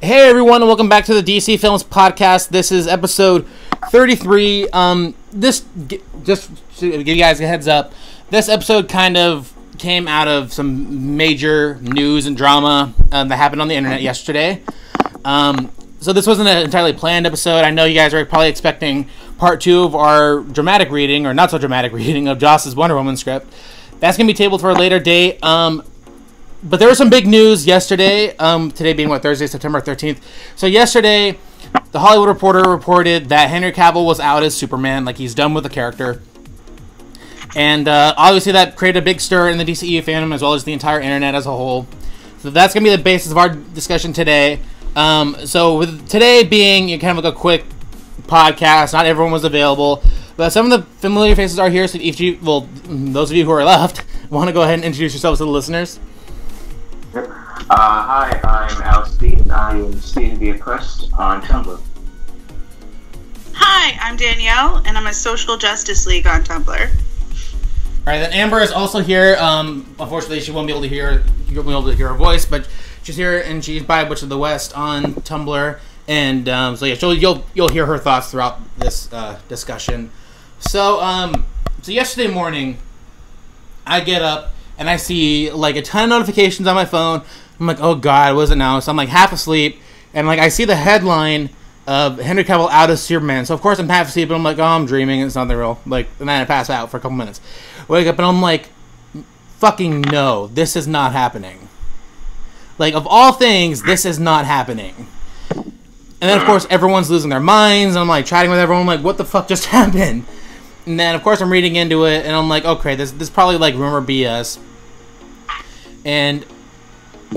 Hey everyone, and welcome back to the DC Films Podcast. This is episode 33. Just to give you guys a heads up, this episode kind of came out of some major news and drama that happened on the internet yesterday. So this wasn't an entirely planned episode. I know you guys are probably expecting part 2 of our dramatic reading, or not so dramatic reading, of Joss's Wonder Woman script. That's going to be tabled for a later date. But there was some big news yesterday, today being, Thursday, September 13th. So yesterday, the Hollywood Reporter reported that Henry Cavill was out as Superman, like he's done with the character. And obviously that created a big stir in the DCEU fandom, as well as the entire internet as a whole. So that's going to be the basis of our discussion today. So with today being kind of like a quick podcast, not everyone was available, but some of the familiar faces are here, so if you, those of you who are left, want to go ahead and introduce yourselves to the listeners. Hi, I'm Alstein. I am State of the Oppressed on Tumblr. Hi, I'm Danielle, and I'm a Social Justice League on Tumblr. Alright, then Amber is also here. Unfortunately, she won't be able to hear her voice, but she's here, and she's by Witch of the West on Tumblr. And so yeah, you'll hear her thoughts throughout this discussion. So yesterday morning, I get up and I see like a ton of notifications on my phone. I'm like, oh god, what is it now? So I'm like half asleep, and like I see the headline of Henry Cavill out as Superman. So of course I'm half asleep, and I'm like, oh, I'm dreaming, it's nothing real. Like, and then I pass out for a couple minutes. Wake up, and I'm like, fucking no, this is not happening. Like, of all things, this is not happening. And then of course everyone's losing their minds, and I'm like chatting with everyone, like, what the fuck just happened? And then of course I'm reading into it, and I'm like, okay, this is probably like rumor BS. And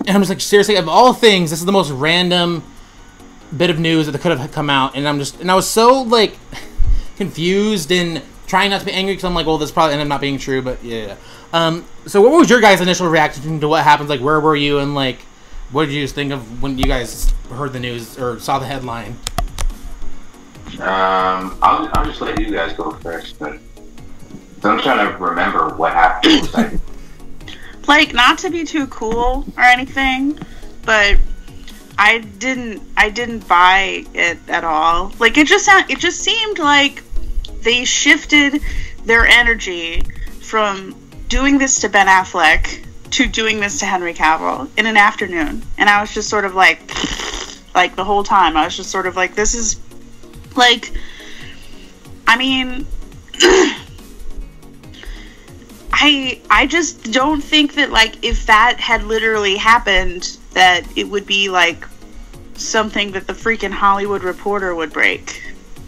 I'm just like, seriously, of all things, this is the most random bit of news that could have come out, and I was so like confused and trying not to be angry, because I'm like, well, this probably ended up not being true, but yeah. So what was your guys' initial reaction to what happened? Like, where were you, and like, what did you just think of when you guys heard the news or saw the headline? I'll just let you guys go first, but I'm trying to remember what happened. Like, not to be too cool or anything, but I didn't buy it at all. Like, it just seemed like they shifted their energy from doing this to Ben Affleck to doing this to Henry Cavill in an afternoon. And I was just sort of like the whole time, I was just sort of like, this is, like, I mean, I just don't think that, like, if that had literally happened, that it would be, like, something that the freaking Hollywood Reporter would break.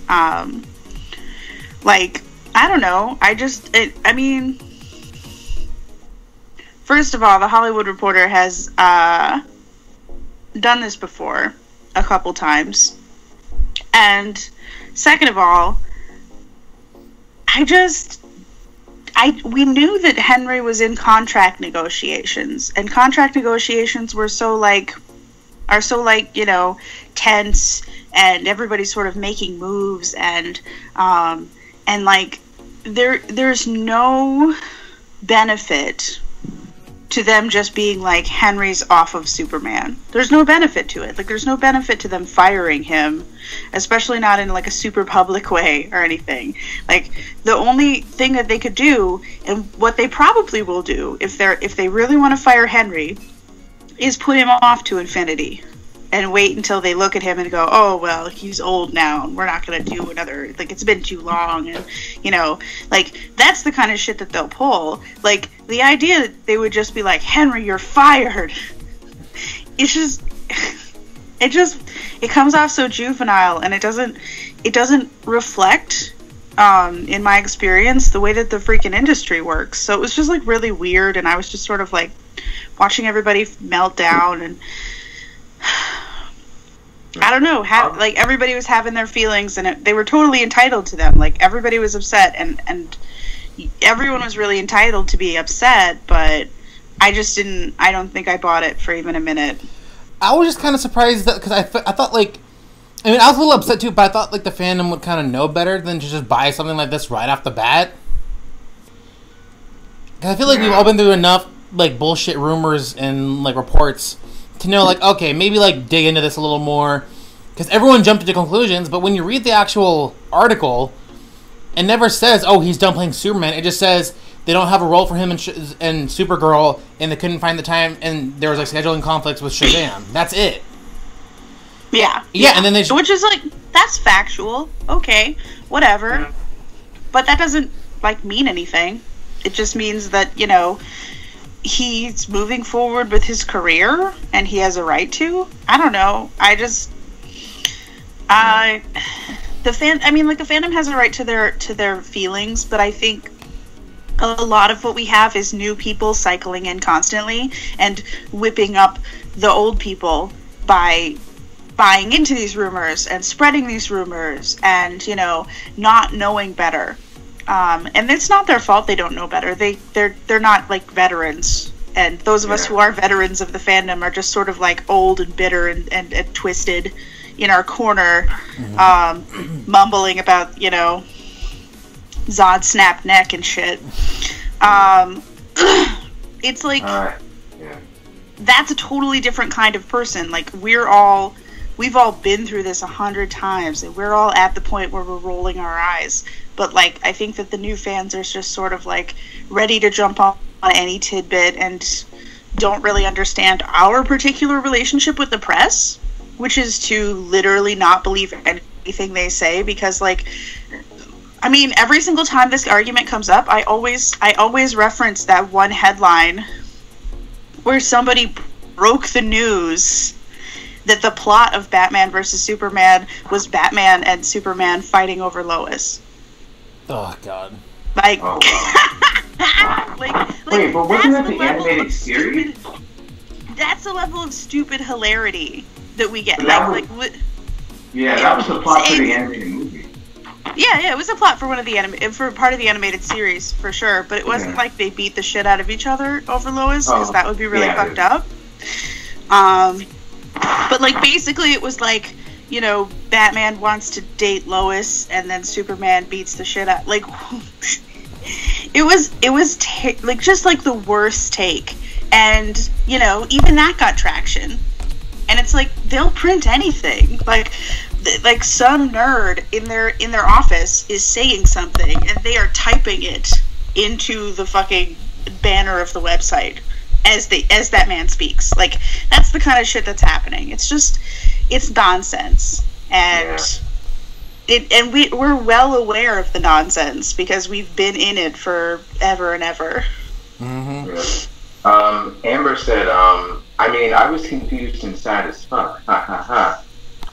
Like, I don't know. I mean, first of all, the Hollywood Reporter has done this before a couple times. And second of all, we knew that Henry was in contract negotiations, and contract negotiations are so you know, tense, and everybody's sort of making moves, and like there's no benefit to them just being like, Henry's off of Superman. There's no benefit to it. Like, there's no benefit to them firing him, especially not in like a super public way or anything. Like, the only thing that they could do, and what they probably will do if they really want to fire Henry, is put him off to infinity and wait until they look at him and go, oh, well, he's old now, and we're not going to do another, like, it's been too long, and, you know, like, that's the kind of shit that they'll pull. Like, the idea that they would just be like, Henry, you're fired, it's just, it comes off so juvenile, and it doesn't reflect, in my experience, the way that the freaking industry works. So it was just, like, really weird, and I was just sort of, like, watching everybody melt down, and I don't know, like, everybody was having their feelings, and they were totally entitled to them. Like, everybody was upset, and everyone was really entitled to be upset, but I don't think I bought it for even a minute. I was just kind of surprised that, because I thought, like, I mean, I was a little upset too, but I thought, like, the fandom would kind of know better than to just buy something like this right off the bat. Because I feel like we've all been through enough, like, bullshit rumors and, like, reports to know, like, okay, maybe, like, dig into this a little more, because everyone jumped into conclusions, but when you read the actual article, it never says, oh, he's done playing Superman. It just says they don't have a role for him in Supergirl, and they couldn't find the time, and there was, like, scheduling conflicts with Shazam. That's it. Yeah. Yeah, and then they... Which is, like, that's factual. Okay, whatever. But that doesn't, like, mean anything. It just means that, you know, he's moving forward with his career, and he has a right to. I don't know. The fandom has a right to their feelings, but I think a lot of what we have is new people cycling in constantly and whipping up the old people by buying into these rumors and spreading these rumors and, you know, not knowing better. And it's not their fault they don't know better. They're not, like, veterans. And those of us who are veterans of the fandom are just sort of, like, old and bitter and twisted in our corner, mumbling about, you know, Zod snapped neck and shit. It's like, that's a totally different kind of person. Like, we've all been through this 100 times, and we're all at the point where we're rolling our eyes. But, like, I think that the new fans are just sort of, like, ready to jump on any tidbit and don't really understand our particular relationship with the press, which is to literally not believe anything they say, because, like, I mean, every single time this argument comes up, I always reference that one headline where somebody broke the news that the plot of Batman vs. Superman was Batman and Superman fighting over Lois. Oh, God. Like, wait, but wasn't that the animated series? That's the level of stupid hilarity that we get. That was the plot for the animated movie. Yeah, it was a plot for part of the animated series, for sure. But it wasn't like they beat the shit out of each other over Lois, because that would be really fucked up. But, like, basically it was like, you know, Batman wants to date Lois, and then Superman beats the shit out. Like, it was just like the worst take. And, you know, even that got traction. And it's like, they'll print anything. Like some nerd in their office is saying something, and they are typing it into the fucking banner of the website as that man speaks. Like, that's the kind of shit that's happening. It's nonsense. And we're well aware of the nonsense because we've been in it for ever and ever. Amber said, I mean, I was confused and sad as fuck.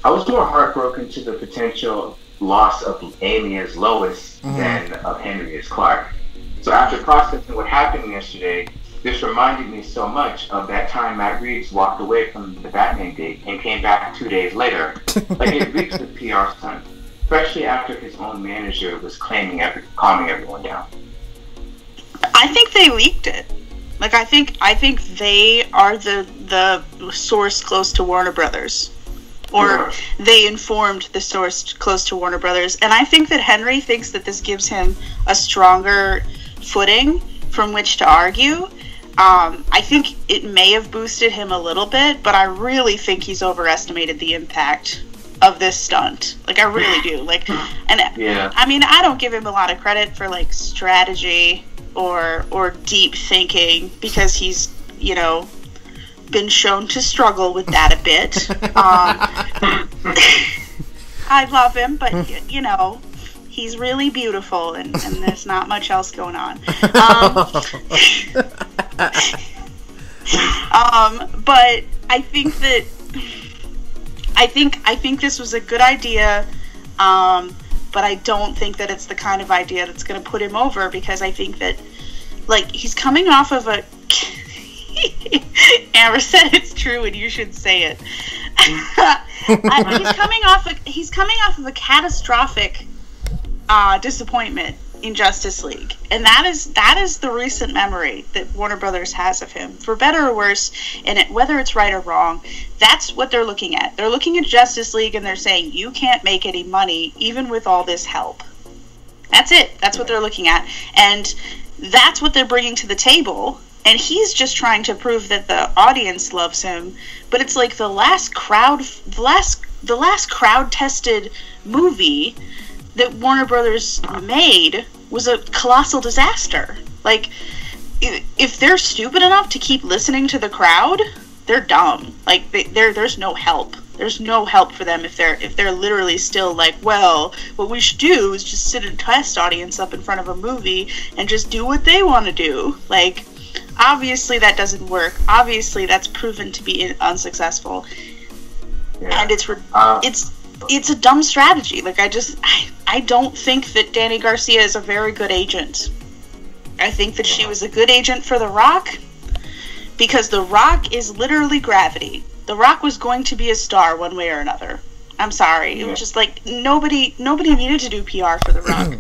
I was more heartbroken to the potential loss of Amy as Lois than of Henry as Clark. So after processing what happened yesterday, this reminded me so much of that time Matt Reeves walked away from the Batman date and came back 2 days later. Like, it reeks of PR stunt, especially after his own manager was calming everyone down. I think they leaked it. Like, I think they are the source close to Warner Brothers. Or they informed the source close to Warner Brothers. And I think that Henry thinks that this gives him a stronger footing from which to argue. I think it may have boosted him a little bit, but I really think he's overestimated the impact of this stunt. Like, I really do. Like, and I mean, I don't give him a lot of credit for, like, strategy or deep thinking, because he's, you know, been shown to struggle with that a bit. I love him, but, you know, he's really beautiful, and there's not much else going on. But I think that I think this was a good idea, but I don't think that it's the kind of idea that's going to put him over, because I think that, like, he's coming off of a Amber said it's true and you should say it. He's coming off of a catastrophic disappointment in Justice League, and that is the recent memory that Warner Brothers has of him, for better or worse. And whether it's right or wrong, that's what they're looking at. They're looking at Justice League and they're saying, you can't make any money even with all this help. That's it. That's what they're looking at, and that's what they're bringing to the table and he's just trying to prove that the audience loves him. But it's like the last crowd tested movie that Warner Brothers made was a colossal disaster. Like, if they're stupid enough to keep listening to the crowd, they're dumb. Like, there's no help. There's no help for them if they're literally still like, well, what we should do is just sit and test audience up in front of a movie and just do what they want to do. Like, obviously that doesn't work. Obviously that's proven to be unsuccessful. Yeah. And it's a dumb strategy. Like, I don't think that Danny Garcia is a very good agent. I think that she was a good agent for The Rock, because The Rock is literally gravity. The Rock was going to be a star one way or another. I'm sorry. It was just like nobody needed to do PR for The Rock.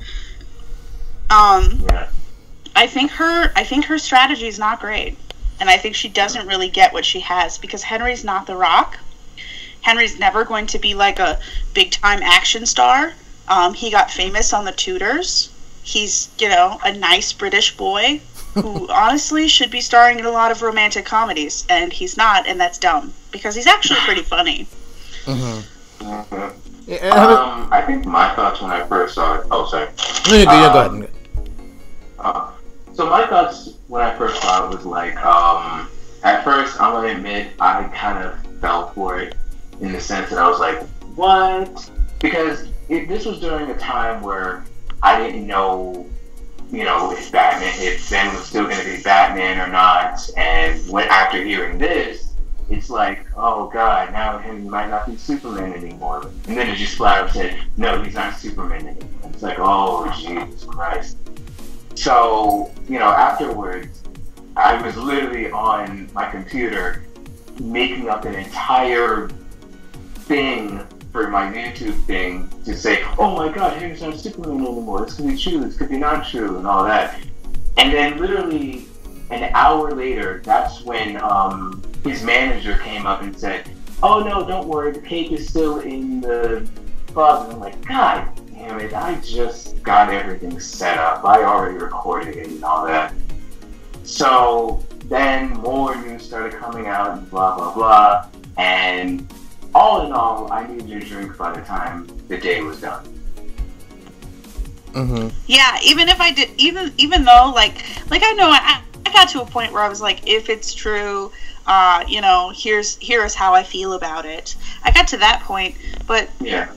I think her strategy is not great. And I think she doesn't really get what she has, because Henry's not The Rock. Henry's never going to be like a big time action star. He got famous on The Tudors. He's, a nice British boy who honestly should be starring in a lot of romantic comedies, and he's not, and that's dumb, because he's actually pretty funny. I think my thoughts when I first saw it... Oh, sorry. Go ahead. So my thoughts when I first saw it was like, at first, I'm going to admit, I kind of fell for it, in the sense that I was like, what? Because this was during a time where I didn't know, if Ben was still going to be Batman or not. And after hearing this, it's like, oh God, now Henry might not be Superman anymore. And then it just flat out said, no, he's not Superman anymore. It's like, oh Jesus Christ. So, afterwards, I was literally on my computer making up an entire thing for my YouTube thing to say, oh my God, Henry's not Superman anymore. This could be true, this could be not true, and all that. And then literally an hour later, that's when his manager came up and said, oh no, don't worry, the cake is still in the closet. I'm like, God damn it, I just got everything set up. I already recorded it and all that. So then more news started coming out and blah, blah, blah. And all in all, I needed a drink by the time the day was done. Yeah, even if I did, even though, like I know I got to a point where I was like, if it's true, here's how I feel about it. I got to that point, but yeah,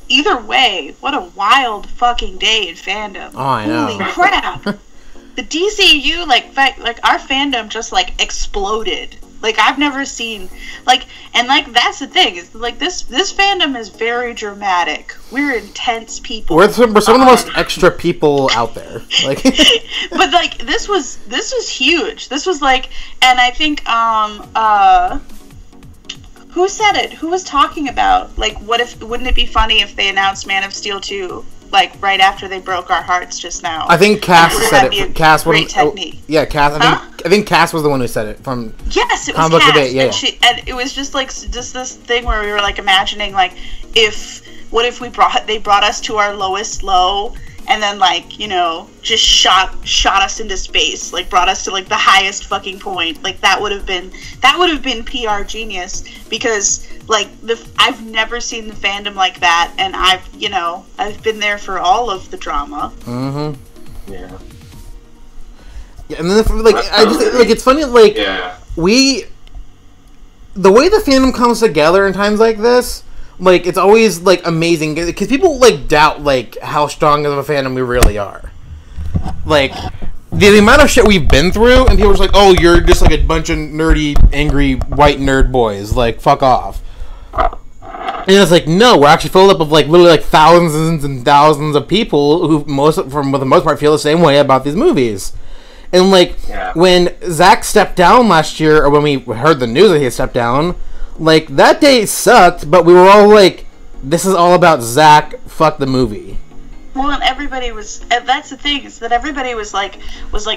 either way, what a wild fucking day in fandom. Oh, I know. Holy crap. The DCEU, our fandom just, exploded. I've never seen, that's the thing, is, this fandom is very dramatic. We're intense people. We're some of the most extra people out there. But, this was huge. This was, and I think, who said it? Who was talking about, wouldn't it be funny if they announced Man of Steel 2, right after they broke our hearts just now? I think Cass said it. Cass, great technique. Yeah, Cass. I think Cass was the one who said it from. Yes, it was Comic Book Cass, Debate. Yeah, and it was just this thing where we were imagining if they brought us to our lowest low, and then just shot us into space, brought us to the highest fucking point. That would have been PR genius, because I've never seen the fandom like that, and I've been there for all of the drama. Yeah. Yeah, and then I just it's funny the way the fandom comes together in times like this. It's always, amazing, because people, doubt, how strong of a fandom we really are. The amount of shit we've been through, and people are just oh, you're just, a bunch of nerdy, angry, white nerd boys. Fuck off. And it's no, we're actually filled up of, literally, thousands and thousands of people who, for the most part, feel the same way about these movies. And, when Zack stepped down last year, or when we heard the news that he had stepped down, that day sucked, but we were all this is all about Zack, fuck the movie. Well, and everybody was, and that's the thing, is that everybody was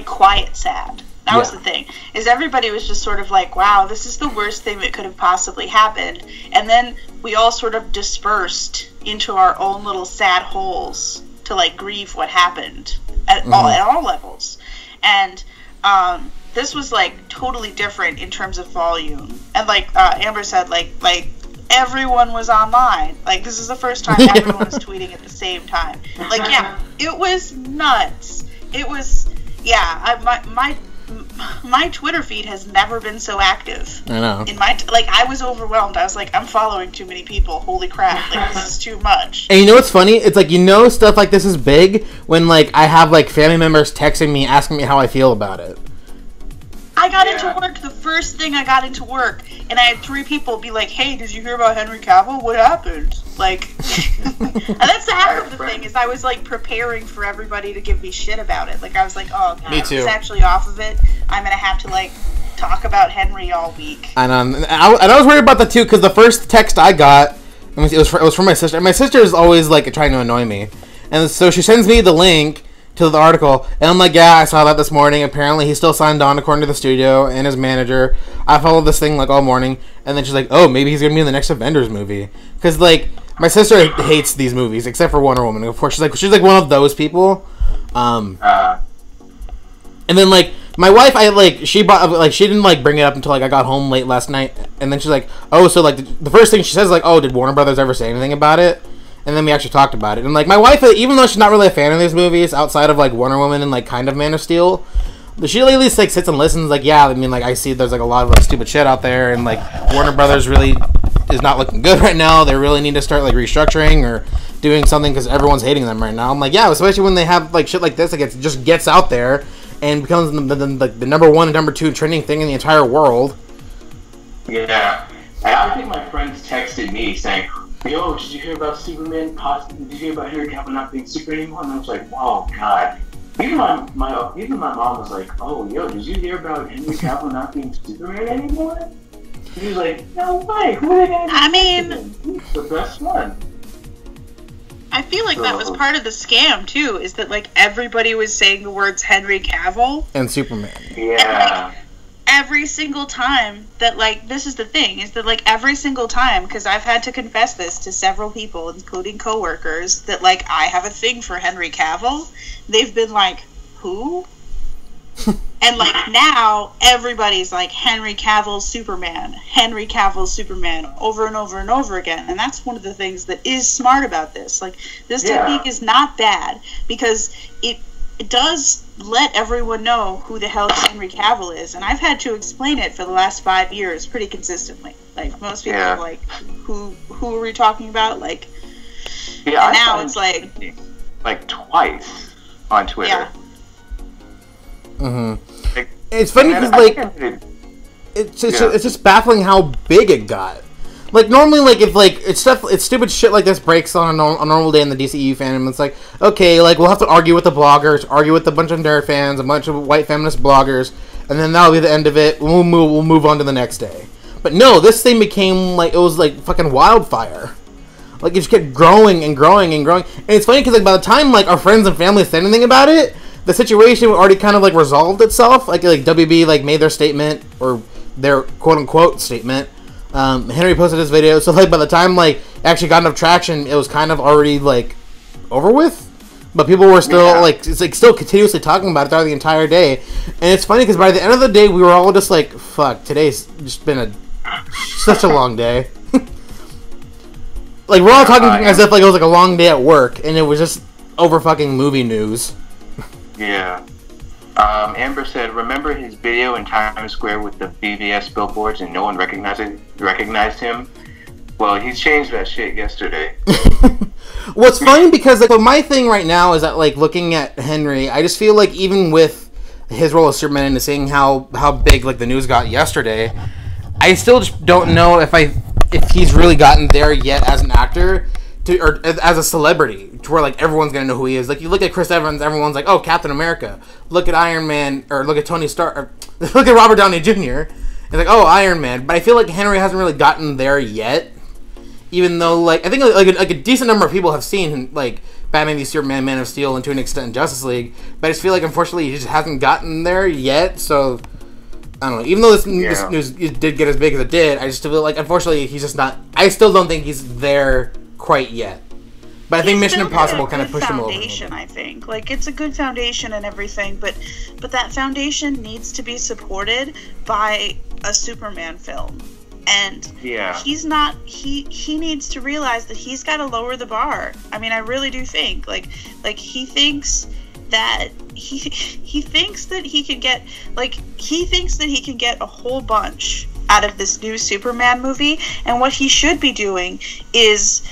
quiet sad. That was the thing, is everybody was just sort of wow, this is the worst thing that could have possibly happened. And then we all sort of dispersed into our own little sad holes. to like grieve what happened at all levels, and this was like totally different in terms of volume. And like Amber said, like everyone was online. Like this is the first time everyone was tweeting at the same time. Like it was nuts. It was my Twitter feed has never been so active. I know. I was overwhelmed. I was like, I'm following too many people. Holy crap! Like this is too much. And you know what's funny? It's like stuff like this is big when like I have like family members texting me asking me how I feel about it. I got into work, the first thing I got into work, and I had 3 people be like, hey, did you hear about Henry Cavill? What happened? Like, and that's half of the thing, is I was, like, preparing for everybody to give me shit about it. Like, I was like, oh, God, he's actually off of it. I'm gonna have to, like, talk about Henry all week. And I was worried about that, too, because the first text I got, it was from my sister. And my sister is always, like, trying to annoy me. And so she sends me the link to the article, and I'm like, yeah, I saw that this morning. Apparently, he's still signed on according to the studio and his manager. I followed this thing like all morning, and then she's like, oh, maybe he's gonna be in the next Avengers movie. Because like my sister hates these movies except for Wonder Woman. Of course, she's like one of those people. And then like my wife, she didn't like bring it up until like I got home late last night, and then she's like, oh, so like the first thing she says is like, oh, did Warner Brothers ever say anything about it? And then we actually talked about it. And, like, my wife, even though she's not really a fan of these movies, outside of, like, Wonder Woman and, like, kind of Man of Steel, she at least, like, sits and listens, like, yeah, I mean, like, I see there's, like, a lot of, like, stupid shit out there, and, like, Warner Brothers really is not looking good right now. They really need to start, like, restructuring or doing something because everyone's hating them right now. I'm like, yeah, especially when they have, like, shit like this that just gets out there and becomes the number 1 and number 2 trending thing in the entire world. Yeah. I think my friends texted me saying, yo, did you hear about Superman? Did you hear about Henry Cavill not being super anymore? And I was like, oh, God. Even my mom was like, oh, yo, did you hear about Henry Cavill not being Superman anymore? He was like, no way. Who are they going to He's the best one. I feel like that was part of the scam, too, is that, like, everybody was saying the words Henry Cavill. And Superman. Yeah. And, like, every single time that, like, this is the thing, is that, like, every single time, because I've had to confess this to several people, including coworkers, that, like, I have a thing for Henry Cavill, they've been like, who? And, like, now, everybody's like, Henry Cavill Superman, over and over and over again, and that's one of the things that is smart about this. Like, this technique is not bad, because it does let everyone know who the hell Henry Cavill is, and I've had to explain it for the last 5 years pretty consistently. Like, most people are like, who are we talking about? Like, and now it's like twice on Twitter. Yeah. Mm-hmm. It's funny because like it's just baffling how big it got. Like, normally, like, if, like, it's stupid shit like this breaks on a normal day in the DCEU fandom, it's like, okay, like, we'll have to argue with the bloggers, argue with a bunch of nerd fans, a bunch of white feminist bloggers, and then that'll be the end of it. We'll move on to the next day. But no, this thing became, like, it was, like, fucking wildfire. Like, it just kept growing and growing and growing. And it's funny because, like, by the time, like, our friends and family said anything about it, the situation already kind of, like, resolved itself. Like WB, like, made their statement, or their quote-unquote statement. Henry posted his video, so like by the time like actually got enough traction, it was kind of already like over with. But people were still like still continuously talking about it throughout the entire day. And it's funny because by the end of the day, we were all just like, "Fuck, today's just been such a long day." Like we're all talking as if like it was like a long day at work, and it was just over fucking movie news. Yeah. Amber said, remember his video in Times Square with the BVS billboards and no one recognized him? Well, he's changed that shit yesterday. What's funny because like my thing right now is that like looking at Henry, I just feel like even with his role as Superman and seeing how big like the news got yesterday, I still just don't know if he's really gotten there yet as an actor. Or as a celebrity, to where like everyone's gonna know who he is. Like you look at Chris Evans, everyone's like, "Oh, Captain America." Look at Iron Man, or look at Tony Stark, or look at Robert Downey Jr. It's like, "Oh, Iron Man." But I feel like Henry hasn't really gotten there yet. Even though, like, I think like a decent number of people have seen like Batman v Superman, Man of Steel, and to an extent Justice League. But I just feel like unfortunately he just hasn't gotten there yet. So I don't know. Even though this news did get as big as it did, I just feel like unfortunately he's just not. I still don't think he's there quite yet. But I think Mission built Impossible a kind of good pushed him over. Foundation, I think. Like, it's a good foundation and everything, but that foundation needs to be supported by a Superman film. And he's not. He needs to realize that he's got to lower the bar. I mean, I really do think. Like he thinks that he thinks that he can get a whole bunch out of this new Superman movie, and what he should be doing is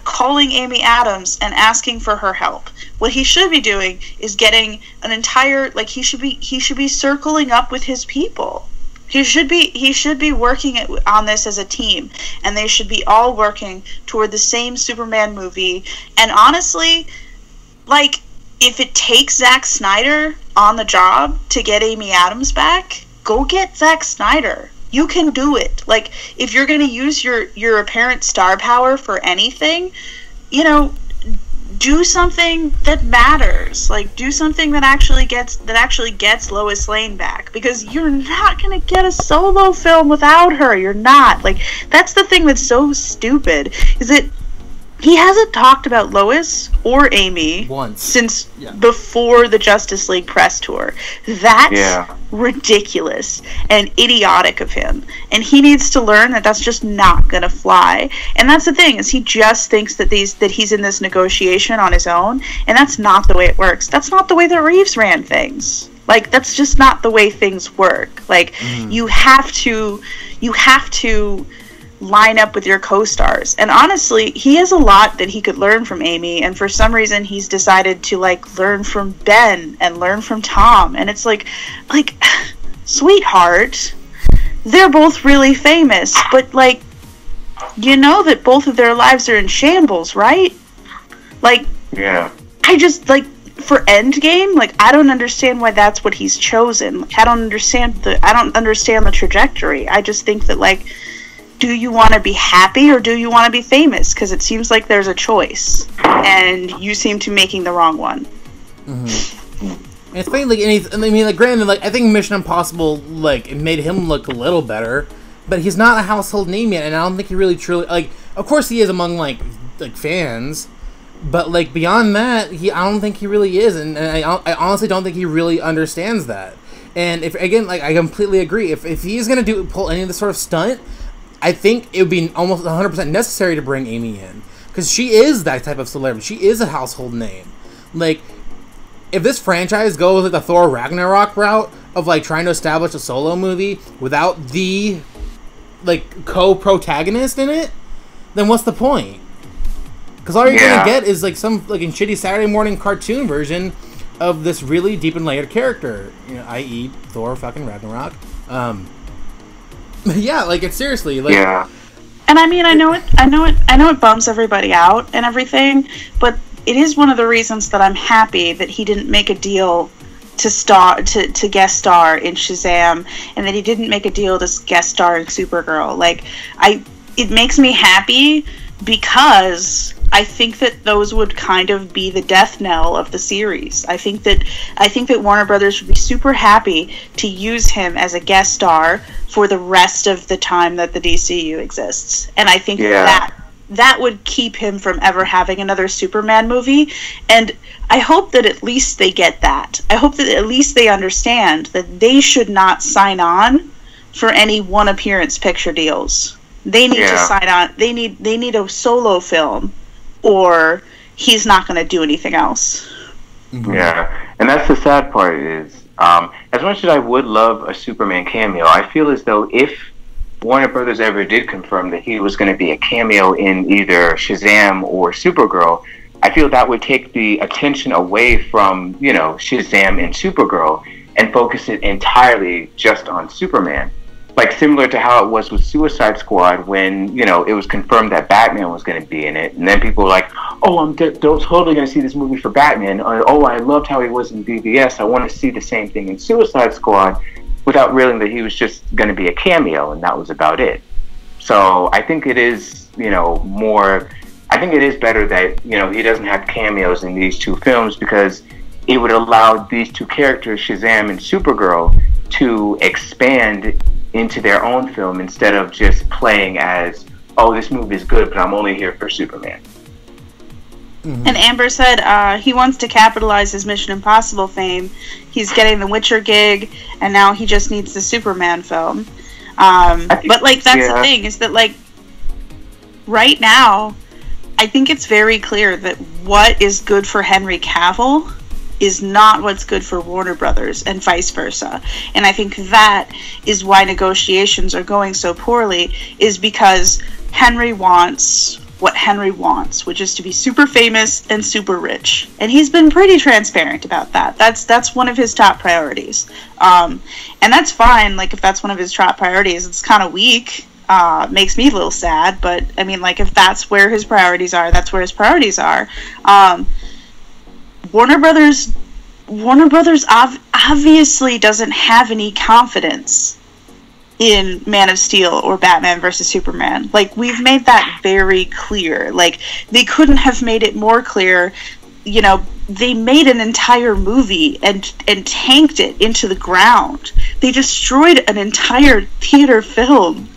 calling Amy Adams and asking for her help. What he should be doing is getting an entire, like, he should be circling up with his people. He should be working on this as a team, and they should be all working toward the same Superman movie. And honestly, like, if it takes Zack Snyder on the job to get Amy Adams back, go get Zack Snyder. You can do it. Like, if you're going to use your apparent star power for anything, you know, do something that matters. Like, do something that actually gets Lois Lane back, because you're not going to get a solo film without her. You're not. Like, that's the thing that's so stupid, is that he hasn't talked about Lois or Amy once since before the Justice League press tour. That's ridiculous and idiotic of him. And he needs to learn that that's just not going to fly. And that's the thing, is he just thinks that he's in this negotiation on his own, and that's not the way it works. That's not the way that Reeves ran things. Like, that's just not the way things work. Like, you have to line up with your co-stars. And honestly, he has a lot that he could learn from Amy, and for some reason he's decided to, like, learn from Ben and learn from Tom. And it's like sweetheart, they're both really famous, but, like, you know that both of their lives are in shambles, right? Like, I just, like, for Endgame, like, I don't understand why that's what he's chosen. Like, I don't understand the trajectory. I just think that, like, do you want to be happy or do you want to be famous? Because it seems like there's a choice, and you seem to be making the wrong one. And it's funny, like, granted, like, I think Mission Impossible, like, it made him look a little better, but he's not a household name yet, and I don't think he really truly, like, of course he is among, like fans, but, like, beyond that, I don't think he really is, and I honestly don't think he really understands that. And if, again, like, I completely agree, if he's gonna pull any of this sort of stunt, I think it would be almost 100% necessary to bring Amy in, because she is that type of celebrity. She is a household name. Like, if this franchise goes like the Thor Ragnarok route of, like, trying to establish a solo movie without the, like, co-protagonist in it, then what's the point? Because all you're gonna get is, like, some, like, shitty Saturday morning cartoon version of this really deep and layered character, you know, i.e. Thor fucking Ragnarok. Yeah, like, it's seriously, like... Yeah. And I mean, I know it bums everybody out and everything, but it is one of the reasons that I'm happy that he didn't make a deal to guest star in Shazam, and that he didn't make a deal to guest star in Supergirl. Like, it makes me happy, because I think that those would kind of be the death knell of the series. I think that Warner Brothers would be super happy to use him as a guest star for the rest of the time that the DCEU exists. And I think that would keep him from ever having another Superman movie. And I hope that at least they get that. I hope that at least they understand that they should not sign on for any one appearance picture deals. They need to sign on. They need a solo film, or he's not going to do anything else. Yeah, and that's the sad part is, as much as I would love a Superman cameo, I feel as though if Warner Brothers ever did confirm that he was going to be a cameo in either Shazam or Supergirl, I feel that would take the attention away from, you know, Shazam and Supergirl and focus it entirely just on Superman. Like, similar to how it was with Suicide Squad when, you know, it was confirmed that Batman was going to be in it. And then people were like, oh, I'm totally going to see this movie for Batman. Oh, I loved how he was in BVS. I want to see the same thing in Suicide Squad, without realizing that he was just going to be a cameo, and that was about it. So I think it is, you know, I think it is better that, you know, he doesn't have cameos in these two films, because it would allow these two characters, Shazam and Supergirl, to expand into their own film instead of just playing as, oh, this movie is good, but I'm only here for Superman. And Amber said he wants to capitalize his Mission Impossible fame. He's getting the Witcher gig, and now he just needs the Superman film. But, like, that's the thing, is that, like, right now, I think it's very clear that what is good for Henry Cavill is not what's good for Warner Brothers, and vice versa. And I think that is why negotiations are going so poorly, is because Henry wants what Henry wants, which is to be super famous and super rich. And he's been pretty transparent about that. That's one of his top priorities. And that's fine, like, if that's one of his top priorities. It's kind of weak. Makes me a little sad, but, I mean, like, if that's where his priorities are, that's where his priorities are. Warner Brothers obviously doesn't have any confidence in Man of Steel or Batman vs. Superman. Like, we've made that very clear. Like, they couldn't have made it more clear. You know, they made an entire movie and tanked it into the ground. They destroyed an entire theater film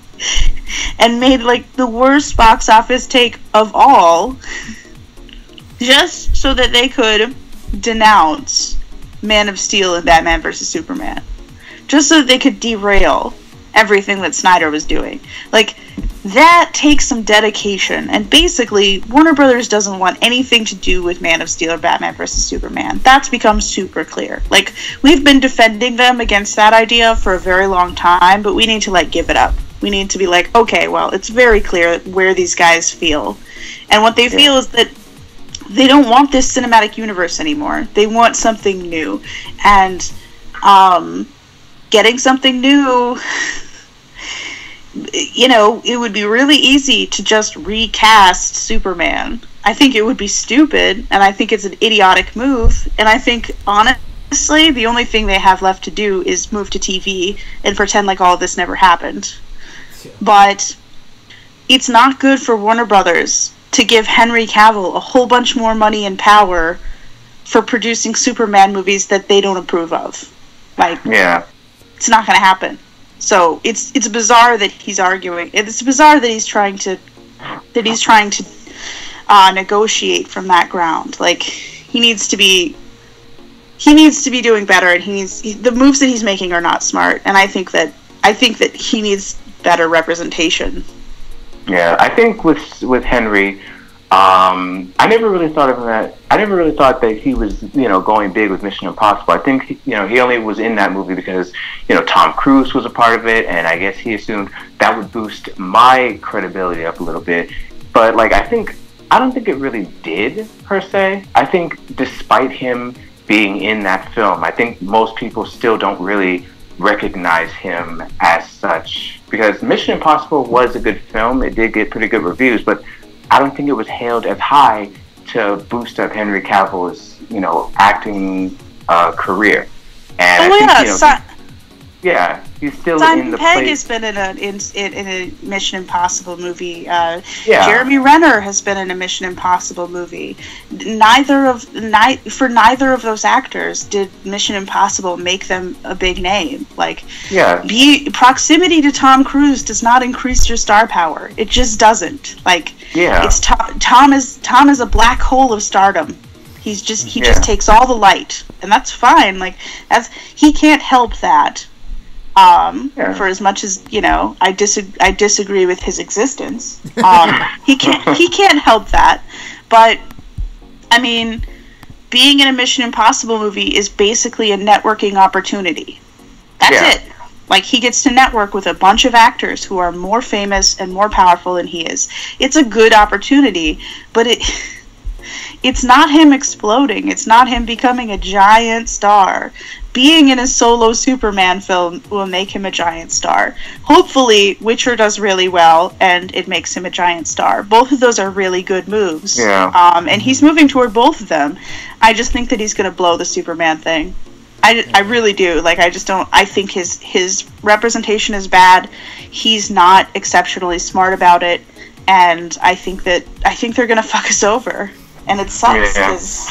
and made, like, the worst box office take of all, just so that they could denounce Man of Steel and Batman vs. Superman. Just so that they could derail everything that Snyder was doing. Like, that takes some dedication, and basically, Warner Brothers doesn't want anything to do with Man of Steel or Batman vs. Superman. That's become super clear. Like, we've been defending them against that idea for a very long time, but we need to, like, give it up. We need to be like, okay, well, it's very clear where these guys feel. And what they feel is that they don't want this cinematic universe anymore. They want something new. And, getting something new, you know, it would be really easy to just recast Superman. I think it would be stupid, and I think it's an idiotic move, and I think, honestly, the only thing they have left to do is move to TV and pretend like all of this never happened. But it's not good for Warner Brothers to give Henry Cavill a whole bunch more money and power for producing Superman movies that they don't approve of. Like, it's not going to happen. So it's bizarre that he's arguing. It's bizarre that he's trying to negotiate from that ground. Like, he needs to be doing better, and the moves that he's making are not smart. And I think that he needs better representation. Yeah, I think with Henry, I never really thought of that. I never really thought that he was, you know, going big with Mission Impossible. I think, you know, he only was in that movie because, you know, Tom Cruise was a part of it, and I guess he assumed that would boost my credibility up a little bit. But, like, I don't think it really did, per se. I think despite him being in that film, I think most people still don't really recognize him as such. Because Mission Impossible was a good film. It did get pretty good reviews, but I don't think it was hailed as high to boost up Henry Cavill's, you know, acting career. And he's still Simon in the Pegg place. has been in a Mission Impossible movie. Jeremy Renner has been in a Mission Impossible movie. Neither of those actors did Mission Impossible make them a big name. Like, proximity to Tom Cruise does not increase your star power. It just doesn't. Like, it's Tom is a black hole of stardom. He just takes all the light, and that's fine. Like, he can't help that. For as much as, you know, I disagree with his existence, he can't help that. But I mean, being in a Mission Impossible movie is basically a networking opportunity. That's it. Like, he gets to network with a bunch of actors who are more famous and more powerful than he is. It's a good opportunity, but it's not him exploding. It's not him becoming a giant star. Being in a solo Superman film will make him a giant star. Hopefully, Witcher does really well, and it makes him a giant star. Both of those are really good moves. And he's moving toward both of them. I just think that he's going to blow the Superman thing. I really do. Like, I just don't. I think his representation is bad. He's not exceptionally smart about it, and I think they're going to fuck us over. And it sucks because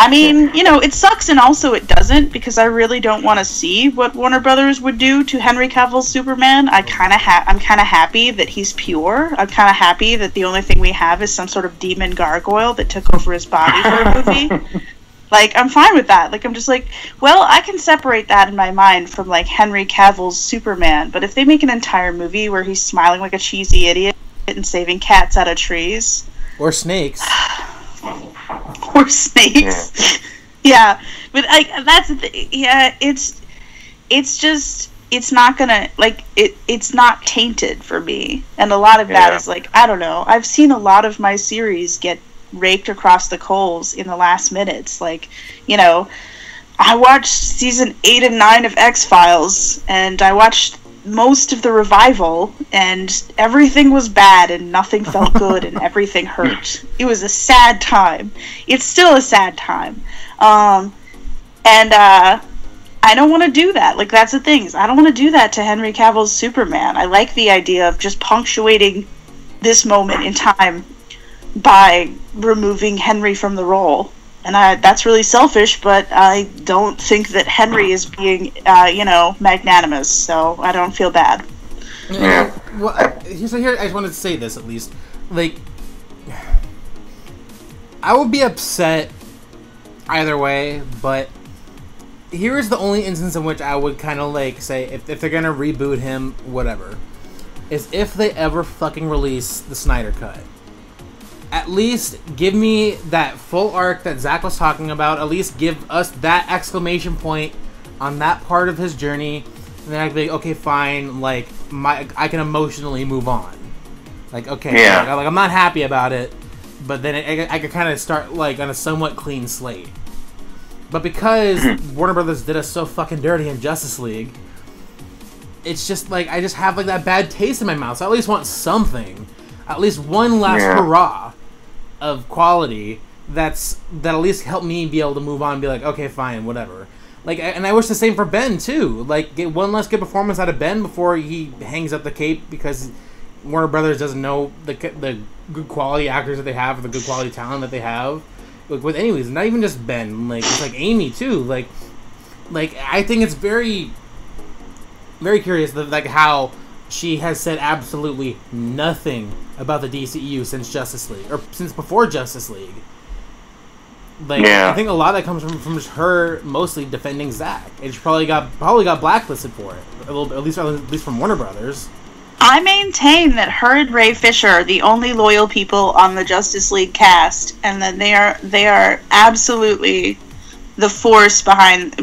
I mean, you know, it sucks and also it doesn't, because I really don't want to see what Warner Brothers would do to Henry Cavill's Superman. I'm kind of happy that he's pure. I'm kind of happy that the only thing we have is some sort of demon gargoyle that took over his body for a movie. Like, I'm fine with that. Like, I'm just like, well, I can separate that in my mind from, like, Henry Cavill's Superman, but if they make an entire movie where he's smiling like a cheesy idiot and saving cats out of trees... Or snakes. Or snakes. Yeah. But that's the thing. Yeah, it's just, it's not gonna, like, it's not tainted for me. And a lot of that is, like, I don't know. I've seen a lot of my series get raked across the coals in the last minutes. Like, you know, I watched season 8 and 9 of X-Files, and I watched most of the revival, and everything was bad and nothing felt good and everything hurt. It was a sad time. It's still a sad time. And I don't want to do that. Like, that's the thing. I don't want to do that to Henry Cavill's Superman. I like the idea of just punctuating this moment in time by removing Henry from the role. And that's really selfish, but I don't think that Henry is being, magnanimous, so I don't feel bad. Yeah. Well, here I just wanted to say this, at least. Like, I would be upset either way, but here is the only instance in which I would kind of, like, say, if they're going to reboot him, whatever, is if they ever fucking release the Snyder Cut. At least give me that full arc that Zack was talking about. At least give us that exclamation point on that part of his journey. And then I'd be like, okay, fine. Like, I can emotionally move on. Like, okay. Yeah. Like, I'm not happy about it. But then I could kind of start, like, on a somewhat clean slate. But because Warner Brothers did us so fucking dirty in Justice League, it's just, like, I just have, like, that bad taste in my mouth. So I at least want something. At least one last hurrah of quality that at least help me be able to move on and be like, okay, fine, whatever. Like, and I wish the same for Ben too. Like, get one less good performance out of Ben before he hangs up the cape because Warner Brothers doesn't know the good quality actors that they have or the good quality talent that they have. Like, with anyways, not even just Ben, like, it's like Amy too. Like I think it's very, very curious that, like, how she has said absolutely nothing about the DCEU since Justice League, or since before Justice League. Like, I think a lot of that comes from just her mostly defending Zack, and she probably got blacklisted for it, at least from Warner Brothers. I maintain that her and Ray Fisher are the only loyal people on the Justice League cast, and that they are absolutely the force behind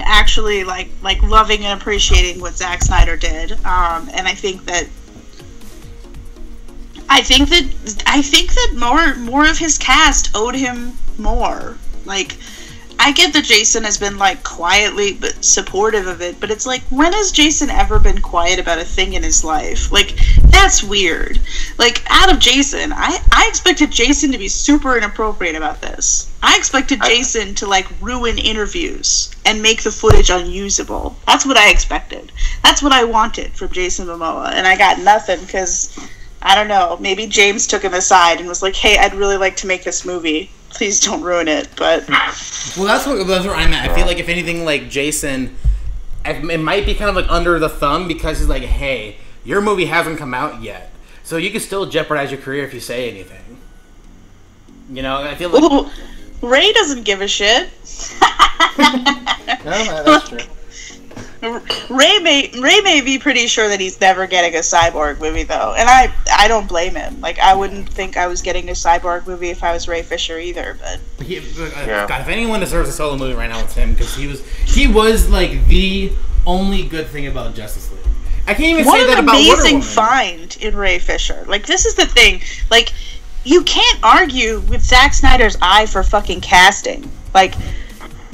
actually like loving and appreciating what Zack Snyder did. And I think that more of his cast owed him more. Like, I get that Jason has been, like, quietly but supportive of it, but it's like, when has Jason ever been quiet about a thing in his life? Like, that's weird. Like, out of Jason, I expected Jason to be super inappropriate about this. I expected Jason to, like, ruin interviews and make the footage unusable. That's what I expected. That's what I wanted from Jason Momoa, and I got nothing, because, I don't know, maybe James took him aside and was like, hey, I'd really like to make this movie. Please don't ruin it, but... Well, that's where I'm at. I feel like, if anything, like, Jason, it might be kind of, like, under the thumb, because he's like, hey, your movie hasn't come out yet, so you can still jeopardize your career if you say anything. You know, I feel like... Ooh, Ray doesn't give a shit. No, that's true. Ray may be pretty sure that he's never getting a Cyborg movie, though, and I don't blame him. Like, I wouldn't think I was getting a Cyborg movie if I was Ray Fisher either. But God, if anyone deserves a solo movie right now, it's him, because he was like the only good thing about Justice League. I can't even say that about Wonder Woman. What an amazing find in Ray Fisher. Like, this is the thing. Like, you can't argue with Zack Snyder's eye for fucking casting. Like,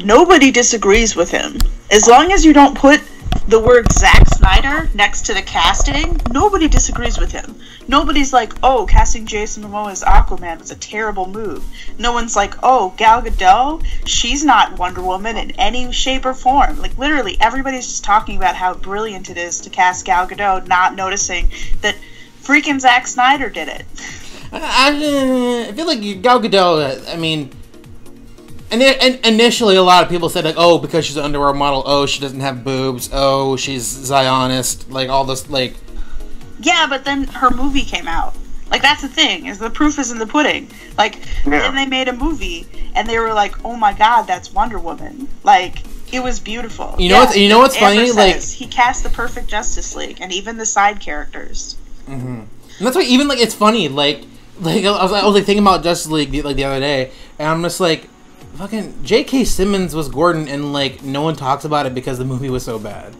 nobody disagrees with him. As long as you don't put the word Zack Snyder next to the casting, nobody disagrees with him. Nobody's like, oh, casting Jason Momoa as Aquaman was a terrible move. No one's like, oh, Gal Gadot, she's not Wonder Woman in any shape or form. Like, literally, everybody's just talking about how brilliant it is to cast Gal Gadot, not noticing that freaking Zack Snyder did it. I feel like Gal Gadot, I mean, and initially a lot of people said, like, oh, because she's an underwear model, oh, she doesn't have boobs, oh, she's Zionist, like, all this, like... Yeah, but then her movie came out. Like, that's the thing, is the proof is in the pudding. Like, then they made a movie, and they were like, oh my god, that's Wonder Woman. Like, it was beautiful. You know what's funny? Says, like, he cast the perfect Justice League, and even the side characters. Mm-hmm. And that's why, even, like, it's funny, like I was like, thinking about Justice League, like, the other day, and I'm just like, fucking J.K. Simmons was Gordon, and, like, no one talks about it because the movie was so bad.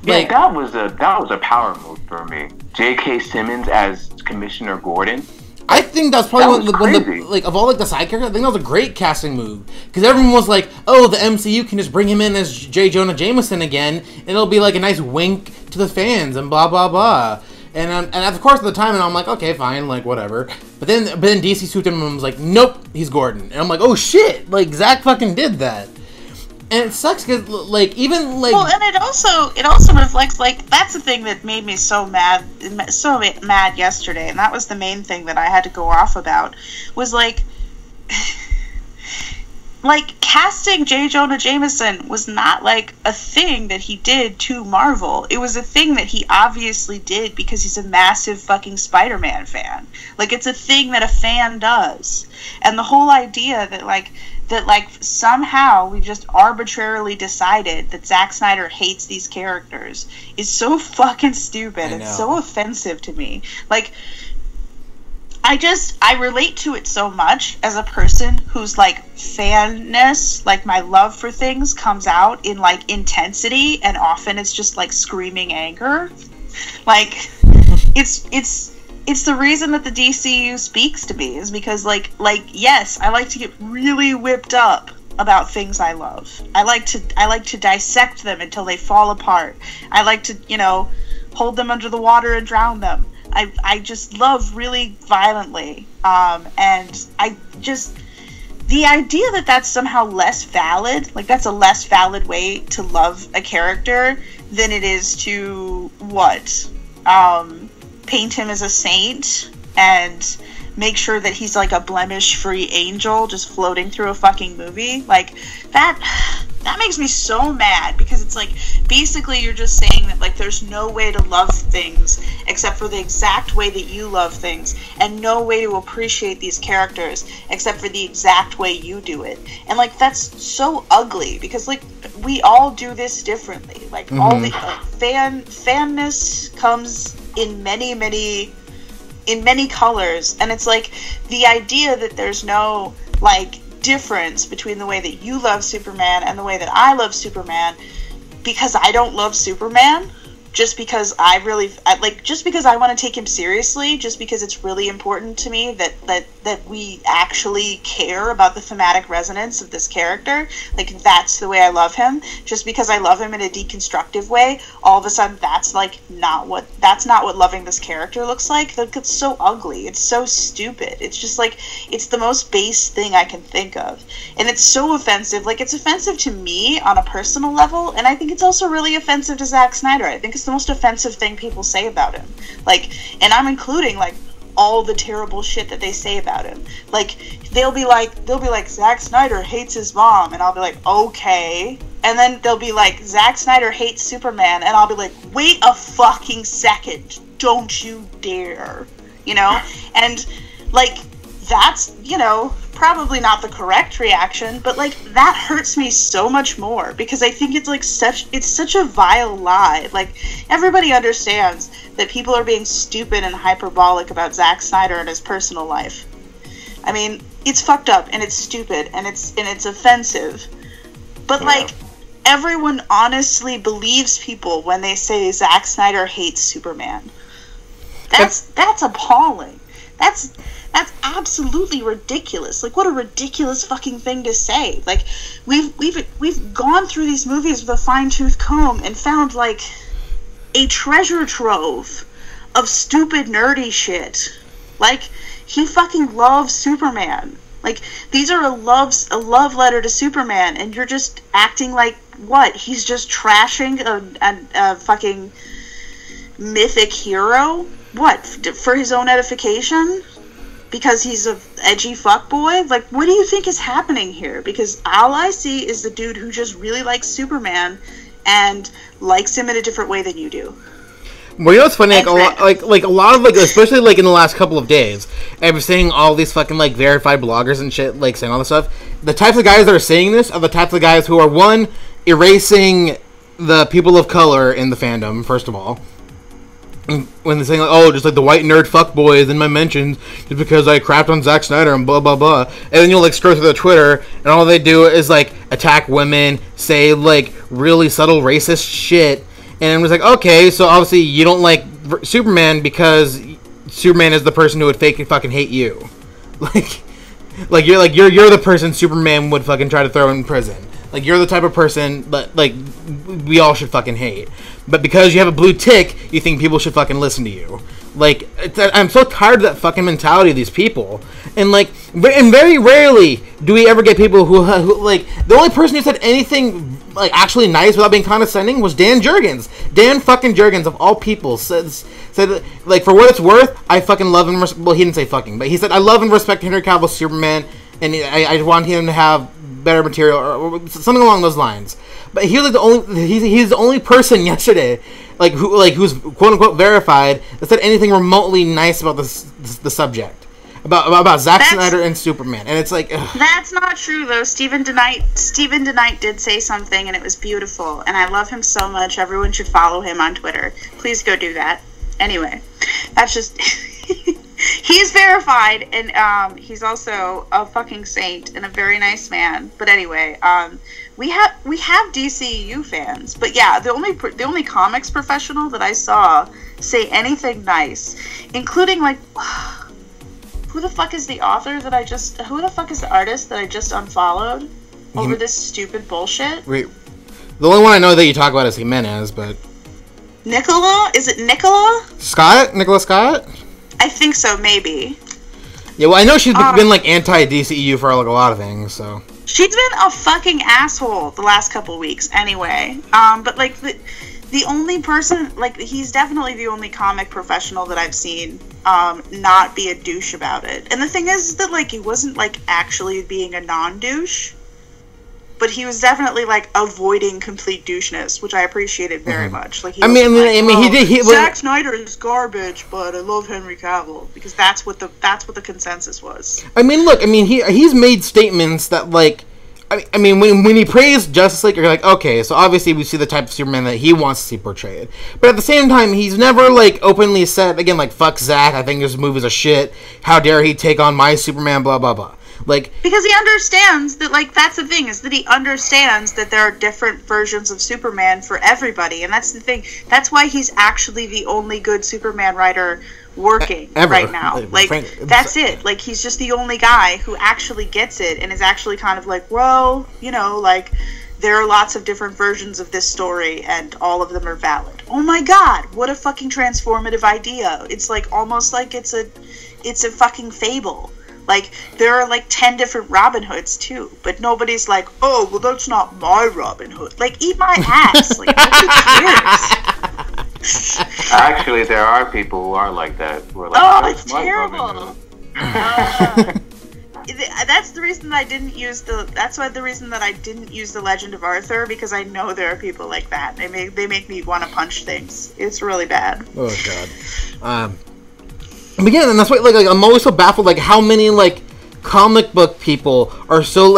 Like, yeah, that was a power move for me. J.K. Simmons as Commissioner Gordon. I think that's probably one of the like, of all, like, the side characters, I think that was a great casting move. Because everyone was like, oh, the MCU can just bring him in as J. Jonah Jameson again, and it'll be like a nice wink to the fans, and blah, blah, blah. And of course, at the time, and I'm like, okay, fine, like, whatever. But then DC swooped in and was like, nope, he's Gordon. And I'm like, oh, shit, like, Zack fucking did that. And it sucks because, like, even, like... Well, and it also reflects, like, that's the thing that made me so mad yesterday, and that was the main thing that I had to go off about, was, like, casting J. Jonah Jameson was not, like, a thing that he did to Marvel. It was a thing that he obviously did because he's a massive fucking Spider-Man fan. Like, it's a thing that a fan does. And the whole idea that somehow we just arbitrarily decided that Zack Snyder hates these characters is so fucking stupid. It's so offensive to me. Like, I relate to it so much as a person who's, like, fanness, like, my love for things comes out in, like, intensity, and often it's just, like, screaming anger. Like, it's the reason that the DCEU speaks to me, is because, like, yes, I like to get really whipped up about things I love. I like to dissect them until they fall apart. I like to, hold them under the water and drown them. I just love really violently. And I just... The idea that that's somehow less valid, like, that's a less valid way to love a character than it is to, paint him as a saint and make sure that he's, like, a blemish-free angel just floating through a fucking movie. Like, that makes me so mad, because it's like, basically you're just saying that, like, there's no way to love things except for the exact way that you love things, and no way to appreciate these characters except for the exact way you do it. And, like, that's so ugly, because, like, we all do this differently. Like, all the fanness comes in many colors, and it's like, the idea that there's no, like, difference between the way that you love Superman and the way that I love Superman, because I don't love Superman, just because I want to take him seriously, just because it's really important to me that we actually care about the thematic resonance of this character. Like, that's the way I love him. Just because I love him in a deconstructive way, all of a sudden that's not what loving this character looks like. Like, it's so ugly. It's so stupid. It's just like, it's the most base thing I can think of. And it's so offensive. Like, it's offensive to me on a personal level, and I think it's also really offensive to Zack Snyder. I think it's the most offensive thing people say about him. Like, and I'm including, like, all the terrible shit that they say about him. Like, they'll be like, Zack Snyder hates his mom, and I'll be like, okay. And then they'll be like, Zack Snyder hates Superman, and I'll be like, wait a fucking second, don't you dare. And, like, that's, probably not the correct reaction, but, like, that hurts me so much more, because I think it's, like, it's such a vile lie. Like, everybody understands that people are being stupid and hyperbolic about Zack Snyder and his personal life. I mean, it's fucked up, and it's stupid, and it's offensive. But, like, everyone honestly believes people when they say Zack Snyder hates Superman. That's appalling. That's absolutely ridiculous. Like, what a ridiculous fucking thing to say. Like, we've gone through these movies with a fine-tooth comb and found, like, a treasure trove of stupid nerdy shit. Like, he fucking loves Superman. Like, these are a love letter to Superman, and you're just acting like, what? He's just trashing a fucking mythic hero? What? For his own edification? Because he's a edgy fuckboy? Like, what do you think is happening here? Because all I see is the dude who just really likes Superman and likes him in a different way than you do. Well, you know what's funny? Like a lot of especially in the last couple of days, I've been seeing all these fucking verified bloggers and shit saying all this stuff. The types of guys that are saying this are the types of guys who are, one, erasing the people of color in the fandom, first of all. When they're saying, just the white nerd fuckboys in my mentions just because I crapped on Zack Snyder and blah, blah, blah. And then you'll, scroll through the Twitter, and all they do is, attack women, say, really subtle racist shit. And I'm just okay, so obviously you don't like Superman because Superman is the person who would fucking hate you. You're the person Superman would fucking try to throw in prison. You're the type of person that, we all should fucking hate. But because you have a blue tick, you think people should fucking listen to you. I'm so tired of that fucking mentality of these people. And, very rarely do we ever get people who the only person who said anything, actually nice without being condescending was Dan Jurgens. Dan fucking Jurgens, of all people, said for what it's worth, I fucking love and well, he didn't say fucking, but he said, I love and respect Henry Cavill Superman, and I want him to have better material, or something along those lines. But he was he's the only person yesterday, who's quote unquote verified, that said anything remotely nice about the subject. About Zack Snyder and Superman. And it's ugh. That's not true, though. Stephen DeKnight did say something, and it was beautiful. And I love him so much. Everyone should follow him on Twitter. Please go do that. Anyway, that's just... He's verified, and he's also a fucking saint and a very nice man. But anyway, we have DCEU fans. But yeah, the only comics professional that I saw say anything nice, including who the fuck is the author that who the fuck is the artist that I just unfollowed over this stupid bullshit? Wait, the only one I know that you talk about is Jimenez, but... Nicola? Is it Nicola? Scott? Nicola Scott? I think so, maybe. Yeah, well, I know she's been anti-DCEU for a lot of things, so... She's been a fucking asshole the last couple weeks, anyway. But, the only person, he's definitely the only comic professional that I've seen not be a douche about it. And the thing is that, he wasn't, actually being a non-douche, but he was definitely, avoiding complete doucheness, which I appreciated very much. He did. Zack Snyder is garbage, but I love Henry Cavill, because that's what the consensus was. He's made statements that, when he praised Justice League, you're okay, so obviously we see the type of Superman that he wants to see portrayed. But at the same time, he's never, openly said, again, fuck Zack, I think this movie's a shit, how dare he take on my Superman, blah, blah, blah. Because he understands that, that's the thing, is that he understands that there are different versions of Superman for everybody, and that's the thing. That's why he's actually the only good Superman writer working right now. That's it. He's just the only guy who actually gets it and is actually kind of well, there are lots of different versions of this story and all of them are valid. Oh my god, what a fucking transformative idea. It's almost it's a fucking fable. There are 10 different Robin Hoods too, but nobody's oh, well, that's not my Robin Hood. Eat my ass. Nobody cares. Actually, there are people who are like that. Who are oh, it's terrible. That's the reason that I didn't use the reason that I didn't use the Legend of Arthur, because I know there are people like that. They make me want to punch things. It's really bad. Oh god. But yeah, and that's why I'm always so baffled how many comic book people are so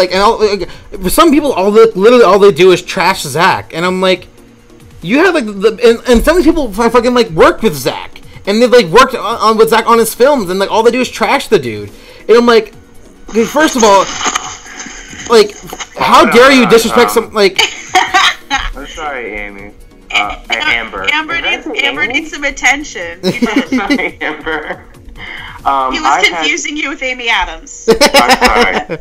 for some people literally all they do is trash Zack, and I'm you have and some of these people fucking worked with Zack, and they've worked on with Zack on his films, and all they do is trash the dude, and I'm okay, first of all, how dare you disrespect some I'm sorry, Amy. Amber. Amber needs some attention. You did. Sorry, Amber. He was confusing you with Amy Adams. I'm sorry.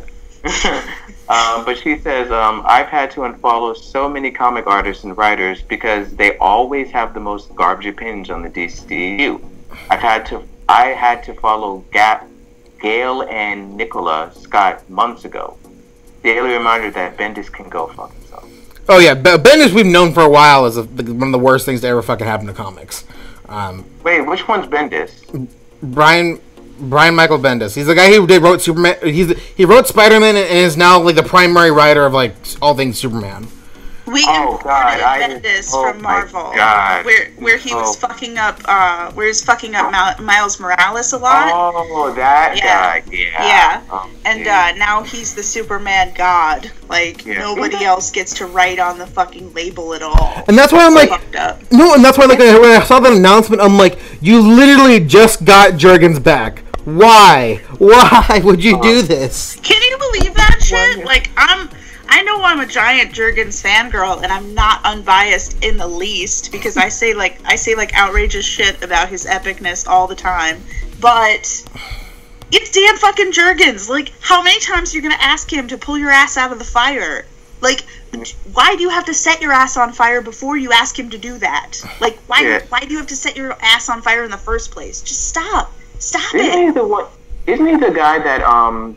But she says, I've had to unfollow so many comic artists and writers because they always have the most garbage opinions on the DCEU. I had to follow Gail and Nicola Scott months ago. Daily reminder that Bendis can go fuck himself. Oh yeah, Bendis we've known for a while is one of the worst things to ever fucking happen to comics. Wait, which one's Bendis? Brian Michael Bendis. He's the guy who wrote Superman. He wrote Spider-Man and is now like the primary writer of like all things Superman. We imported Bendis from Marvel, where he was fucking up, Miles Morales a lot. Oh, that guy, yeah. And now he's the Superman god. Like nobody else gets to write on the fucking label at all. And that's why I'm like, no, and that's why like when I saw that announcement, I'm like, you literally just got Jurgens back. Why would you do this? Can you believe that shit? Like I know I'm a giant Jurgens fangirl, and I'm not unbiased in the least because I say outrageous shit about his epicness all the time. But it's Dan fucking Jurgens. Like, how many times are you gonna ask him to pull your ass out of the fire? Like, why do you have to set your ass on fire before you ask him to do that? Like, why do you have to set your ass on fire in the first place? Just stop it. Isn't he the guy that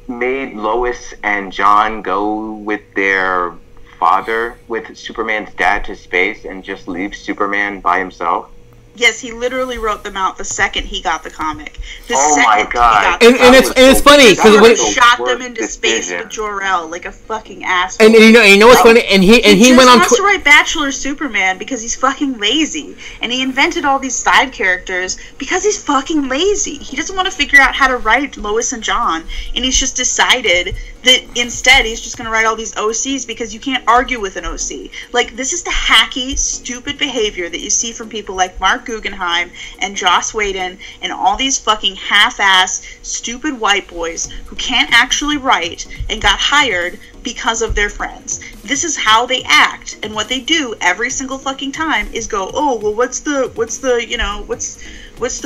made Lois and John go with their father, with Superman's dad, to space and just leave Superman by himself? Yes, he literally wrote them out the second he got the comic. My god! And it's funny because when he shot them into space with Jor-El like a fucking asshole. And you know what's funny? And he went on. Wants to write Bachelor Superman because he's fucking lazy, and he invented all these side characters because he's fucking lazy. He doesn't want to figure out how to write Lois and John, and he's just decided that instead he's just going to write all these OCs because you can't argue with an OC. Like, this is the hacky, stupid behavior that you see from people like Mark Guggenheim and Joss Whedon and all these fucking half-ass, stupid white boys who can't actually write and got hired because of their friends. This is how they act, and what they do every single fucking time is go, oh, well, what's the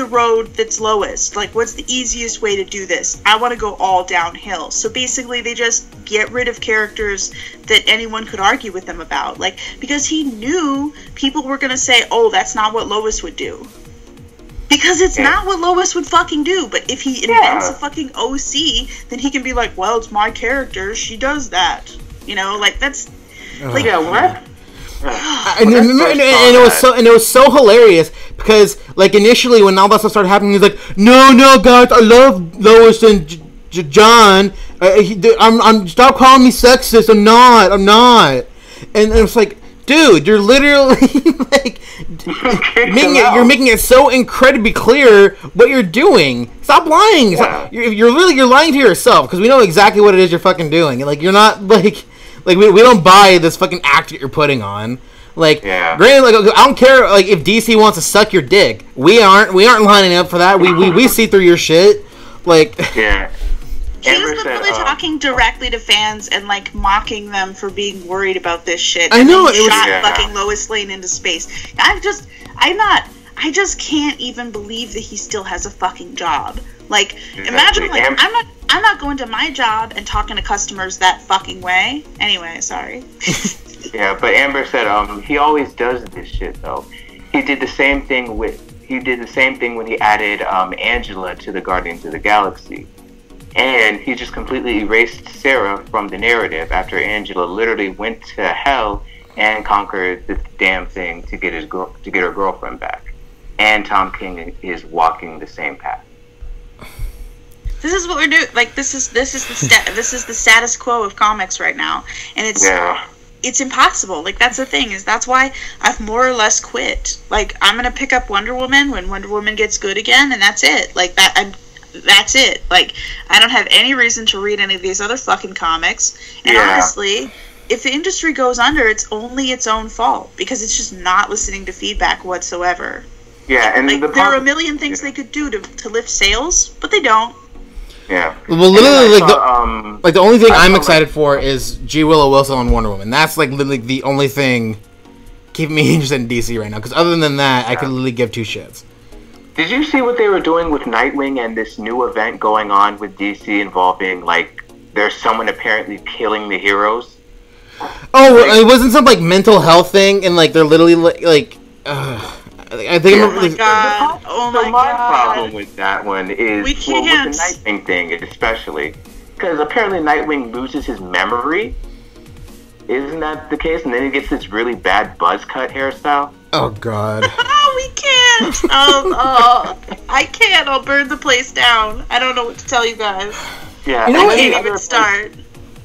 road that's lowest? Like, what's the easiest way to do this? I want to go all downhill. So basically, they just get rid of characters that anyone could argue with them about. Like, because he knew people were going to say, oh, that's not what Lois would do. Because it's not what Lois would fucking do. But if he invents a fucking OC, then he can be like, well, it's my character. She does that. You know, like, that's... like, what? And it was so hilarious because like initially when all that stuff started happening, he's like, no guys, I love Lois and John. I'm stop calling me sexist. I'm not. And it's like, dude, you're literally like you're making it so incredibly clear what you're doing. Stop lying. Yeah. You're lying to yourself because we know exactly what it is you're fucking doing. Like, you're not like we don't buy this fucking act that you're putting on. Like, granted, like, I don't care like if DC wants to suck your dick. We aren't lining up for that. We see through your shit. Like, He was literally talking directly to fans and like mocking them for being worried about this shit. I know it was fucking Lois Lane into space. I just can't even believe that he still has a fucking job. Like, imagine like I'm not going to my job and talking to customers that fucking way. Anyway, sorry. Yeah, but Amber said he always does this shit though. He did the same thing when he added Angela to the Guardians of the Galaxy. And he just completely erased Sarah from the narrative after Angela literally went to hell and conquered the damn thing to get her girlfriend back. And Tom King is walking the same path. This is what we're doing. Like, this is the status quo of comics right now, and it's impossible. Like, that's the thing, is that's why I've more or less quit. Like, I'm gonna pick up Wonder Woman when Wonder Woman gets good again, and that's it. Like, that's it. Like, I don't have any reason to read any of these other fucking comics. And honestly, if the industry goes under, it's only its own fault, because it's just not listening to feedback whatsoever. Yeah, and like, there are a million things they could do to lift sales, but they don't. Yeah. Well, literally, the only thing I'm excited for is G. Willow Wilson on Wonder Woman. That's like literally the only thing keeping me interested in DC right now. Because other than that, I could literally give two shits. Did you see what they were doing with Nightwing and this new event going on with DC involving, like, there's someone apparently killing the heroes? Oh, it wasn't some, like, mental health thing, and, like, they're literally, like I think... Oh my god. Oh my god. My problem with that one is, with the Nightwing thing, especially, because apparently Nightwing loses his memory. Isn't that the case? And then he gets this really bad buzz cut hairstyle. Oh god. We can't. I can't. I'll burn the place down. I don't know what to tell you guys. Yeah, I can't even start.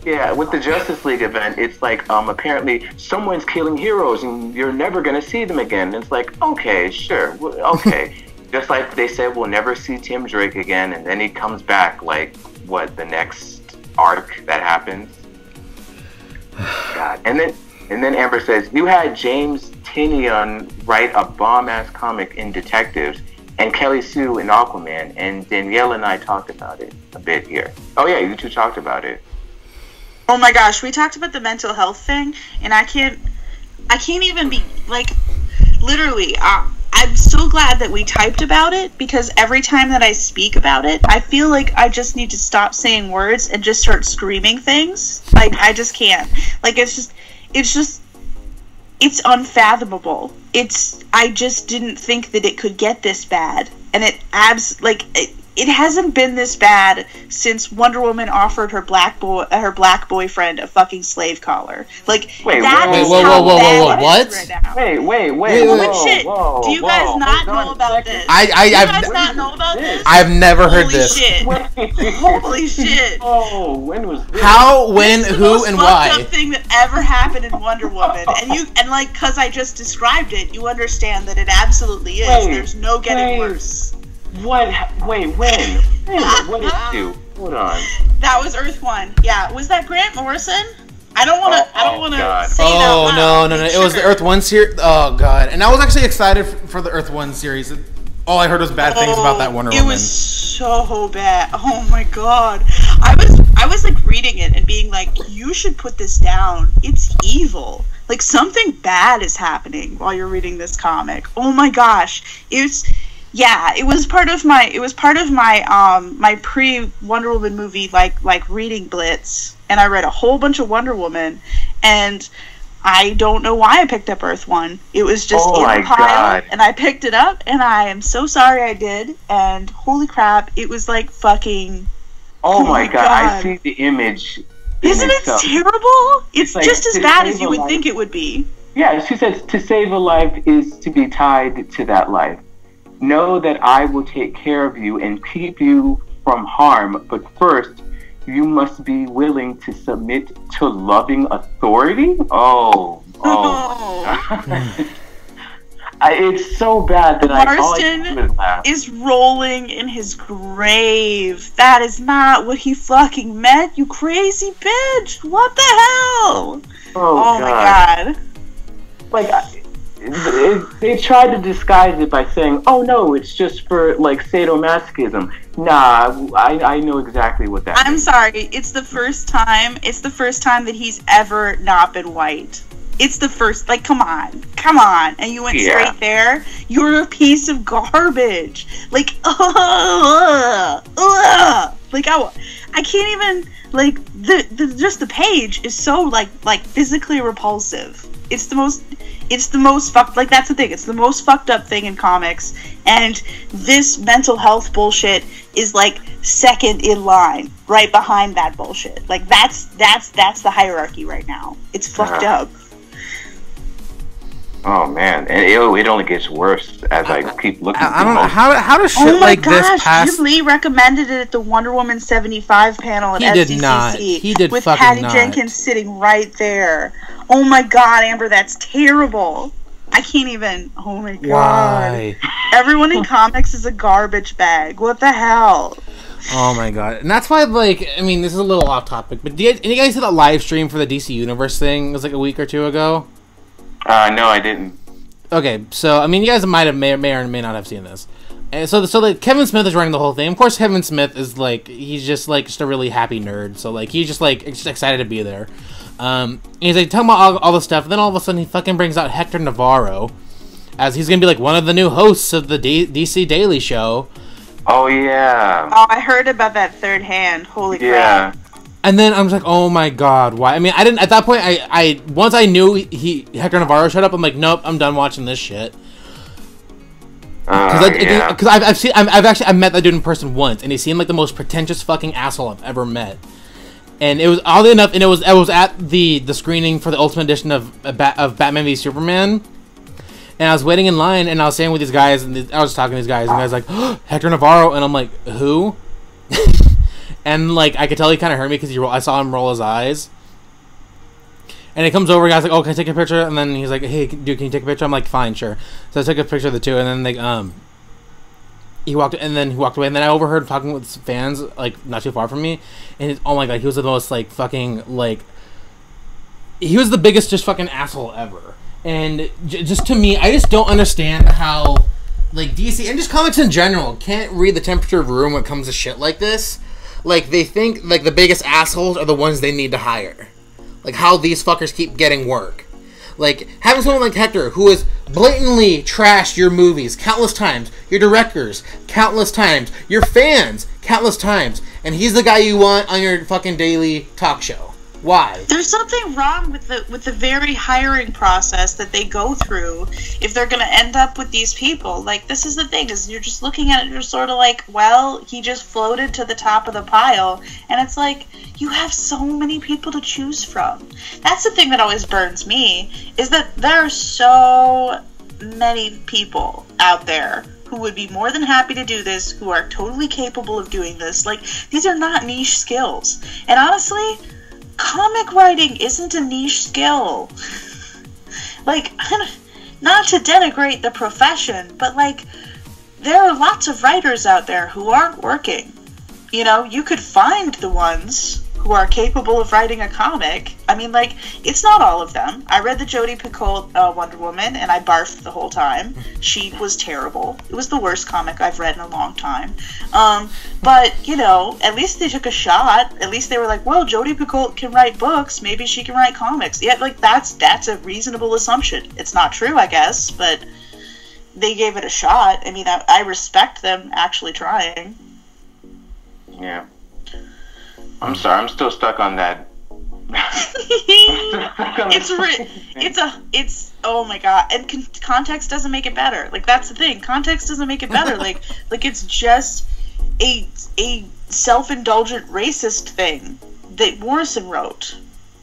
Yeah, with the Justice League event, it's like, apparently someone's killing heroes and you're never gonna see them again. And it's like, okay, sure, okay. Just like they said, we'll never see Tim Drake again, and then he comes back, like, what, the next arc that happens? God. And then Amber says, you had James Tynion write a bomb-ass comic in Detectives, and Kelly Sue in Aquaman, and Danielle and I talked about it a bit here. Oh yeah, you two talked about it. Oh my gosh, we talked about the mental health thing, and I can't even be, like, literally, I'm so glad that we typed about it, because every time that I speak about it, I feel like I just need to stop saying words and just start screaming things. Like, I just can't. Like, it's unfathomable. I just didn't think that it could get this bad. And it hasn't been this bad since Wonder Woman offered her black boyfriend a fucking slave collar. Like, wait, that whoa, is whoa, how whoa, whoa, bad whoa, it is what? right now. Wait, Holy shit. Do you guys not know about this? Do you guys not know about this? I've never heard Holy this. Shit. Holy shit. Oh, when was this? How, when, This is who, and why? the most fucked up thing that ever happened in Wonder Woman. And because I just described it, you understand that it absolutely is. Wait, There's no getting worse. What? Wait, when? What did you do? Hold on. That was Earth 1. Yeah, was that Grant Morrison? I don't want to God. say it out loud. No. It was the Earth 1 series. Oh, God. And I was actually excited for the Earth 1 series. All I heard was bad things about that Wonder Woman. It was so bad. Oh, my God. I was like reading it and being like, you should put this down. It's evil. Like, something bad is happening while you're reading this comic. Oh, my gosh. It was part of my my pre Wonder Woman movie like reading blitz, and I read a whole bunch of Wonder Woman, and I don't know why I picked up Earth 1. It was just in the pile, God. and I picked it up, and I am so sorry I did, and holy crap, it was like fucking. Oh my God! I see the image. Isn't it terrible? It's like, just as bad as you would think it would be. Yeah, she says to save a life is to be tied to that life. Know that I will take care of you and keep you from harm, but first, you must be willing to submit to loving authority? Oh. It's so bad that Marston is rolling in his grave. That is not what he fucking meant, you crazy bitch. What the hell? Oh my God. Like, they tried to disguise it by saying, oh no, it's just for, like, sadomasochism. Nah, I know exactly what that I'm means. sorry, it's the first time that he's ever not been white. It's the first, like, come on, and you went straight there? You're a piece of garbage. Like, like, I can't even, like, just the page is so, like physically repulsive. It's the most fucked, like, that's the thing, it's the most fucked up thing in comics, and this mental health bullshit is, like, second in line, right behind that bullshit. Like, that's the hierarchy right now. It's fucked up. Oh man, and it only gets worse as I keep looking. I don't know how does shit like this pass. Jim Lee recommended it at the Wonder Woman 75 panel at SDCC. Did not. He did with fucking Patty not. Jenkins sitting right there. Oh my God, Amber, that's terrible. I can't even. Oh my God. Why? Everyone in comics is a garbage bag. What the hell? Oh my God. And that's why, like, I mean, this is a little off topic, but did you guys see that live stream for the DC Universe thing? It was like a week or two ago. No, I didn't. Okay, so I mean, you guys may or may not have seen this. And so like Kevin Smith is running the whole thing. Of course, Kevin Smith is like he's just a really happy nerd. So like he's just excited to be there. And he's like talking about all the stuff. And then all of a sudden he fucking brings out Hector Navarro, as he's gonna be like one of the new hosts of the DC Daily Show. Oh yeah. Oh, I heard about that third hand. Holy crap. And then I'm just like, oh my God, why? I mean, I didn't at that point. I once I knew Hector Navarro showed up, I'm like, nope, I'm done watching this shit. Because I've met that dude in person once, and he seemed like the most pretentious fucking asshole I've ever met. And it was oddly enough, and it was at the screening for the Ultimate Edition of Batman v Superman. And I was waiting in line, and I was standing with these guys, and I was talking to these guys, and the guy's like, oh, Hector Navarro, and I'm like, who? And, like, I could tell he kind of heard me because I saw him roll his eyes. And he comes over, the guy's like, oh, can I take a picture? And then he's like, hey, dude, can you take a picture? I'm like, fine, sure. So I took a picture of the two, and then he walked away, and then I overheard him talking with fans, like, not too far from me, and oh my god, he was the most, like, fucking, like, he was the biggest just fucking asshole ever. And just to me, I just don't understand how, like, DC, and just comics in general, can't read the temperature of the room when it comes to shit like this. Like, they think, like, the biggest assholes are the ones they need to hire. Like, how these fuckers keep getting work. Like, having someone like Hector, who has blatantly trashed your movies countless times, your directors countless times, your fans countless times, and he's the guy you want on your fucking daily talk show. Why? There's something wrong with the very hiring process that they go through if they're going to end up with these people. Like, this is the thing, is you're just looking at it, you're sort of like, well, he just floated to the top of the pile, and it's like, you have so many people to choose from. That's the thing that always burns me, is that there are so many people out there who would be more than happy to do this, who are totally capable of doing this. Like, these are not niche skills. And honestly, comic writing isn't a niche skill. Like, not to denigrate the profession, but, like, there are lots of writers out there who aren't working. You know, you could find the ones who are capable of writing a comic. I mean, like, it's not all of them. I read the Jodi Picoult Wonder Woman, and I barfed the whole time. She was terrible. It was the worst comic I've read in a long time. But, you know, at least they took a shot. At least they were like, well, Jodi Picoult can write books. Maybe she can write comics. Yeah, like, that's a reasonable assumption. It's not true, I guess, but they gave it a shot. I mean, I respect them actually trying. Yeah. I'm sorry, I'm still stuck on that. It's oh my god, and context doesn't make it better. Like, that's the thing, context doesn't make it better. like it's just a self-indulgent racist thing that Morrison wrote,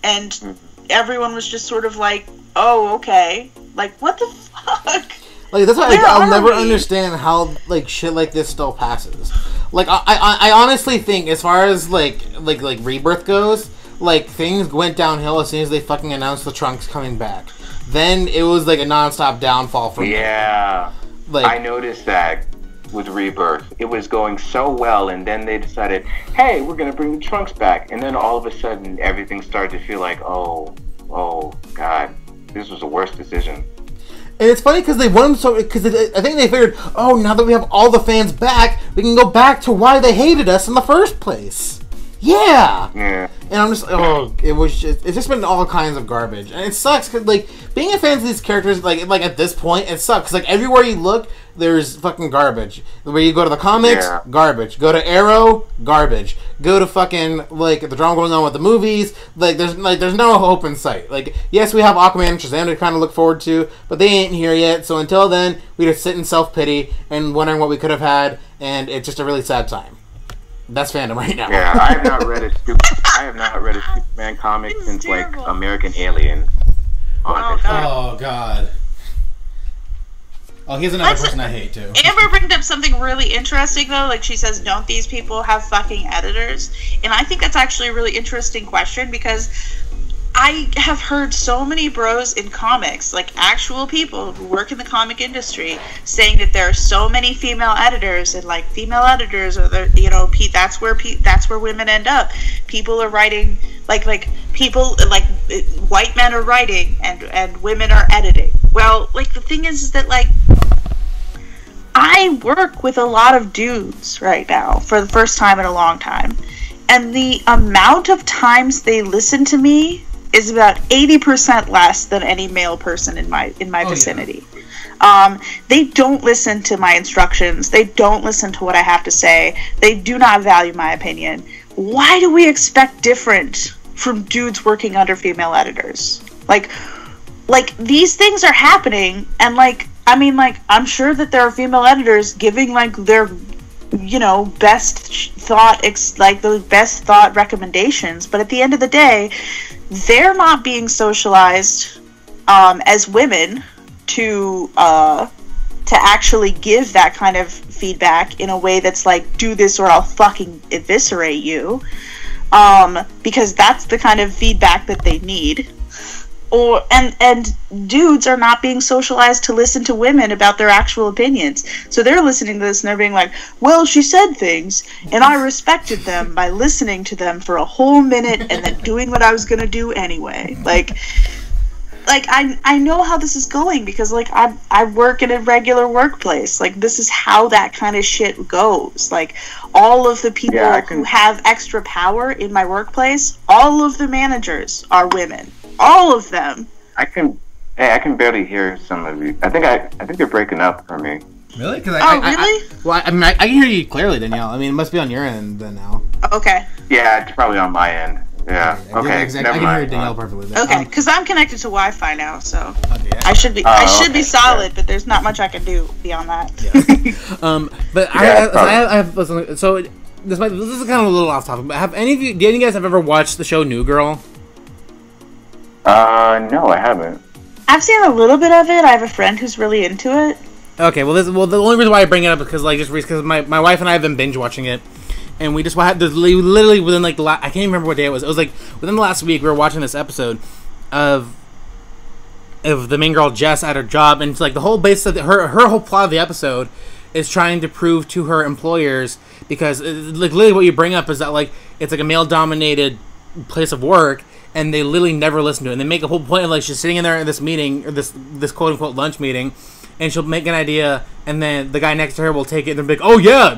and everyone was just sort of like, oh, okay, like, what the fuck. Like, that's why I'll never understand how, like, shit like this still passes. Like, I honestly think, as far as, like Rebirth goes, like, things went downhill as soon as they fucking announced the Trunks coming back. Then it was, like, a non-stop downfall from Yeah. Like, I noticed that with Rebirth. It was going so well, and then they decided, hey, we're going to bring the Trunks back. And then all of a sudden, everything started to feel like, oh, God, this was the worst decision. And it's funny because they want them so... Because I think they figured, oh, now that we have all the fans back, we can go back to why they hated us in the first place. Yeah! Yeah. And I'm just... Oh, it's just been all kinds of garbage. And it sucks because, like, being a fan of these characters, like at this point, it sucks. Because, like, everywhere you look, there's fucking garbage. Where you go to the comics, garbage. Go to Arrow, garbage. Go to fucking, like, the drama going on with the movies. There's no hope in sight. Like, yes, we have Aquaman and Shazam to kind of look forward to, but they ain't here yet. So until then, we just sit in self-pity and wondering what we could have had, and it's just a really sad time. That's fandom right now. Yeah, I have not read a Superman comic since, terrible. Like, American Alien. Oh, God. Oh, he's another person I hate, too. Amber brings up something really interesting, though. Like, she says, don't these people have fucking editors? And I think that's actually a really interesting question, because I have heard so many bros in comics, like actual people who work in the comic industry, saying that there are so many female editors, and like female editors are the, you know, that's where women end up. People are writing, like people, like white men are writing and women are editing. Well, like, the thing is that, like, I work with a lot of dudes right now for the first time in a long time, and the amount of times they listen to me is about 80% less than any male person in my vicinity. Yeah. They don't listen to my instructions. They don't listen to what I have to say. They do not value my opinion. Why do we expect different from dudes working under female editors? Like these things are happening, and like, I mean, like, I'm sure that there are female editors giving like their, you know, best thought recommendations, but at the end of the day, they're not being socialized as women to actually give that kind of feedback in a way that's like, do this or I'll fucking eviscerate you, because that's the kind of feedback that they need. And dudes are not being socialized to listen to women about their actual opinions. So they're listening to this and they're being like, well, she said things and I respected them by listening to them for a whole minute and then doing what I was gonna do anyway. Like I know how this is going because like I work in a regular workplace. Like this is how that kind of shit goes. Like all of the people who have extra power in my workplace, all of the managers are women. All of them. I can barely hear some of you. I think you're breaking up for me. Really? Really? I can hear you clearly, Danielle. I mean, it must be on your end then now. Okay. Yeah, it's probably on my end. Yeah. Okay. I can hear Danielle perfectly. Okay, because I'm connected to Wi-Fi now, so okay. I should be solid, but there's not much I can do beyond that. Yeah. But I have so this is kind of a little off topic. But have any of you guys have ever watched the show New Girl? No, I haven't. I've seen a little bit of it. I have a friend who's really into it. Okay, well, the only reason why I bring it up is because my wife and I have been binge watching it, and we just had literally within like I can't even remember what day it was. It was like within the last week we were watching this episode of the main girl Jess at her job, and it's like the whole basis of her whole plot of the episode is trying to prove to her employers, because like literally what you bring up is that like it's like a male dominated place of work. And they literally never listen to it. And they make a whole point of like she's sitting in there at this meeting, or this quote unquote lunch meeting, and she'll make an idea, and then the guy next to her will take it and be like, "Oh yeah,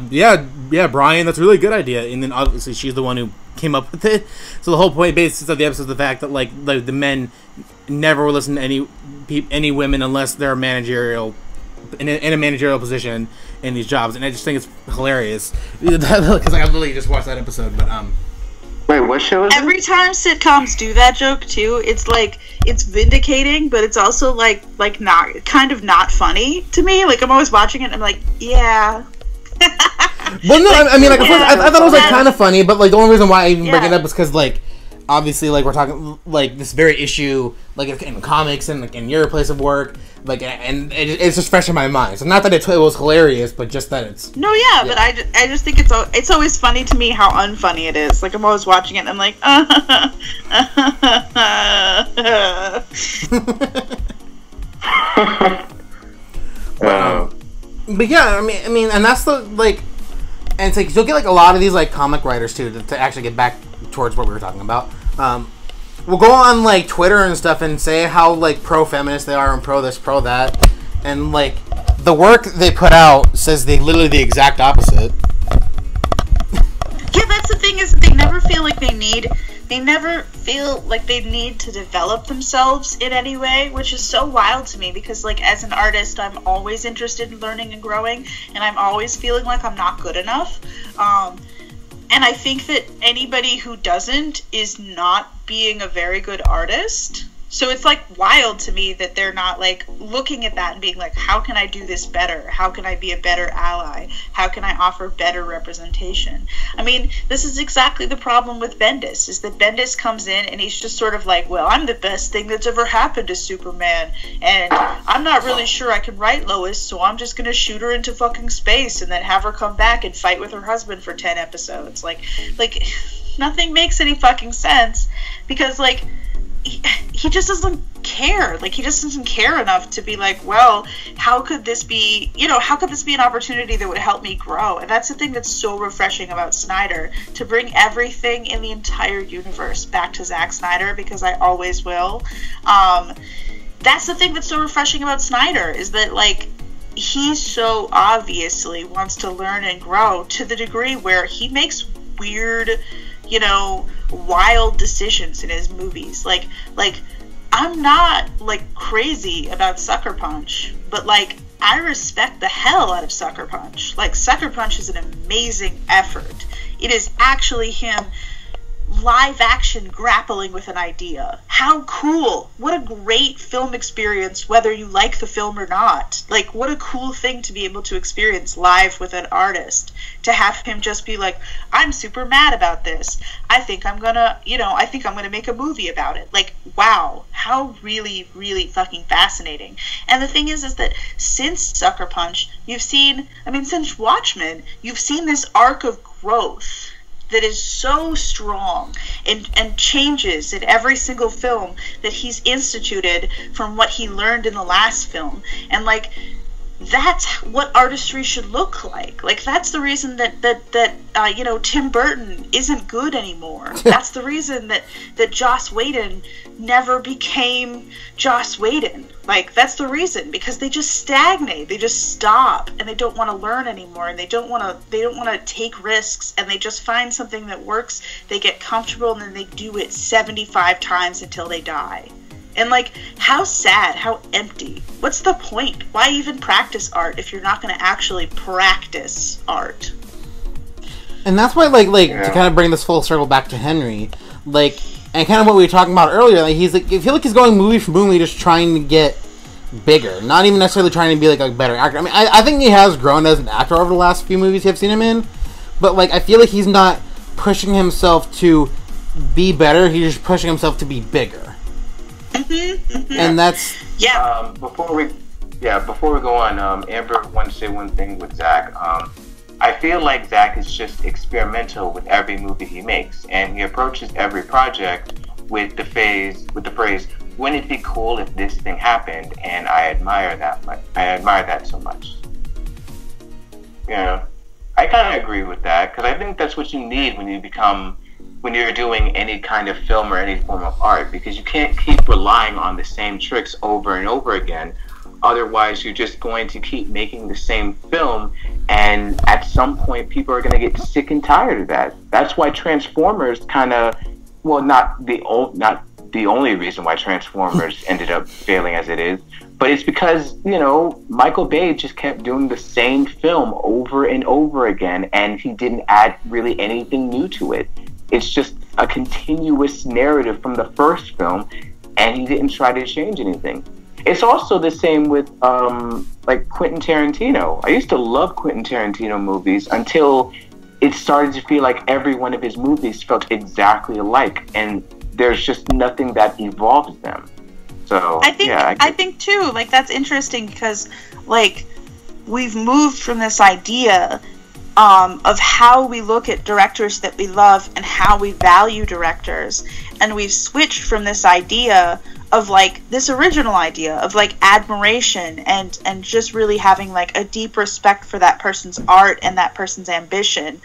Brian, that's a really good idea." And then obviously she's the one who came up with it. So the whole point, basis of the episode, is the fact that like the men never will listen to any women unless they're managerial in a managerial position in these jobs. And I just think it's hilarious because I literally just watched that episode, but Wait, what show is Every time sitcoms do that joke too, it's like it's vindicating, but it's also like not funny to me. Like I'm always watching it and I'm like, yeah. Well, no, I mean, like, at first, I thought it was like kind of funny, but like the only reason why I even bring it up is because like obviously like we're talking like this very issue like in comics and like in your place of work, like, and it's just fresh in my mind. So not that it was hilarious, but just that it's but I just think it's always funny to me how unfunny it is. Like I'm always watching it and I'm like but yeah, I mean, and that's the like, and it's like you'll get like a lot of these like comic writers too to actually get back towards what we were talking about. We'll go on like Twitter and stuff and say how like pro-feminist they are and pro this, pro that, and like the work they put out says literally the exact opposite. Yeah, that's the thing, is they never feel like they need to develop themselves in any way, which is so wild to me because like as an artist I'm always interested in learning and growing, and I'm always feeling like I'm not good enough. And I think that anybody who doesn't is not being a very good artist. So it's like wild to me that they're not like looking at that and being like, how can I do this better? How can I be a better ally? How can I offer better representation? I mean, this is exactly the problem with Bendis, is that Bendis comes in and he's just sort of like, well, I'm the best thing that's ever happened to Superman, and I'm not really sure I can write Lois, so I'm just gonna shoot her into fucking space and then have her come back and fight with her husband for 10 episodes. Like nothing makes any fucking sense, because like he just doesn't care. Like he just doesn't care enough to be like, well, how could this be an opportunity that would help me grow? And that's the thing that's so refreshing about Snyder, to bring everything in the entire universe back to Zack Snyder, because I always will. That's the thing that's so refreshing about Snyder, is that like he so obviously wants to learn and grow to the degree where he makes weird, wild decisions in his movies. Like I'm not like crazy about Sucker Punch, but like I respect the hell out of Sucker Punch. Like Sucker Punch is an amazing effort. It is actually him live action grappling with an idea. How cool. What a great film experience, whether you like the film or not. Like, what a cool thing to be able to experience live with an artist. To have him just be like, I'm super mad about this. I think I'm gonna make a movie about it. Like, wow. How really, really fucking fascinating. And the thing is that since Sucker Punch, since Watchmen, you've seen this arc of growth that is so strong and changes in every single film that he's instituted from what he learned in the last film. And, like, that's what artistry should look like. Like, that's the reason that Tim Burton isn't good anymore. That's the reason that Joss Whedon never became Joss Whedon. Like, that's the reason, because they just stagnate. They just stop, and they don't want to learn anymore, and they don't want to take risks, and they just find something that works. They get comfortable, and then they do it 75 times until they die. And, like, how sad, how empty. What's the point? Why even practice art if you're not going to actually practice art? And that's why, to kind of bring this full circle back to Henry, and kind of what we were talking about earlier, I feel like he's going movie for movie just trying to get bigger. Not even necessarily trying to be, a better actor. I mean, I think he has grown as an actor over the last few movies I've seen him in, but, I feel like he's not pushing himself to be better, he's just pushing himself to be bigger. And that's before we go on, Amber wanted to say one thing with Zack. I feel like Zack is just experimental with every movie he makes, and he approaches every project with the phrase, "Wouldn't it be cool if this thing happened?" And I admire that. I admire that so much. I kind of agree with that, because I think that's what you need when you're doing any kind of film or any form of art, because you can't keep relying on the same tricks over and over again. Otherwise, you're just going to keep making the same film, and at some point, people are going to get sick and tired of that. That's why Transformers not the only reason why Transformers ended up failing as it is, but it's because, Michael Bay just kept doing the same film over and over again, and he didn't add really anything new to it. It's just a continuous narrative from the first film, and he didn't try to change anything. It's also the same with, Quentin Tarantino. I used to love Quentin Tarantino movies until it started to feel like every one of his movies felt exactly alike, and there's just nothing that evolves them. So, I think too, that's interesting because, we've moved from this idea of how we look at directors that we love and how we value directors, and we've switched from this idea of this original idea of admiration and just really having a deep respect for that person's art and that person's ambition,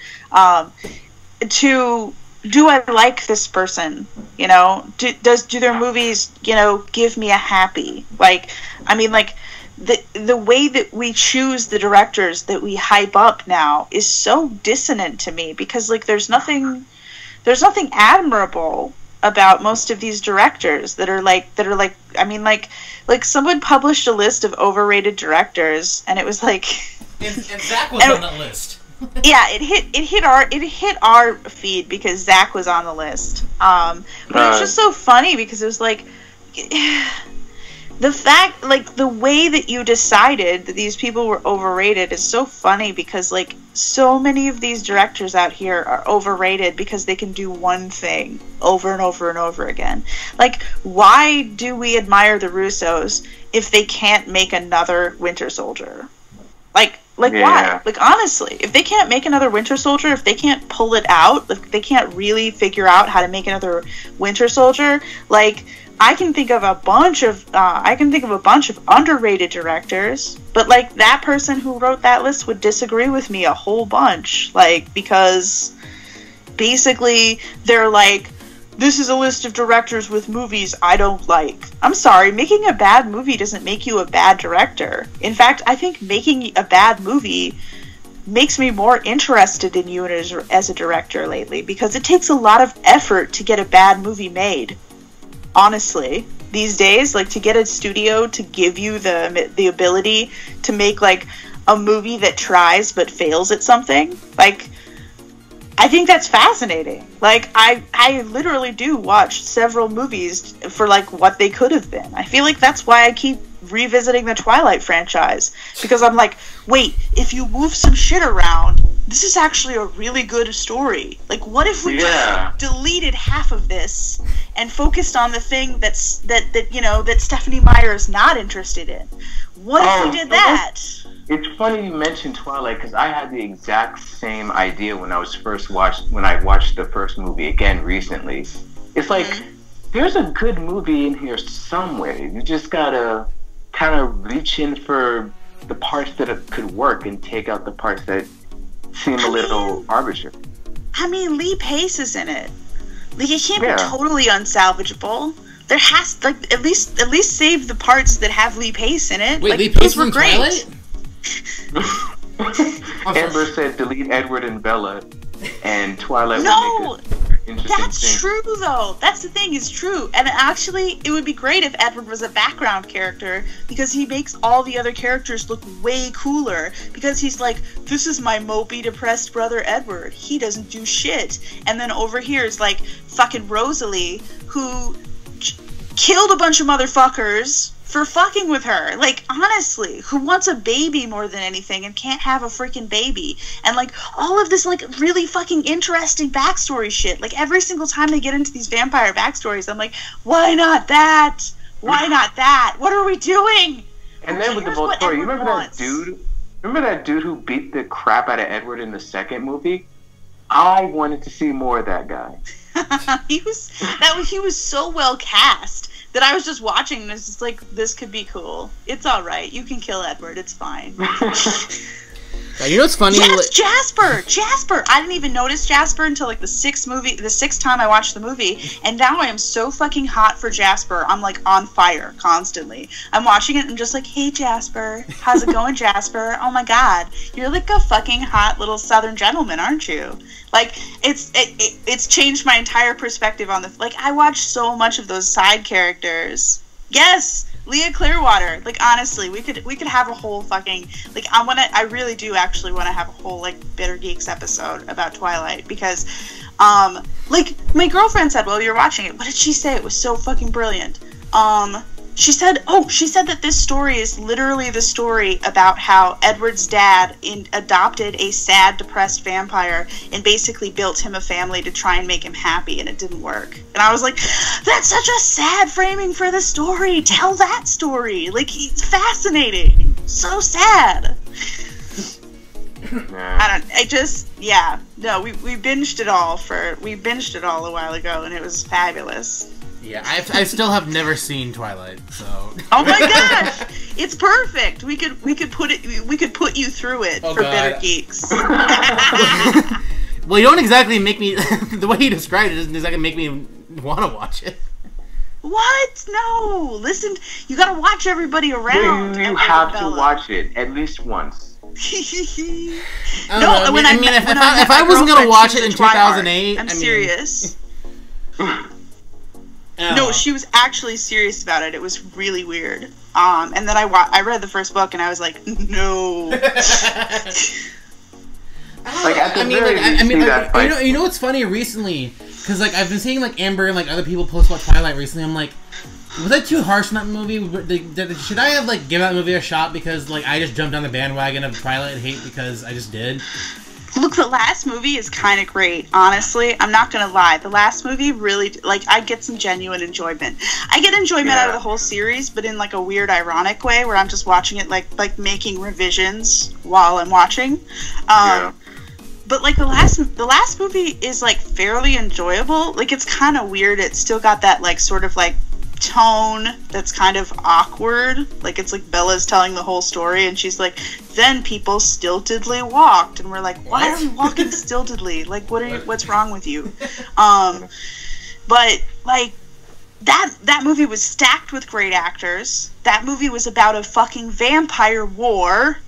to do I like this person, do their movies give me a happy, the way that we choose the directors that we hype up now is so dissonant to me, because there's nothing admirable about most of these directors that are someone published a list of overrated directors, and it was and Zack was on that list. Yeah, it hit our feed because Zack was on the list. But it was just so funny because it was the fact, the way that you decided that these people were overrated is so funny, because so many of these directors out here are overrated because they can do one thing over and over and over again. Why do we admire the Russos if they can't make another Winter Soldier? Why? Honestly, if they can't make another Winter Soldier, if they can't pull it out, if they can't really figure out how to make another Winter Soldier, I can think of a bunch of underrated directors, but that person who wrote that list would disagree with me a whole bunch, because basically they're this is a list of directors with movies I don't like. I'm sorry, making a bad movie doesn't make you a bad director. In fact, I think making a bad movie makes me more interested in you as a director lately, because it takes a lot of effort to get a bad movie made. Honestly, these days, to get a studio to give you the ability to make a movie that tries but fails at something, I think that's fascinating. Like, I literally do watch several movies for, like, what they could have been. I feel like that's why I keep revisiting the Twilight franchise. Because I'm like, wait, if you move some shit around, this is actually a really good story. Like, what if we deleted half of this and focused on the thing that Stephenie Meyer is not interested in? What if we did that? It's funny you mentioned Twilight because I had the exact same idea when I watched the first movie again recently. It's like there's a good movie in here somewhere. You just gotta kind of reach in for the parts that could work and take out the parts that seem a little arbitrary. I mean, Lee Pace is in it. Like, it can't be totally unsalvageable. There has at least save the parts that have Lee Pace in it. Wait, like, Lee Pace from Twilight? Amber said delete Edward and Bella, and Twilight would make an interesting that's true though. That's the thing, is true. And actually, it would be great if Edward was a background character, because he makes all the other characters look way cooler. Because he's like, this is my mopey, depressed brother Edward. He doesn't do shit. And then over here is like fucking Rosalie, who killed a bunch of motherfuckers for fucking with her. Like, honestly, who wants a baby more than anything and can't have a freaking baby. And, like, all of this, like, really fucking interesting backstory shit. Like, every single time they get into these vampire backstories, I'm like, why not that? Why not that? What are we doing? And then with the whole story, you remember that dude? Remember that dude who beat the crap out of Edward in the second movie? I wanted to see more of that guy. He was so well cast that I was just watching and it's just like, this could be cool. It's alright. You can kill Edward. It's fine. You know what's funny? Yes, Jasper! I didn't even notice Jasper until like the sixth time I watched the movie, and now I am so fucking hot for Jasper. I'm like on fire constantly. I'm watching it and just like, hey Jasper, how's it going, Jasper? Oh my god, you're like a fucking hot little southern gentleman, aren't you? Like, it's changed my entire perspective on the, like, I watched so much of those side characters. Yes! Leah Clearwater. Like, honestly, we could have a whole fucking, like, I really do actually want to have a whole, like, Bitter Geeks episode about Twilight, because, like, my girlfriend said, well, you're watching it, what did she say? It was so fucking brilliant. She said that this story is literally the story about how Edward's dad adopted a sad, depressed vampire and basically built him a family to try and make him happy, and it didn't work. And I was like, that's such a sad framing for the story. Tell that story. Like, it's fascinating. So sad. We binged it all a while ago, and it was fabulous. Yeah, I still have never seen Twilight, so. Oh my gosh, it's perfect. We could put you through it for Bitter Geeks. Well, you don't exactly make me. The way you described it doesn't exactly make me want to watch it. What? No. Listen, you gotta watch everybody around. You have to watch it at least once. If I wasn't gonna watch it in 2008, I'm serious. No, she was actually serious about it. It was really weird. And then I read the first book and I was like, no. You know what's funny recently? Because like I've been seeing like Amber and like other people post about Twilight recently. I'm like, was that too harsh in that movie? Should I have like given that movie a shot because like I just jumped on the bandwagon of Twilight hate because I just did? Look, the last movie is kind of great, honestly. I'm not going to lie. The last movie really, like, I get some genuine enjoyment. I get enjoyment out of the whole series, but in, like, a weird, ironic way, where I'm just watching it, like making revisions while I'm watching. But, like, the last movie is, like, fairly enjoyable. Like, it's kind of weird. It's still got that, like, sort of, like, tone that's kind of awkward. Like, it's like Bella's telling the whole story and she's like, then people stiltedly walked, and we're like, why are we walking stiltedly? Like, what's wrong with you? But like that movie was stacked with great actors. That movie was about a fucking vampire war.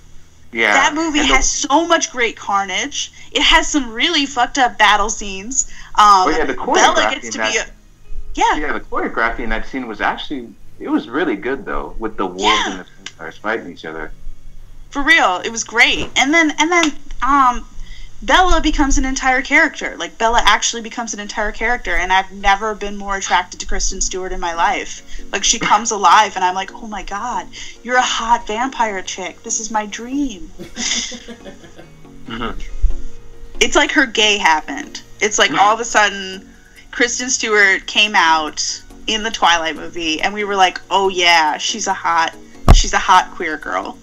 Yeah. That movie has so much great carnage. It has some really fucked up battle scenes. The Bella gets to be the choreography in that scene was actually, it was really good though, with the wolves and the vampires fighting each other. For real, it was great. And then Bella becomes an entire character. Like, Bella actually becomes an entire character, and I've never been more attracted to Kristen Stewart in my life. Like, she comes alive, and I'm like, oh my god, you're a hot vampire chick. This is my dream. It's like her gay happened. It's like all of a sudden, Kristen Stewart came out in the Twilight movie, and we were like, oh yeah, she's a hot queer girl.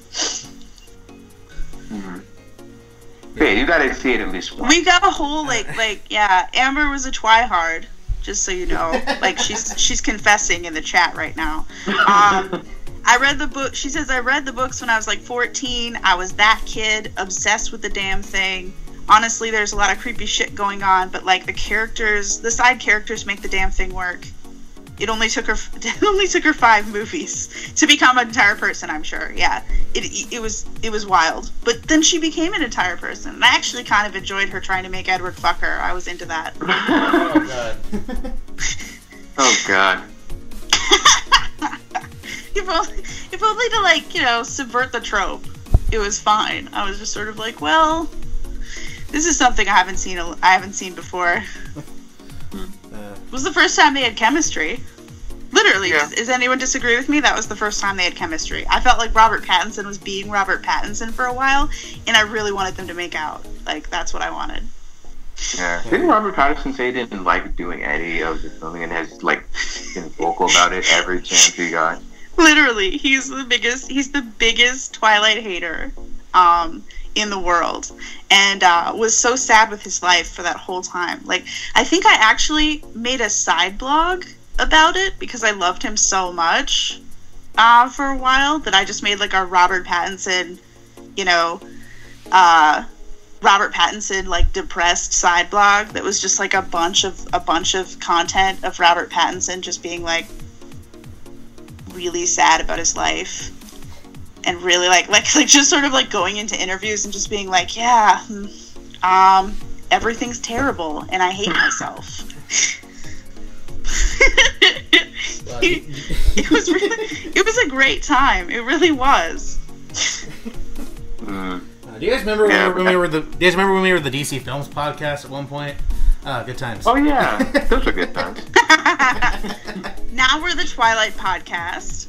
Yeah, you gotta see it at least once. We got a whole yeah. Amber was a twihard, just so you know. Like she's confessing in the chat right now. I read the book. She says I read the books when I was like 14. I was that kid, obsessed with the damn thing. Honestly, there's a lot of creepy shit going on, but like the side characters make the damn thing work. It only took her 5 movies to become an entire person, I'm sure. Yeah, it was wild. But then she became an entire person, and I actually kind of enjoyed her trying to make Edward fuck her. I was into that. Oh god. Oh god. If only to, like, you know, subvert the trope. It was fine. I was just sort of like, well, this is something I haven't seen before. It was the first time they had chemistry. Literally. Yeah. Does anyone disagree with me? That was the first time they had chemistry. I felt like Robert Pattinson was being Robert Pattinson for a while, and I really wanted them to make out. Like, that's what I wanted. Yeah. Didn't Robert Pattinson say he didn't like doing any of the filming and has, like, been vocal about it every chance he got? Literally. He's the biggest Twilight hater in the world, and was so sad with his life for that whole time. Like, I think I actually made a side blog about it because I loved him so much for a while that I just made like a Robert Pattinson, you know, Robert Pattinson like depressed side blog that was just like a bunch of content of Robert Pattinson just being like really sad about his life. And really like just sort of like going into interviews and just being like, yeah, everything's terrible and I hate myself. It was a great time. It really was. Do you guys remember when we were the DC Films podcast at one point? Good times. Oh yeah, those are good times. Now we're the Twilight podcast.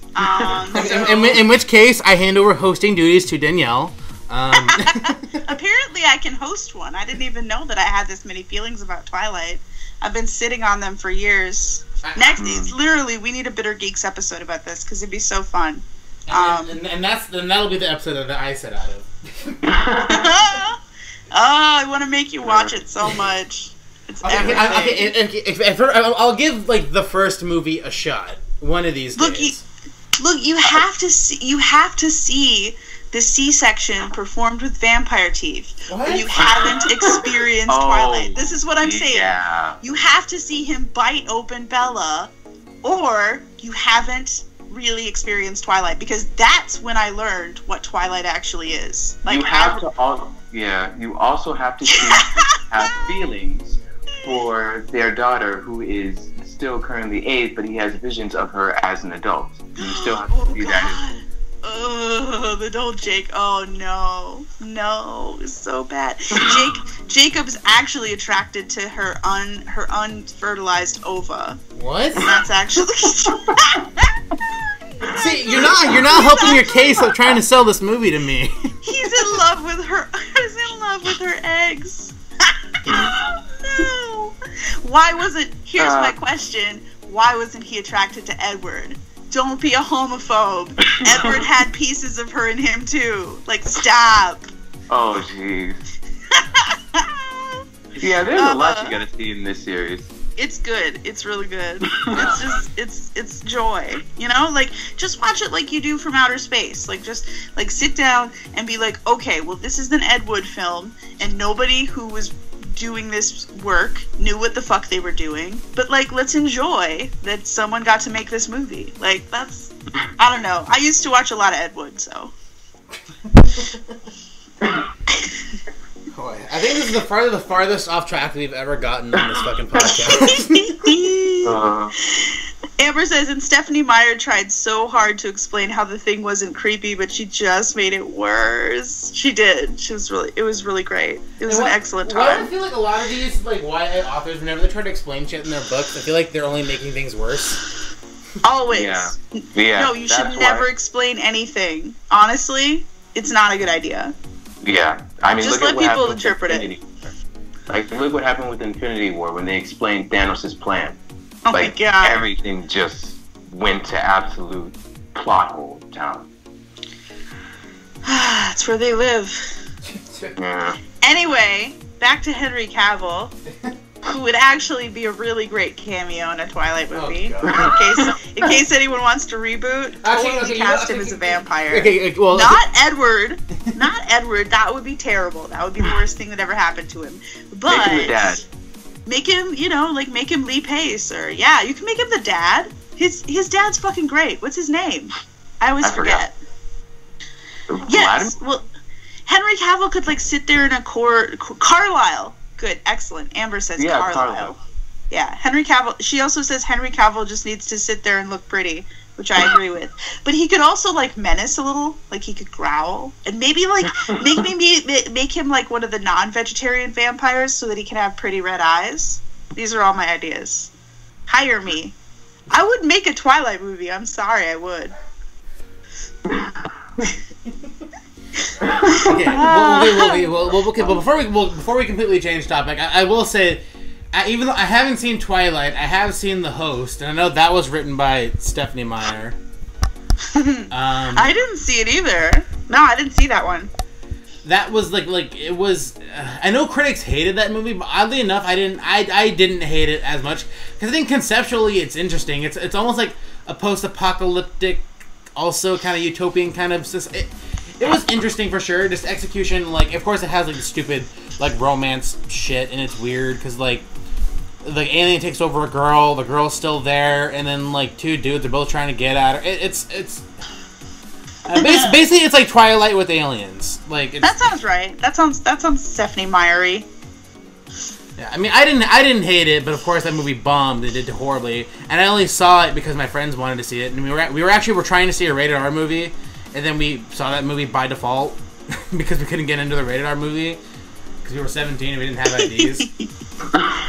In which case, I hand over hosting duties to Danielle. Apparently, I can host one. I didn't even know that I had this many feelings about Twilight. I've been sitting on them for years. Next, it's literally, we need a Bitter Geeks episode about this because it'd be so fun. And that'll be the episode that I set out of. I want to make you watch it so much. It's everything. I'll give like the first movie a shot one of these days. You have to see the C-section performed with vampire teeth. What? Or you haven't experienced Twilight. This is what I'm saying. Yeah. You have to see him bite open Bella, or you haven't really experienced Twilight, because that's when I learned what Twilight actually is. Like, you also have to see have feelings for their daughter, who is still currently 8, but he has visions of her as an adult. You still have to see that. Oh, the old Jake. Oh no, it's so bad. Jacob's actually attracted to her unfertilized ova. What? And that's actually. See, you're not helping your case of trying to sell this movie to me. He's in love with her. He's in love with her eggs. No. Here's my question. Why wasn't he attracted to Edward? Don't be a homophobe. Edward had pieces of her in him too. Like, stop. Oh, jeez. Yeah, there's a lot you gotta see in this series. It's good. It's really good. It's joy. You know? Like, just watch it like you do from outer space. Like, just, like, sit down and be like, okay, well, this is an Ed Wood film, and nobody who was doing this work knew what the fuck they were doing, but like, let's enjoy that someone got to make this movie. Like, that's, I don't know, I used to watch a lot of Ed Wood, so Boy, I think this is the farthest off track we've ever gotten on this fucking podcast. Amber says, and Stephanie Meyer tried so hard to explain how the thing wasn't creepy, but she just made it worse. She did. It was really great. It was an excellent time. Why do I feel like a lot of these like YA authors, whenever they try to explain shit in their books, I feel like they're only making things worse. Always. Yeah. No, you should never explain anything. Honestly, it's not a good idea. Yeah. I mean, just let people interpret it. Like, look what happened with Infinity War when they explained Thanos' plan. Oh my god. Everything just went to absolute plot hole town. That's where they live. Yeah. Anyway, back to Henry Cavill, who would actually be a really great cameo in a Twilight movie. In case anyone wants to reboot, totally cast him as a vampire. Not Edward. Not Edward. That would be terrible. That would be the worst thing that ever happened to him. But make him the dad. Make him, make him Lee Pace, or you can make him the dad. His dad's fucking great. What's his name? I always forget. Yes, well, Henry Cavill could sit there in a court. Carlisle. Good, excellent. Amber says Carlisle. Yeah, Henry Cavill. She also says Henry Cavill just needs to sit there and look pretty, which I agree with. But he could also menace a little. He could growl, and maybe make him one of the non-vegetarian vampires so that he can have pretty red eyes. These are all my ideas. Hire me. I would make a Twilight movie. I'm sorry, I would. Okay, before we completely change topic, I will say, even though I haven't seen Twilight, I have seen The Host, and I know that was written by Stephanie Meyer. I didn't see it either. No, I didn't see that one. That was it was. I know critics hated that movie, but oddly enough, I didn't hate it as much because I think conceptually it's interesting. It's almost like a post-apocalyptic, also kind of utopian kind of. It was interesting for sure. Just execution, of course, it has the stupid romance shit, and it's weird because the alien takes over a girl, the girl's still there, and then two dudes are both trying to get at her. It's basically it's like Twilight with aliens. That sounds right. That sounds Stephanie Meyer-y. Yeah, I mean, I didn't hate it, but of course that movie bombed. It did horribly, and I only saw it because my friends wanted to see it, and we were trying to see a rated R movie. And then we saw that movie by default because we couldn't get into the rated R movie because we were 17 and we didn't have IDs.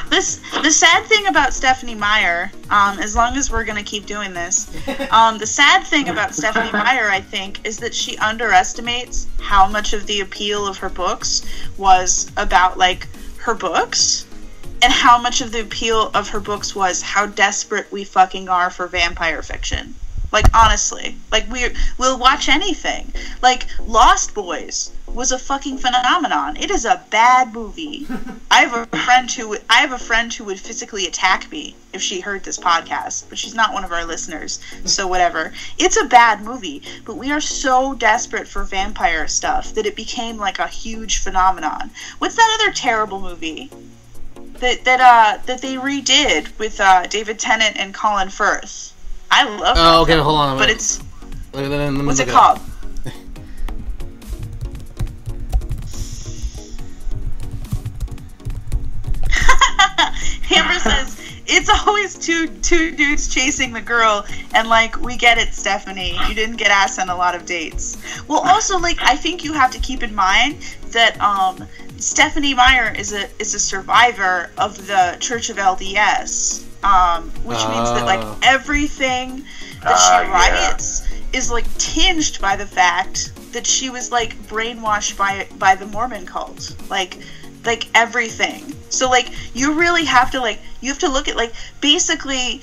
The sad thing about Stephanie Meyer, as long as we're going to keep doing this, the sad thing about Stephanie Meyer, I think, is that she underestimates how much of the appeal of her books was about, her books, and how much of the appeal of her books was how desperate we fucking are for vampire fiction. Honestly. We'll watch anything. Lost Boys was a fucking phenomenon. It is a bad movie. I have a friend who would physically attack me if she heard this podcast, but she's not one of our listeners, so whatever. It's a bad movie, but we are so desperate for vampire stuff that it became a huge phenomenon. What's that other terrible movie that they redid with David Tennant and Colin Firth? I love that. Oh, okay, hold on. But it's... What's it called? Amber says, it's always two dudes chasing the girl, and we get it, Stephanie. You didn't get asked on a lot of dates. Well, also, I think you have to keep in mind that Stephanie Meyer is a survivor of the Church of LDS. Which means that everything that she writes is tinged by the fact that she was brainwashed by the Mormon cult, everything. So you really have to look at basically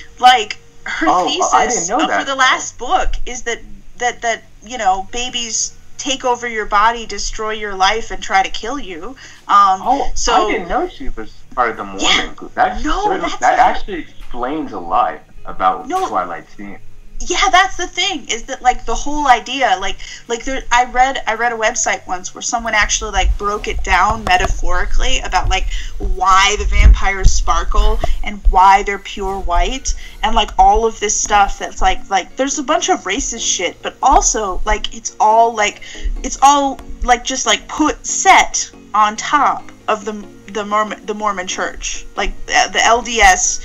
her thesis for the last book is that babies take over your body, destroy your life, and try to kill you. So I didn't know she was part of the Mormon group. That actually explains a lot about Twilight scene. Yeah, that's the thing, is that the whole idea, I read a website once where someone actually broke it down metaphorically about why the vampires sparkle and why they're pure white and all of this stuff that's there's a bunch of racist shit, but also it's all just put set on top of the Mormon church, the LDS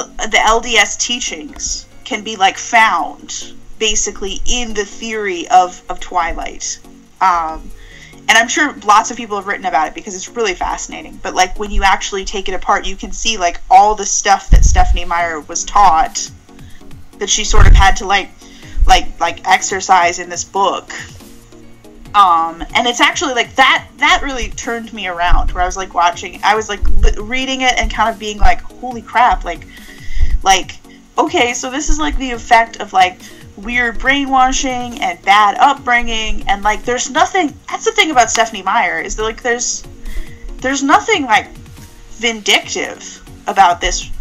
the LDS teachings can be like found basically in the theory of Twilight. And I'm sure lots of people have written about it because it's really fascinating. But like when you actually take it apart, you can see like all the stuff that Stephenie Meyer was taught that she sort of had to like exercise in this book. And it's actually like that really turned me around, where I was like reading it and kind of being like, holy crap, like okay, so this is like the effect of like weird brainwashing and bad upbringing, and like there's nothing. That's the thing about Stephenie Meyer, is that like there's nothing like vindictive about these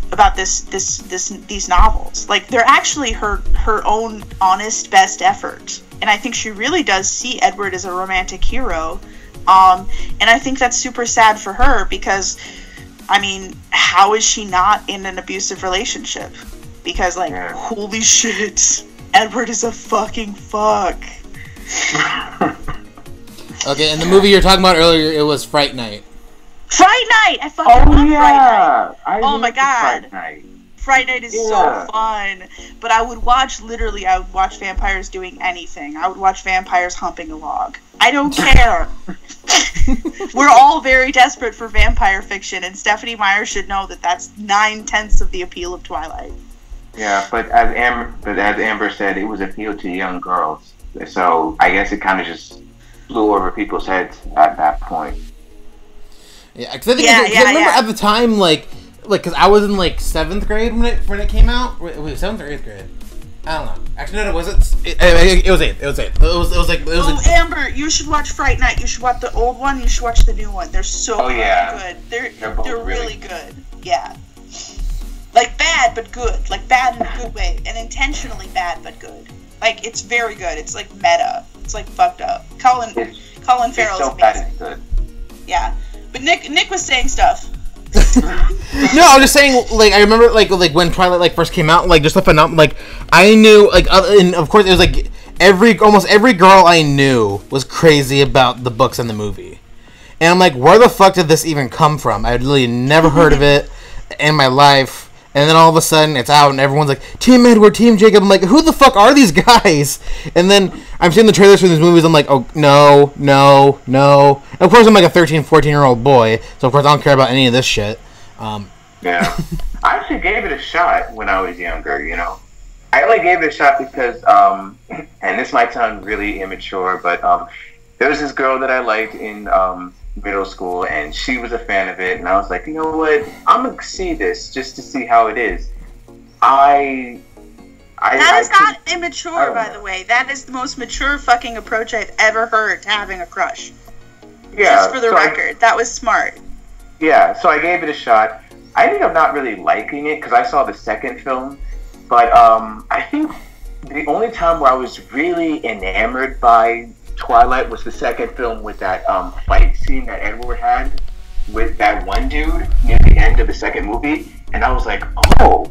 novels. Like they're actually her own honest best effort, and I think she really does see Edward as a romantic hero. And I think that's super sad for her, because I mean, how is she not in an abusive relationship? Because like, holy shit, Edward is a fucking fuck. Okay, and the movie you were talking about earlier, it was Fright Night. Fright Night! I fucking love Fright Night. Oh my god. Fright Night. Fright Night is so fun. But I would watch vampires doing anything. I would watch vampires humping a log. I don't care. We're all very desperate for vampire fiction, and Stephenie Meyer should know that that's 9/10 of the appeal of Twilight. Yeah, but as Amber said, it was appealed to young girls. So I guess it kind of just flew over people's heads at that point. Yeah, because I remember at the time, because I was in like 7th grade when it came out. Wait, 7th or 8th grade? I don't know. Actually, no, it wasn't. It was 8th. It was 8th. It was Amber, you should watch Fright Night. You should watch the old one. You should watch the new one. They're so good. They're really good. Yeah. Like bad but good. Like bad in a good way, and intentionally bad but good. Like it's very good. It's like meta. It's like fucked up. Colin Farrell's so amazing. bad it's good. Yeah. But Nick was saying stuff. No, I was just saying, like, I remember, like when Twilight, like, first came out, like, just up and up, like, I knew, like, and of course, it was, like, almost every girl I knew was crazy about the books and the movie. And I'm like, where the fuck did this even come from? I had really never heard of it in my life. And then all of a sudden, it's out, and everyone's like, Team Edward, Team Jacob. I'm like, who the fuck are these guys? And then I'm seeing the trailers for these movies, I'm like, oh, no. And of course, I'm like a 13, 14-year-old boy, so of course I don't care about any of this shit. Yeah. I actually gave it a shot when I was younger, you know. I only gave it a shot because, and this might sound really immature, but there was this girl that I liked in middle school, and she was a fan of it, and I was like, you know what, I'm gonna see this just to see how it is. That is not immature, by the way. That is the most mature fucking approach I've ever heard to having a crush. Yeah. Just for the record, that was smart. Yeah, so I gave it a shot. I ended up not really liking it because I saw the second film, but I think the only time where I was really enamored by Twilight was the second film with that fight scene that Edward had with that one dude near the end of the second movie, and I was like, oh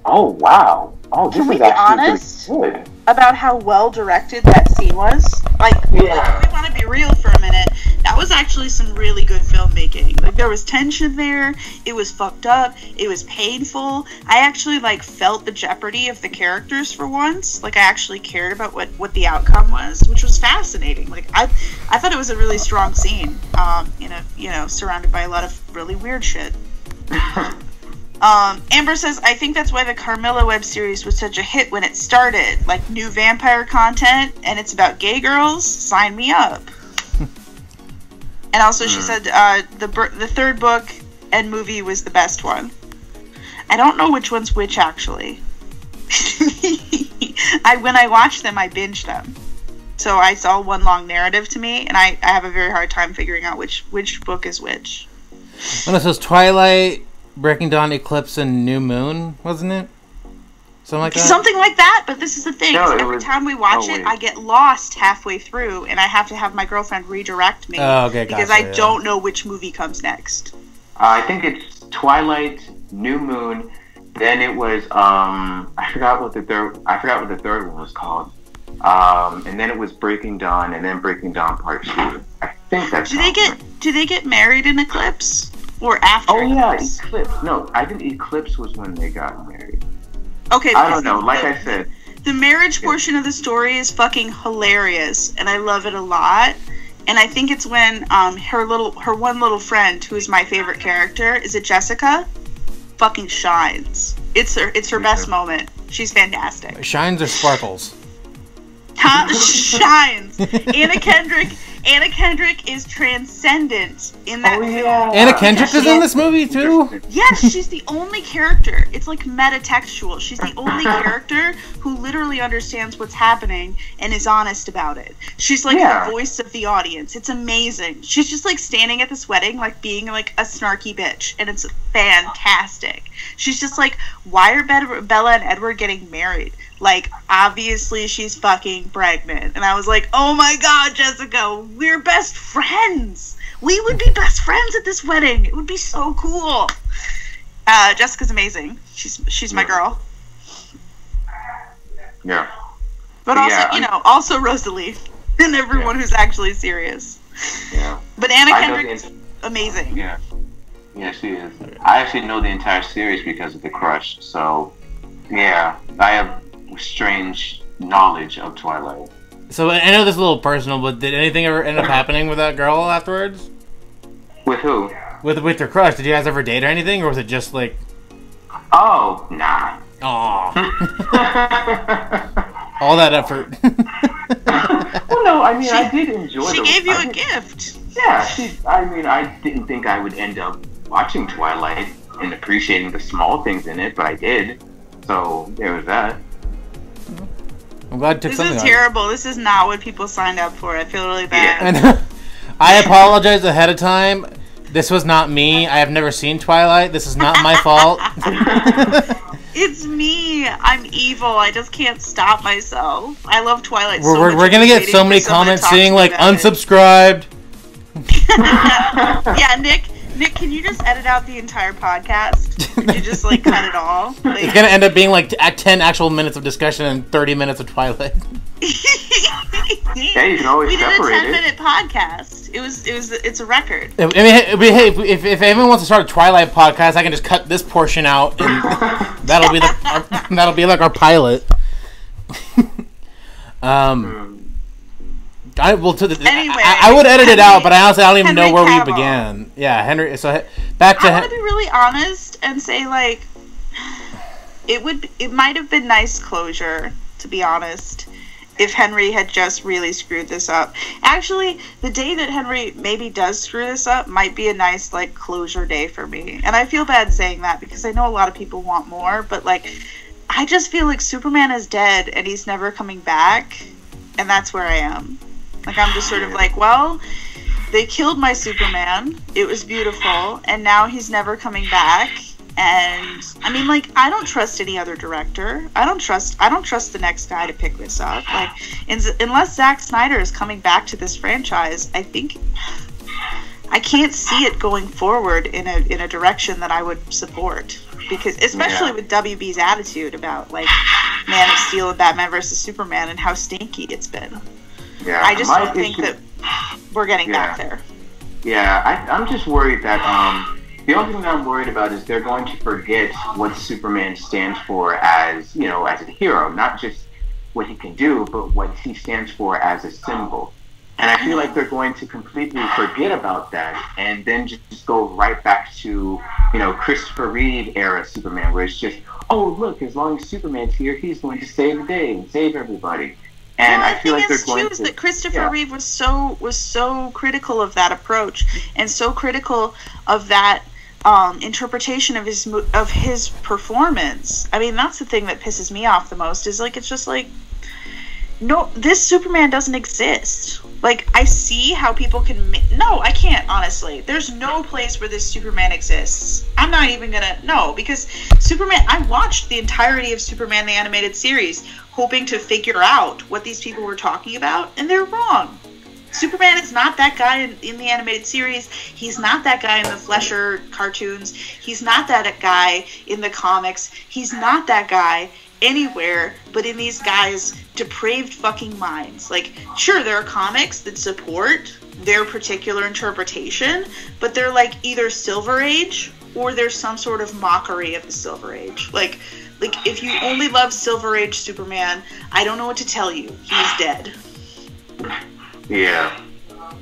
wow, this is actually really good. About how well directed that scene was. Like, if we want to be real for a minute, that was actually some really good filmmaking. Like, there was tension there, it was fucked up, it was painful. I actually, like, felt the jeopardy of the characters for once. Like, I actually cared about what the outcome was, which was fascinating. Like, I thought it was a really strong scene, surrounded by a lot of really weird shit. Amber says, I think that's why the Carmilla web series was such a hit when it started. Like, new vampire content, and it's about gay girls? Sign me up. And also she said the third book and movie was the best one. I don't know which one's which, actually. When I watched them, I binged them. So it's all one long narrative to me, and I have a very hard time figuring out which book is which. Well, it was Twilight, Breaking Dawn, Eclipse, and New Moon, wasn't it? Something like that? Something like that, but this is the thing. No, every time we watch it, I get lost halfway through, and I have to have my girlfriend redirect me. Oh, okay, because I don't know which movie comes next. I think it's Twilight, New Moon, then it was, I forgot what the third one was called. And then it was Breaking Dawn, and then Breaking Dawn Part 2. I think that's Do they get married in Eclipse? Or after Oh yeah, Eclipse? Eclipse. No, I think Eclipse was when they got married. Okay, I don't know. Like I said, the marriage portion of the story is fucking hilarious, and I love it a lot. And I think it's when her one little friend, who is my favorite character, is it Jessica? Fucking shines. It's her best moment. She's fantastic. Shines or sparkles? Shines. Anna Kendrick is transcendent in that film. Anna Kendrick is in this movie too? Yes, she's the only character. It's like metatextual. She's the only character who literally understands what's happening and is honest about it. She's like the voice of the audience. It's amazing. She's just like standing at this wedding, like being like a snarky bitch, and it's fantastic. She's just like, why are Bella and Edward getting married? Like, obviously she's fucking pregnant. And I was like, oh my god, Jessica, we're best friends. We would be best friends at this wedding. It would be so cool. Jessica's amazing. She's my girl. Yeah. But also, also Rosalie. And everyone who's actually serious. Yeah. But Anna Kendrick's amazing. Yeah. Yeah, she is. I actually know the entire series because of The Crush. So, yeah, I have strange knowledge of Twilight. So I know this is a little personal, but did anything ever end up happening with that girl afterwards? With who? With your crush. Did you guys ever date or anything, or was it just like? Oh, nah. Aww. All that effort. Well, no, I mean, I did enjoy it. She gave you a gift. Yeah, I didn't think I would end up watching Twilight and appreciating the small things in it, but I did. So there was that. I'm glad you took something. This is terrible. This is not what people signed up for. I feel really bad. Yeah. I apologize ahead of time. This was not me. I have never seen Twilight. This is not my fault. It's me. I'm evil. I just can't stop myself. I love Twilight so much. We're gonna get so many comments saying like unsubscribed. Yeah, Nick, can you just edit out the entire podcast? Could you just like cut it all? Like... It's gonna end up being like 10 actual minutes of discussion and 30 minutes of Twilight. Hey, you can always we did separate a 10-minute podcast. It's a record. I mean, hey, if anyone wants to start a Twilight podcast, I can just cut this portion out, and that'll be like our pilot. I would edit it out, but I honestly don't even know where we began. Yeah, Henry. So back to. I want to be really honest and say like, it might have been nice closure, to be honest, if Henry had just really screwed this up. Actually, the day that Henry maybe does screw this up might be a nice like closure day for me. And I feel bad saying that because I know a lot of people want more, but like, I just feel like Superman is dead and he's never coming back, and that's where I am. Like, I'm just sort of like, well, they killed my Superman. It was beautiful, and now he's never coming back. And I mean, like, I don't trust any other director. I don't trust the next guy to pick this up. Like, unless Zack Snyder is coming back to this franchise, I think I can't see it going forward in a direction that I would support. Because especially with WB's attitude about like Man of Steel and Batman vs Superman and how stinky it's been. Yeah, I just don't think that we're getting back there. Yeah, I'm just worried that the only thing that I'm worried about is they're going to forget what Superman stands for as, as a hero, not just what he can do, but what he stands for as a symbol. And I feel like they're going to completely forget about that and then just go right back to, Christopher Reeve era Superman, where it's just, oh, look, as long as Superman's here, he's going to save the day and save everybody. And I feel like they're going to... that Christopher Reeve was so critical of that approach and so critical of that interpretation of his performance. I mean, that's the thing that pisses me off the most, is like, it's just like, no, this Superman doesn't exist. Like, I see how people can... No, I can't, honestly. There's no place where this Superman exists. I'm not even gonna... No, because Superman... I watched the entirety of Superman the Animated Series, hoping to figure out what these people were talking about, and they're wrong. Superman is not that guy in the animated series. He's not that guy in the Flesher cartoons. He's not that guy in the comics. He's not that guy anywhere but in these guys' depraved fucking minds. Like, sure, there are comics that support their particular interpretation, but they're like either Silver Age or there's some sort of mockery of the Silver Age. Like if you only love Silver Age Superman, I don't know what to tell you. He's dead. Yeah.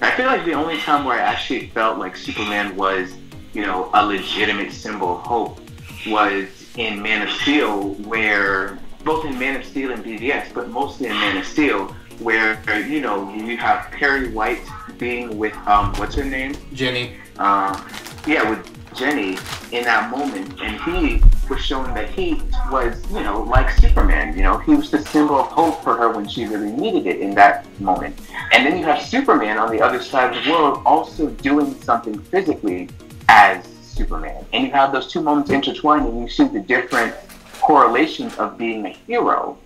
I feel like the only time where I actually felt like Superman was, you know, a legitimate symbol of hope was in Man of Steel, where, both in Man of Steel and BVS, but mostly in Man of Steel, where, you know, you have Perry White being with, what's her name? Jenny. Yeah, with Jenny in that moment, and he was showing that he was, you know, like Superman, you know, he was the symbol of hope for her when she really needed it in that moment. And then you have Superman on the other side of the world also doing something physically as Superman. And you have those two moments intertwined, and you see the different correlations of being a hero,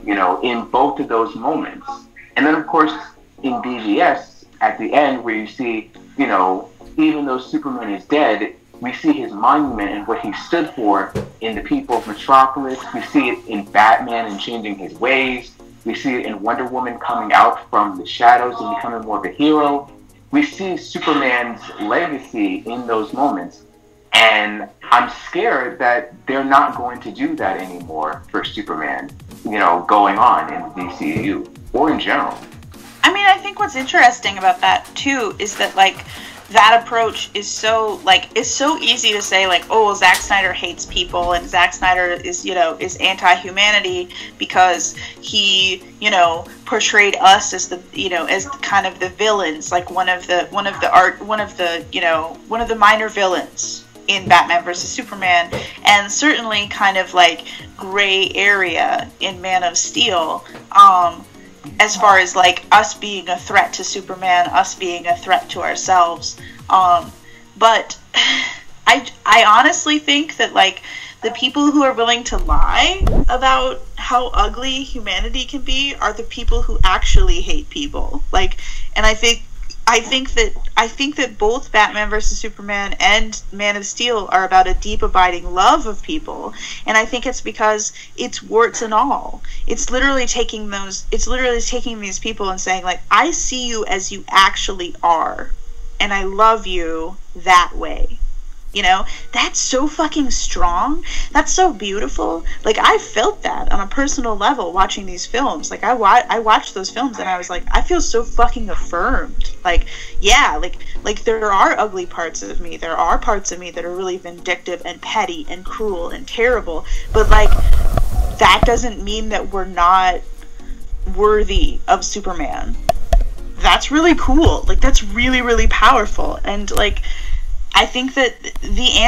you know, in both of those moments. And then, of course, in BVS, at the end, where you see, you know, even though Superman is dead, we see his monument and what he stood for in the people of Metropolis. We see it in Batman and changing his ways. We see it in Wonder Woman coming out from the shadows and becoming more of a hero. We see Superman's legacy in those moments. And I'm scared that they're not going to do that anymore for Superman, you know, going on in the DCEU or in general. I mean, I think what's interesting about that, too, is that, like, that approach is so, like, it's so easy to say, like, oh, Zack Snyder hates people, and Zack Snyder is, you know, is anti-humanity because he, you know, portrayed us as the, you know, as kind of the villains, like one of the minor villains in Batman vs. Superman, and certainly kind of, like, gray area in Man of Steel, as far as, like, us being a threat to Superman, us being a threat to ourselves. But I honestly think that, like, the people who are willing to lie about how ugly humanity can be are the people who actually hate people. Like, and I think that both Batman vs. Superman and Man of Steel are about a deep, abiding love of people, and I think it's because it's warts and all. It's literally taking these people and saying, like, I see you as you actually are, and I love you that way. You know, that's so fucking strong. That's so beautiful. Like, I felt that on a personal level watching these films. Like, I watched those films and I was like, I feel so fucking affirmed. Like, yeah, like there are ugly parts of me. There are parts of me that are really vindictive and petty and cruel and terrible. But, like, that doesn't mean that we're not worthy of Superman. That's really cool. Like, that's really, really powerful. And, like, I think that the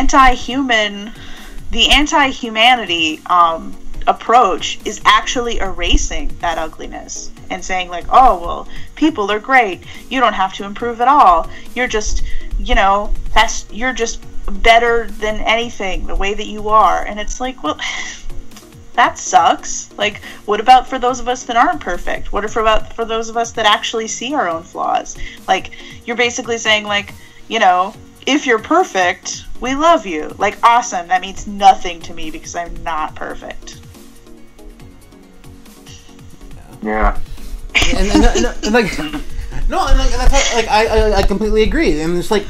anti-humanity approach is actually erasing that ugliness and saying, like, oh, well, people are great. You don't have to improve at all. You're just, you know, you're just better than anything the way that you are. And it's like, well, that sucks. Like, what about for those of us that aren't perfect? What about for those of us that actually see our own flaws? Like, you're basically saying, like, you know, if you're perfect, we love you. Like, awesome. That means nothing to me because I'm not perfect. Yeah. And like, no, and like, that's how, like, I completely agree. And it's like,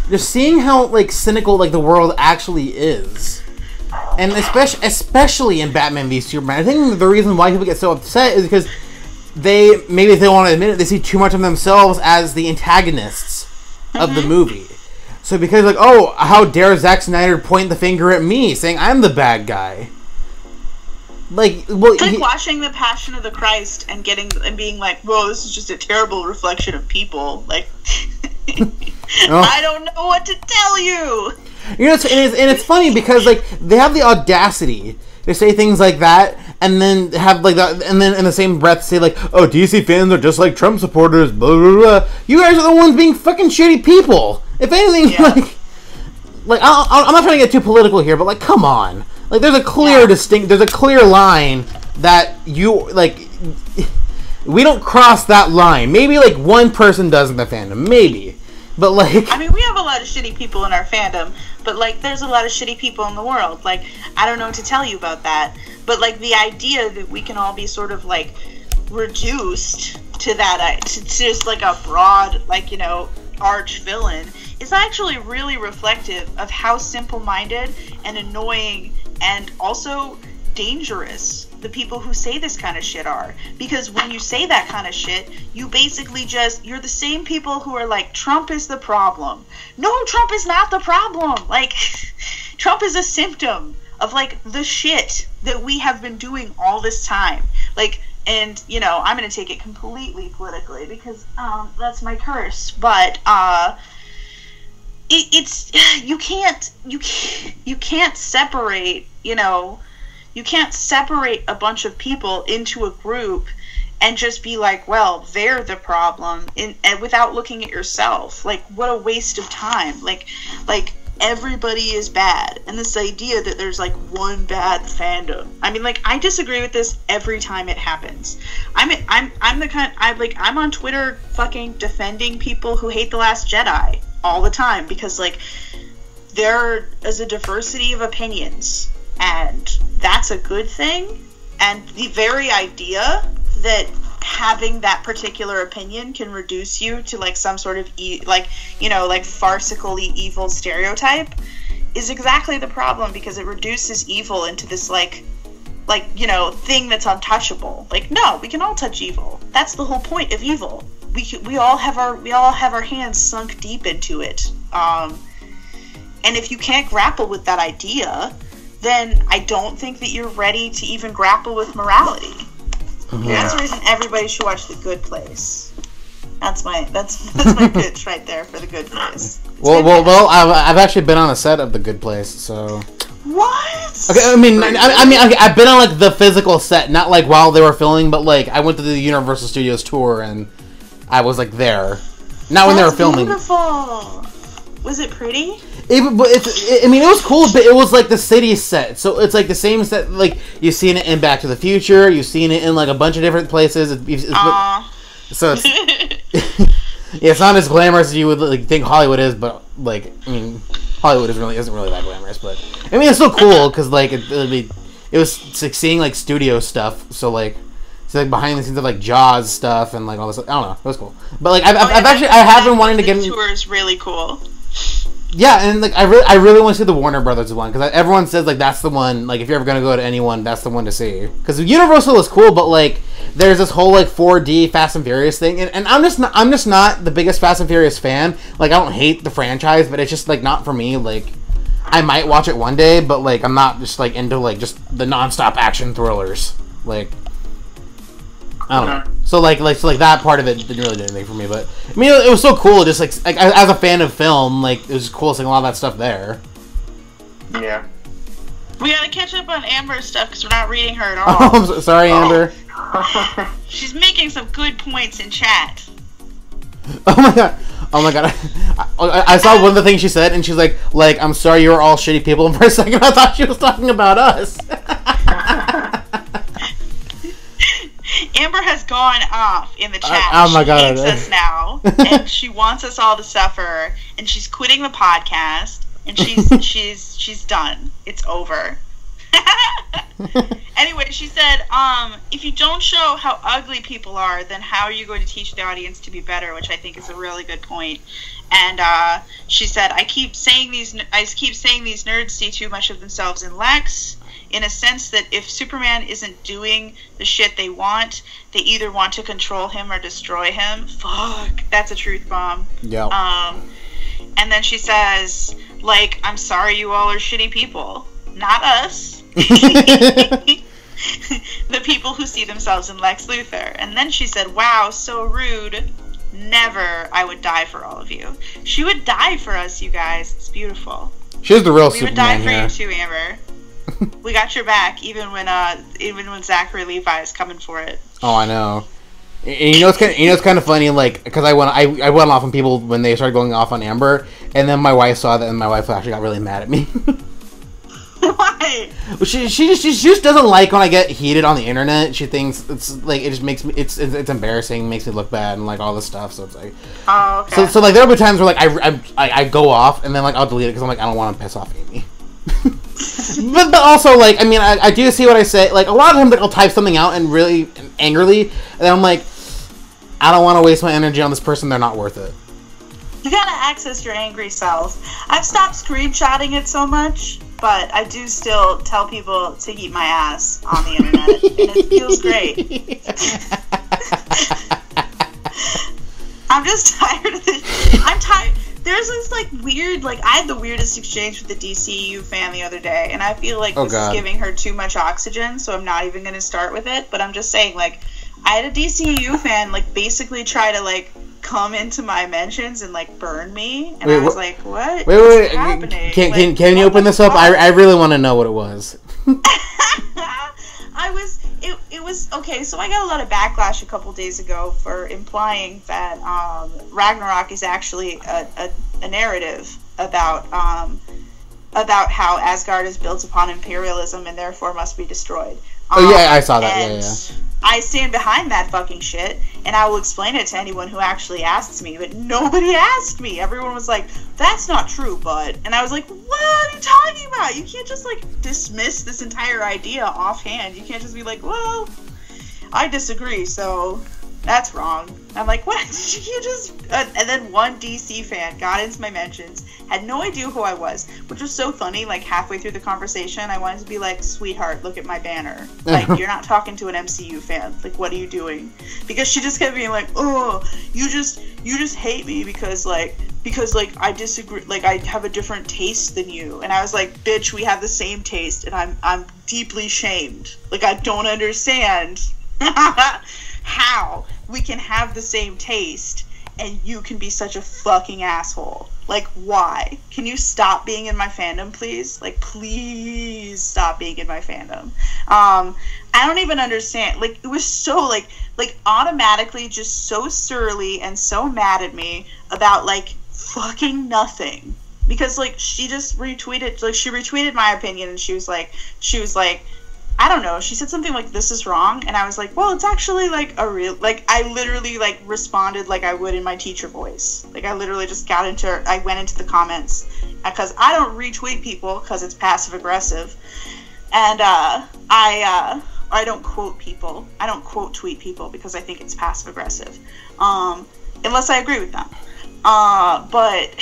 just seeing how, like, cynical, like, the world actually is. And especially in Batman v Superman. I think the reason why people get so upset is because maybe if they want to admit it, they see too much of themselves as the antagonists of the movie. So because, like, oh, how dare Zack Snyder point the finger at me, saying I'm the bad guy? Like, well, it's like watching The Passion of the Christ and being like, whoa, this is just a terrible reflection of people. Like, I don't know what to tell you. You know, it's funny because, like, they have the audacity to say things like that, and then have, like, that, and then in the same breath say, like, oh, DC fans are just like Trump supporters, blah blah blah. You guys are the ones being fucking shitty people. If anything, yeah. like I'm not trying to get too political here, but, like, come on. Like, there's a clear there's a clear line that you, like, we don't cross that line. Maybe, like, one person does in the fandom, maybe. But, like, I mean, we have a lot of shitty people in our fandom, but, like, there's a lot of shitty people in the world. Like, I don't know what to tell you about that. But, like, the idea that we can all be sort of, like, reduced to that, to just like a broad, like, you know, arch villain, is actually really reflective of how simple-minded and annoying and also dangerous the people who say this kind of shit are. Because when you say that kind of shit, you basically you're the same people who are like, Trump is the problem. No, Trump is not the problem. Like, Trump is a symptom of, like, the shit that we have been doing all this time. Like, and, you know, I'm going to take it completely politically because that's my curse. But it's you can't separate, you know, you can't separate a bunch of people into a group and just be like, well, they're the problem, and without looking at yourself. Like, what a waste of time. Like everybody is bad, and this idea that there's like one bad fandom. I mean, like, I disagree with this every time it happens. I'm on Twitter fucking defending people who hate The Last Jedi all the time because, like, there is a diversity of opinions, and that's a good thing. And the very idea that having that particular opinion can reduce you to, like, some sort of farcically evil stereotype is exactly the problem, because it reduces evil into this like you know, thing that's untouchable. Like, no, we can all touch evil. That's the whole point of evil. We all have our hands sunk deep into it. And if you can't grapple with that idea, then I don't think that you're ready to even grapple with morality. Mm-hmm. That's the reason everybody should watch The Good Place. That's my pitch right there for The Good Place. Well, I've actually been on a set of The Good Place, so. What? Okay, I mean, I've been on, like, the physical set, not like while they were filming, but, like, I went to the Universal Studios tour and I was, like, there. Not when they were filming. Beautiful. Was it pretty? It was cool, but it was like the city set, so it's like the same set. Like, you've seen it in Back to the Future, you've seen it in like a bunch of different places. So it's yeah, it's not as glamorous as you would like think Hollywood is, but like, I mean, Hollywood isn't really that glamorous. But I mean, it's still cool because like it was like seeing like studio stuff. So like behind the scenes of like Jaws stuff and like all this. I don't know, it was cool. But like I have been wanting to get. The tour is really cool. Yeah, and like I really want to see the Warner Brothers one because everyone says like that's the one. Like if you're ever gonna go to anyone, that's the one to see. Because Universal is cool, but like there's this whole like 4D Fast and Furious thing, and I'm just not the biggest Fast and Furious fan. Like I don't hate the franchise, but it's just like not for me. Like I might watch it one day, but like I'm not just like into like just the nonstop action thrillers. Like I don't know. So like that part of it didn't really do anything for me, but I mean it was so cool. Just like as a fan of film, like it was cool seeing a lot of that stuff there. Yeah. We gotta catch up on Amber's stuff because we're not reading her at all. Oh, I'm so sorry, Amber. She's making some good points in chat. Oh my god! I saw one of the things she said, and she's like I'm sorry you're all shitty people. And for a second, I thought she was talking about us. Amber has gone off in the chat. Oh my god! She hates us now, and she wants us all to suffer. And she's quitting the podcast. And she's done. It's over. Anyway, she said, if you don't show how ugly people are, then how are you going to teach the audience to be better? Which I think is a really good point. And she said, I keep saying these nerds see too much of themselves in Lex. In a sense that if Superman isn't doing the shit they want, they either want to control him or destroy him. Fuck, that's a truth bomb. Yeah. And then she says, like, I'm sorry you all are shitty people. Not us. The people who see themselves in Lex Luthor. And then she said, wow, so rude. Never. I would die for all of you. She would die for us, you guys. It's beautiful. She's the real we Superman. We would die for you too, Amber. We got your back, even when Zachary Levi is coming for it. Oh, I know. And you know it's kind of funny, like, because I went off on people when they started going off on Amber, and then my wife saw that, and my wife actually got really mad at me. Why? Well, she just doesn't like when I get heated on the internet. She thinks it's like it just makes me it's embarrassing, makes me look bad, and like all this stuff. So it's like, oh, okay. So like there will be times where like I go off, and then like I'll delete it because I'm like I don't want to piss off Amy. but also like I mean I do see what I say. Like a lot of times like I'll type something out and really angrily, and then I'm like, I don't want to waste my energy on this person. They're not worth it. You gotta access your angry self. I've stopped screenshotting it so much, but I do still tell people to eat my ass on the internet, and it feels great. I'm just tired of this. I'm tired. There's this, like, weird, like, I had the weirdest exchange with the DCEU fan the other day, and I feel like this is giving her too much oxygen, so I'm not even going to start with it, but I'm just saying, like, I had a DCEU fan, like, basically try to, like, come into my mentions and, like, burn me, and I was like, what is happening? Can you open this up? I really want to know what it was. It was okay. So I got a lot of backlash a couple days ago for implying that Ragnarok is actually a narrative about how Asgard is built upon imperialism and therefore must be destroyed. Oh yeah, I saw that. Yeah. I stand behind that fucking shit, and I will explain it to anyone who actually asks me, but nobody asked me. Everyone was like, that's not true, bud. And I was like, what are you talking about? You can't just, like, dismiss this entire idea offhand. You can't just be like, well, I disagree, so that's wrong. I'm like, what? You can't just... and then one DC fan got into my mentions, had no idea who I was, which was so funny. Like, halfway through the conversation, I wanted to be like, sweetheart, look at my banner. Like, you're not talking to an MCU fan. Like, what are you doing? Because she just kept being like, oh, you just hate me because I disagree, like, I have a different taste than you. And I was like, bitch, we have the same taste, and I'm deeply shamed. Like, I don't understand how we can have the same taste and you can be such a fucking asshole. Like, why? Can you stop being in my fandom, please? Like, please stop being in my fandom. I don't even understand. Like, it was so, like automatically just so surly and so mad at me about, like, fucking nothing. Because, like, she just retweeted, like, she retweeted my opinion, and she was like, I don't know, she said something like, this is wrong, and I was like, well, it's actually, like, a real, like, I literally, like, responded like I would in my teacher voice. Like, I literally just I went into the comments, because I don't retweet people, because it's passive-aggressive, and, I don't quote people. I don't quote tweet people, because I think it's passive-aggressive, unless I agree with them. But...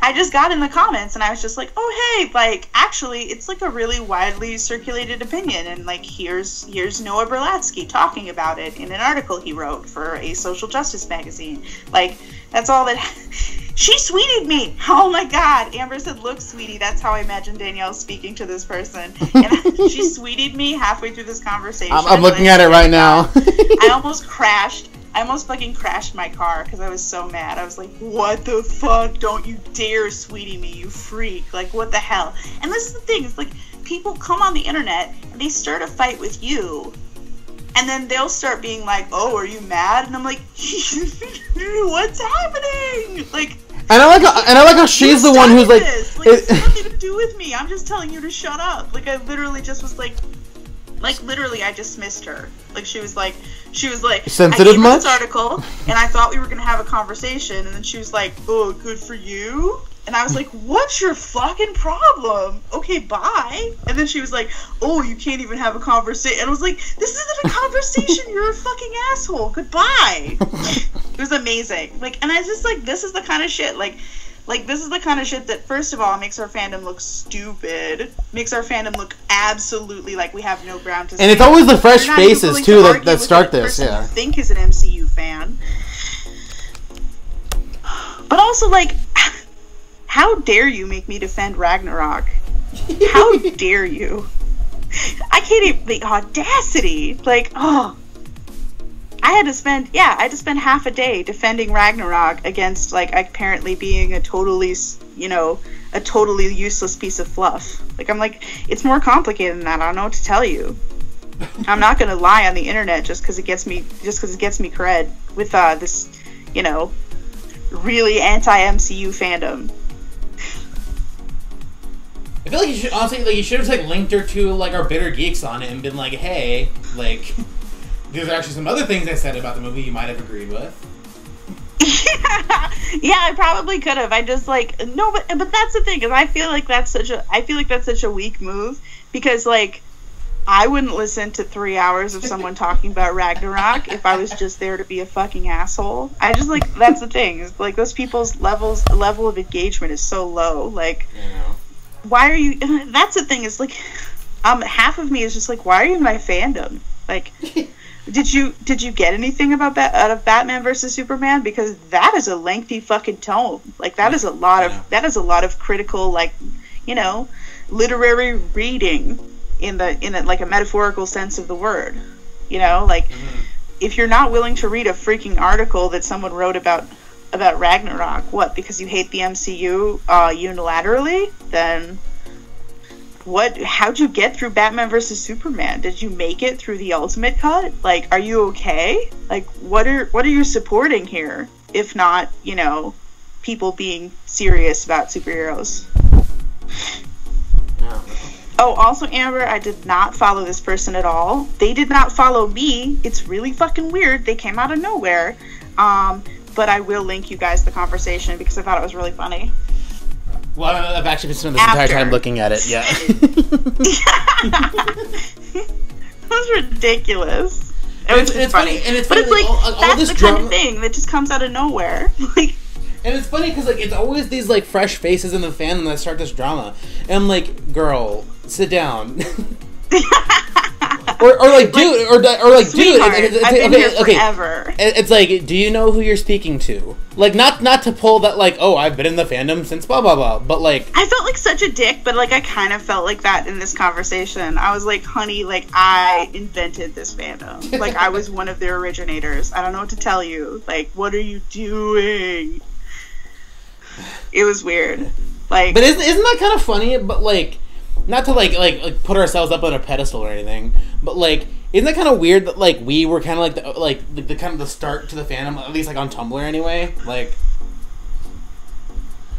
I just got in the comments and I was just like, oh hey, like, actually it's like a really widely circulated opinion, and like here's Noah Berlatsky talking about it in an article he wrote for a social justice magazine. Like, that's all that. She sweeted me. Oh my god. Amber said, look, sweetie, that's how I imagine Danielle speaking to this person. And she sweeted me halfway through this conversation. I'm looking at it right now. I almost fucking crashed my car because I was so mad. I was like, what the fuck? Don't you dare sweetie me, you freak. Like, what the hell? And this is the thing. It's like, people come on the internet and they start a fight with you. And then they'll start being like, oh, are you mad? And I'm like, what's happening? Like, and I like how she's the one who's like, it's nothing to do with me. I'm just telling you to shut up. Like, I literally just was like, literally, I dismissed her. Like, she was like, sensitive I gave her much? this article, and I thought we were gonna have a conversation, and then she was like, oh, good for you? And I was like, what's your fucking problem? Okay, bye. And then she was like, oh, you can't even have a conversation. And I was like, this isn't a conversation, you're a fucking asshole. Goodbye. It was amazing. Like, and I just, like, this is the kind of shit, like, this is the kind of shit that, first of all, makes our fandom look stupid. Makes our fandom look absolutely like we have no ground to stand. And it's always the fresh faces, too, that start this, yeah. I think is an MCU fan. But also, like, how dare you make me defend Ragnarok? How dare you? I can't even, the audacity. Like, oh. I had to spend half a day defending Ragnarok against, like, apparently being a totally useless piece of fluff. Like, I'm like, it's more complicated than that. I don't know what to tell you. I'm not gonna lie on the internet just because it gets me cred with this, really anti-MCU fandom. I feel like you should honestly, like, you should have like linked her to like our Bitter Geeks on it and been like, hey, like, there's actually some other things I said about the movie you might have agreed with. Yeah, I probably could have. I just like no, but that's the thing, is I feel like that's such a weak move, because like I wouldn't listen to 3 hours of someone talking about Ragnarok if I was just there to be a fucking asshole. I just, like, that's the thing. Is, like, those people's level of engagement is so low. Like, why are you... That's the thing, is, like, half of me is just like, why are you in my fandom? Like, did you get anything about out of Batman versus Superman? Because that is a lengthy fucking tome. Like, that is a lot of critical, like, you know, literary reading in the like a metaphorical sense of the word. You know, like, if you're not willing to read a freaking article that someone wrote about Ragnarok, what, because you hate the MCU unilaterally, then how'd you get through Batman versus Superman? Did you make it through the ultimate cut? Like, are you okay? Like, what are you supporting here, if not, you know, people being serious about superheroes? Oh, also, Amber, I did not follow this person at all. They did not follow me. It's really fucking weird. They came out of nowhere. But I will link you guys the conversation because I thought it was really funny. Well, I've actually been spending this entire time looking at it, yeah. That was ridiculous. It's funny. And it's but funny, it's like, all that's this the drama, kind of thing that just comes out of nowhere. Like, and it's funny because, like, it's always these, like, fresh faces in the fandom that start this drama. And I'm like, girl, sit down. or like, dude, or like, dude. I've been here forever. It's like, do you know who you're speaking to? Like, not to pull that, like, oh, I've been in the fandom since blah blah blah. But, like, I felt like such a dick, but, like, I kind of felt like that in this conversation. I was like, honey, like, I invented this fandom. Like, I was one of their originators. I don't know what to tell you. Like, what are you doing? It was weird. Like, but isn't that kind of funny? But, like, not to like put ourselves up on a pedestal or anything, but, like, isn't that kind of weird that, like, we were kind of like the kind of the start to the fandom, at least, like, on Tumblr anyway, like.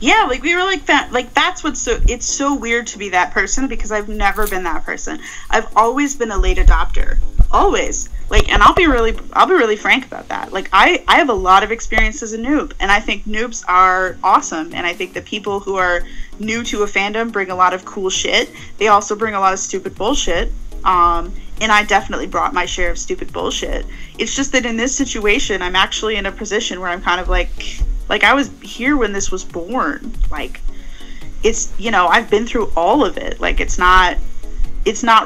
Yeah, like, we were like that. Like, that's what's so. It's so weird to be that person because I've never been that person. I've always been a late adopter. Always. Like, and I'll be really frank about that. Like, I have a lot of experience as a noob, and I think noobs are awesome, and I think that people who are new to a fandom bring a lot of cool shit. They also bring a lot of stupid bullshit. And I definitely brought my share of stupid bullshit. It's just that in this situation, I'm actually in a position where I'm kind of like I was here when this was born. Like, it's, you know, I've been through all of it. Like, it's not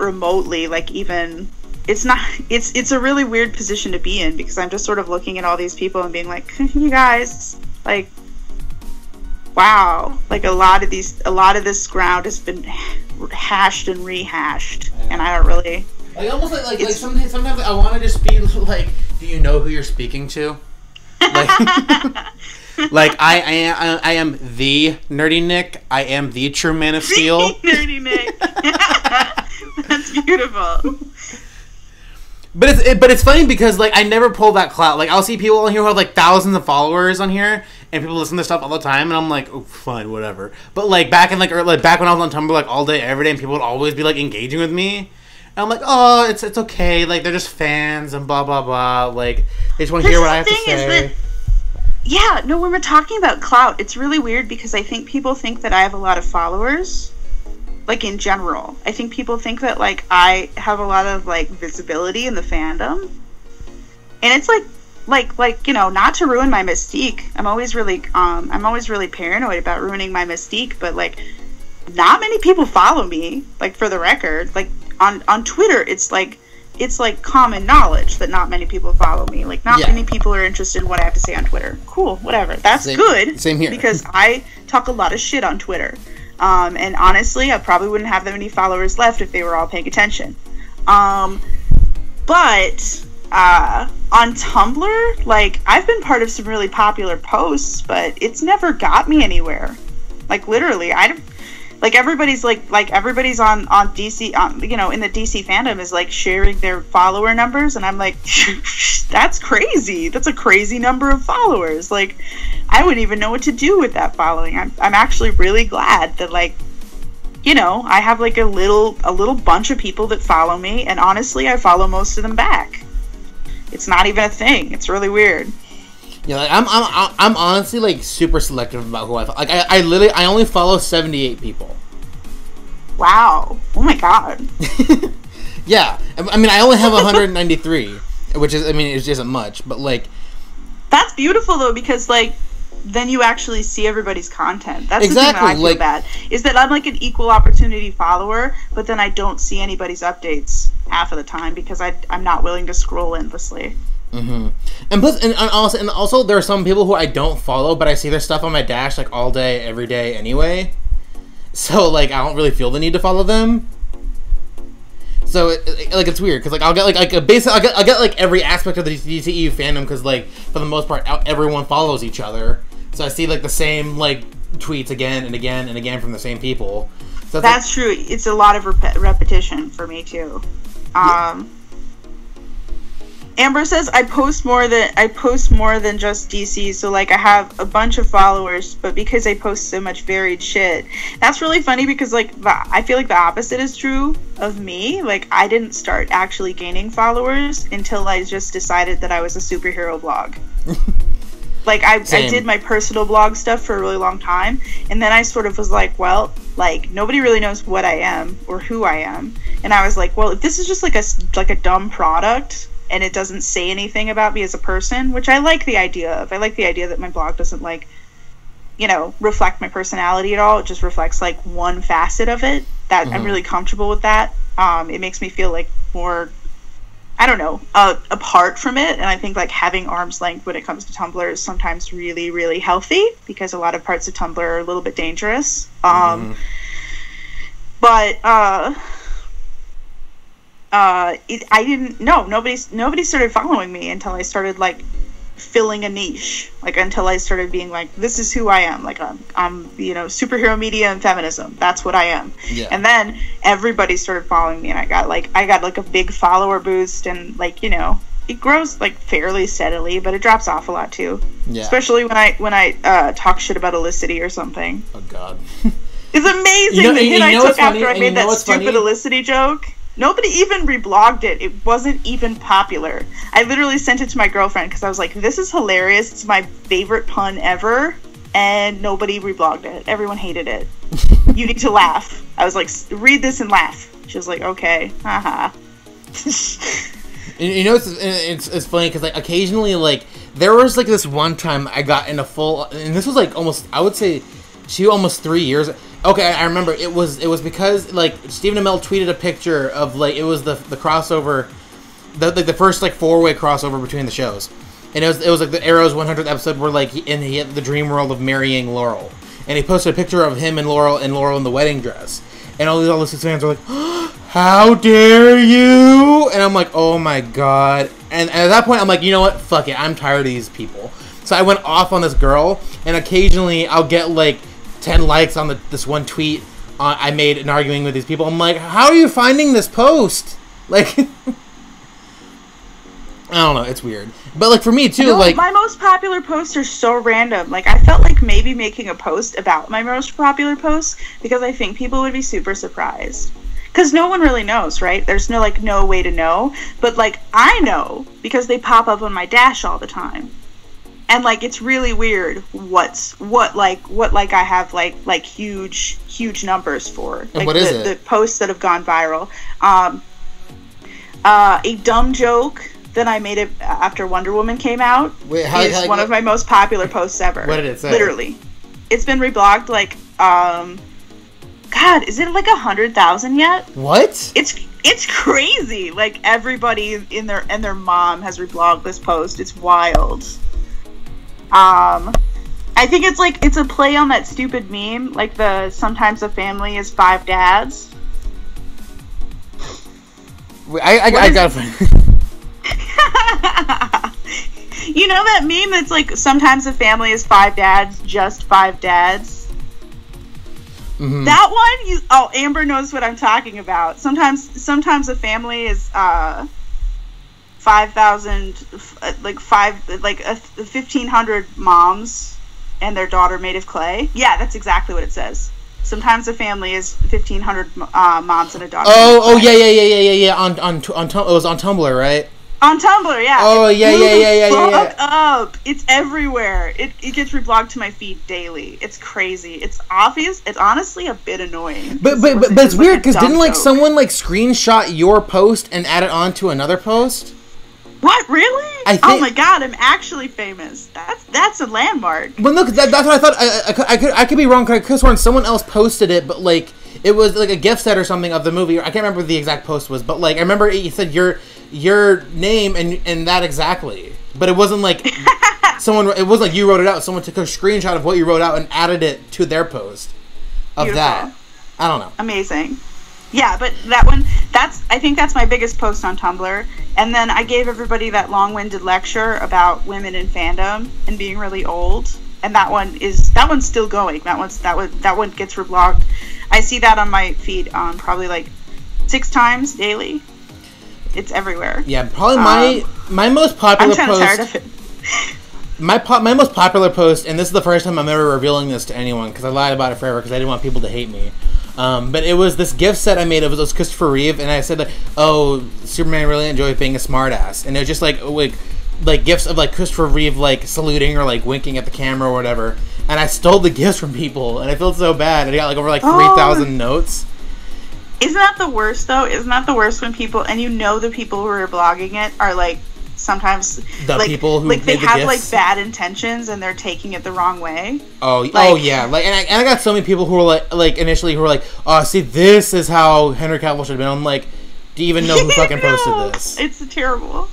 remotely, like, even, it's a really weird position to be in because I'm just sort of looking at all these people and being like, you guys, like, wow. Like, a lot of this ground has been hashed and rehashed, and I don't really. Like, almost like sometimes I want to just be like, do you know who you're speaking to? Like, like I am the Nerdy Nick. I am the true Man of Steel. Nerdy Nick. That's beautiful. But it's funny because, like, I never pull that clout. Like, I'll see people on here who have, like, thousands of followers on here, and people listen to stuff all the time, and I'm like, oh, fine, whatever. But, like, back when I was on Tumblr, like, all day, every day, and people would always be, like, engaging with me, and I'm like, oh, it's okay. Like, they're just fans and blah blah blah. Like, they just want to hear what I have to say. Yeah, no, when we're talking about clout, it's really weird because I think people think that I have a lot of followers. Like, in general. I think people think that, like, I have a lot of, like, visibility in the fandom. And it's like, you know, not to ruin my mystique. I'm always really paranoid about ruining my mystique, but, like, not many people follow me, like, for the record. Like, on Twitter, it's like common knowledge that not many people follow me. Like, not many people are interested in what I have to say on Twitter. Cool, whatever. That's good. Same here. Because I talk a lot of shit on Twitter. And honestly, I probably wouldn't have that many followers left if they were all paying attention. But on Tumblr, like, I've been part of some really popular posts, but it's never got me anywhere. Like, literally, everybody's on DC, you know, in the DC fandom is, like, sharing their follower numbers, and I'm like, that's crazy. That's a crazy number of followers. Like, I wouldn't even know what to do with that following. I'm actually really glad that, like, you know, I have, like, a little bunch of people that follow me, and honestly, I follow most of them back. It's not even a thing. It's really weird. Yeah, like, I'm honestly, like, super selective about who I follow. Like, I only follow 78 people. Wow. Oh my god. Yeah, I mean, I only have 193, which is, I mean, it isn't much, but like, that's beautiful though, because like, then you actually see everybody's content. That's exactly, the thing that I feel like, bad, is that I'm like an equal opportunity follower, but then I don't see anybody's updates half of the time because I'm not willing to scroll endlessly. Mm-hmm. And plus, and also, there are some people who I don't follow, but I see their stuff on my dash like all day, every day, anyway. So like, I don't really feel the need to follow them. So like, it's weird because like I'll get like a basic, I'll get like every aspect of the DCEU fandom because like for the most part everyone follows each other. So I see like the same like tweets again and again and again from the same people. So that's like, true. It's a lot of repetition for me too. Amber says I post more than just DC, so like I have a bunch of followers, but because I post so much varied shit. That's really funny because like I feel like the opposite is true of me. Like I didn't start actually gaining followers until I just decided that I was a superhero blog. Like I did my personal blog stuff for a really long time, and then I sort of was like, well, like nobody really knows what I am or who I am, and I was like, well, if this is just like a dumb product and it doesn't say anything about me as a person, which I like the idea of. I like the idea that my blog doesn't like, you know, reflect my personality at all. It just reflects like one facet of it. That I'm really comfortable with that. It makes me feel like more, I don't know, apart from it. And I think like having arm's length when it comes to Tumblr is sometimes really, really healthy because a lot of parts of Tumblr are a little bit dangerous. But I didn't know. Nobody started following me until I started like filling a niche. Like until I started being like, this is who I am. Like I'm you know, superhero media and feminism. That's what I am. Yeah. And then everybody started following me, and I got like a big follower boost, and like, you know, it grows like fairly steadily, but it drops off a lot too. Yeah. Especially when I talk shit about Elicity or something. Oh God. It's amazing the hit I took after I made that stupid Elicity joke. Nobody even reblogged it. It wasn't even popular. I literally sent it to my girlfriend because I was like, this is hilarious. It's my favorite pun ever. And nobody reblogged it. Everyone hated it. You need to laugh. I was like, read this and laugh. She was like, okay. Haha. You know, it's funny because like occasionally like there was like this one time I got in a full, and this was like almost, I would say, almost 3 years. Okay, I remember it was because like Stephen Amell tweeted a picture of like it was the crossover, the first like 4-way crossover between the shows, and it was like the Arrow's 100th episode where like he had the dream world of marrying Laurel, and he posted a picture of him and Laurel in the wedding dress, and all these fans were like, oh, how dare you? And I'm like, oh my god, and at that point I'm like, you know what, fuck it, I'm tired of these people. So I went off on this girl, and occasionally I'll get like 10 likes on this one tweet I made in arguing with these people. I'm like, how are you finding this post? Like, I don't know, it's weird. But like for me too, like my most popular posts are so random. Like I felt like maybe making a post about my most popular posts because I think people would be super surprised. Because no one really knows, right? There's no way to know. But like I know because they pop up on my dash all the time. And like it's really weird what I have like huge numbers for. And like what is it? The posts that have gone viral. A dumb joke that I made it after Wonder Woman came out. Wait, is one of my most popular posts ever. What did it say? Literally, it's been reblogged like God, is it like 100,000 yet? What? It's crazy. Like everybody in their mom has reblogged this post. It's wild. I think it's a play on that stupid meme, like the sometimes a family is 5 dads. Wait, I gotta find. You know that meme that's like sometimes a family is 5 dads, just 5 dads. Mm-hmm. That one, Amber knows what I'm talking about. Sometimes a family is 5,000, like 1,500 moms and their daughter made of clay. Yeah, that's exactly what it says. Sometimes a family is 1,500 moms and a daughter. Oh, yeah. On it was on Tumblr, right? On Tumblr, yeah. Oh, yeah. Fuck up. It's everywhere. It gets reblogged to my feed daily. It's crazy. It's obvious. It's honestly a bit annoying. But it's weird because didn't like someone like screenshot your post and add it onto another post? What, really? Oh my god, I'm actually famous. That's a landmark. But look, that's what I thought. I could be wrong. I could have sworn someone else posted it, but like it was like a gift set or something of the movie. I can't remember what the exact post was, but like I remember it said your name and that exactly. But it wasn't like someone. It wasn't like you wrote it out. Someone took a screenshot of what you wrote out and added it to their post of Beautiful. That. I don't know. Amazing. Yeah, but that one, I think that's my biggest post on Tumblr. And then I gave everybody that long-winded lecture about women in fandom and being really old. And that one's still going. That one gets reblogged. I see that on my feed probably like 6 times daily. It's everywhere. Yeah, probably my most popular post. I'm kind of tired of it. My most popular post, and this is the first time I'm ever revealing this to anyone because I lied about it forever because I didn't want people to hate me. But it was this gift set I made of it was Christopher Reeve, and I said that, oh, Superman really enjoys being a smartass, and it was just like gifts of like Christopher Reeve like saluting or like winking at the camera or whatever, and I stole the gifts from people, and I felt so bad. I got like over like 3,000 notes. Isn't that the worst though? Isn't that the worst when people and the people who are blogging it are like sometimes the like, people who like they have gifts? Like bad intentions and they're taking it the wrong way. Oh yeah, like and I got so many people who were like initially who were like, oh, see, this is how Henry Cavill should have been. I'm like, do you even know who fucking posted this? It's terrible.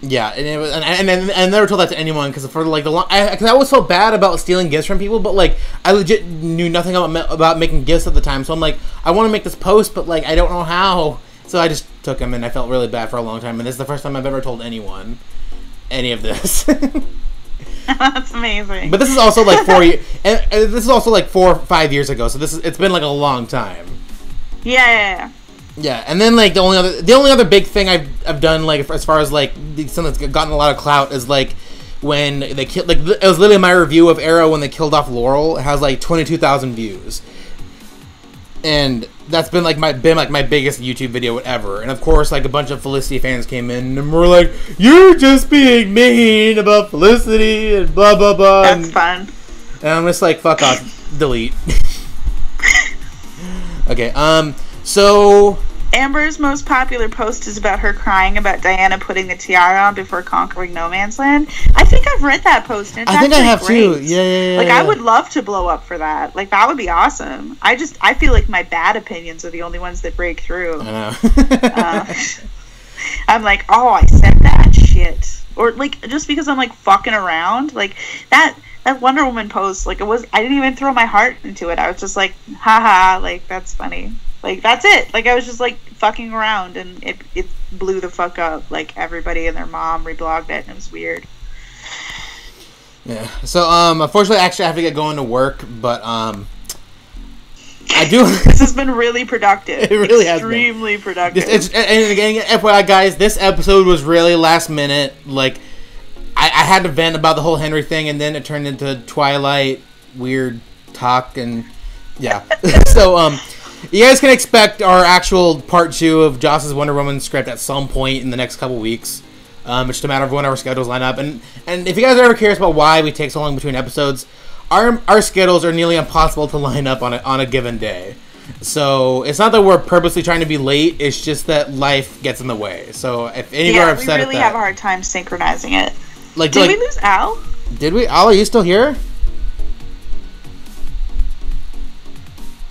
Yeah, and it was, and I never told that to anyone because for like because I always felt bad about stealing gifts from people, but like I legit knew nothing about making gifts at the time, so I'm like, I want to make this post, but like I don't know how. So I just took them, and I felt really bad for a long time. And this is the first time I've ever told anyone any of this. That's amazing. But this is also like 4 years, and this is also like 4 or 5 years ago. So it's been like a long time. Yeah. Yeah, and then like the only other big thing I've done like as far as like something that's gotten a lot of clout is like when they killed like it was literally my review of Arrow when they killed off Laurel. It has like 22,000 views. And that's been like my biggest YouTube video ever. And of course, like a bunch of Felicity fans came in and were like, "You're just being mean about Felicity and blah blah blah." That's fun. And I'm just like, fuck off, delete. Okay. So Amber's most popular post is about her crying about Diana putting the tiara on before conquering No Man's Land. I think I've read that post. And it's I think I have great. too. Yeah. Like I would love to blow up for that. Like that would be awesome. I feel like my bad opinions are the only ones that break through. I know. I'm like, oh, I said that shit, or like just because I'm like fucking around. Like that Wonder Woman post. Like I didn't even throw my heart into it. I was just like, haha, like that's funny. Like, that's it. Like, I was just, like, fucking around, and it blew the fuck up. Like, everybody and their mom reblogged it, and it was weird. Yeah. So, unfortunately, actually, I have to get going to work, but, I do... This has been really productive. It really has been. Extremely productive. And again, FYI, guys, this episode was really last minute. Like, I had to vent about the whole Henry thing, and then it turned into Twilight, weird talk, and, yeah. So, you guys can expect our actual part 2 of Joss's Wonder Woman script at some point in the next couple weeks. It's just a matter of when our schedules line up. And if you guys are ever curious about why we take so long between episodes, our schedules are nearly impossible to line up on a given day. So it's not that we're purposely trying to be late. It's just that life gets in the way. So if any of you are upset at that, we really have a hard time synchronizing it. Did we lose Al? Did we? Al, are you still here?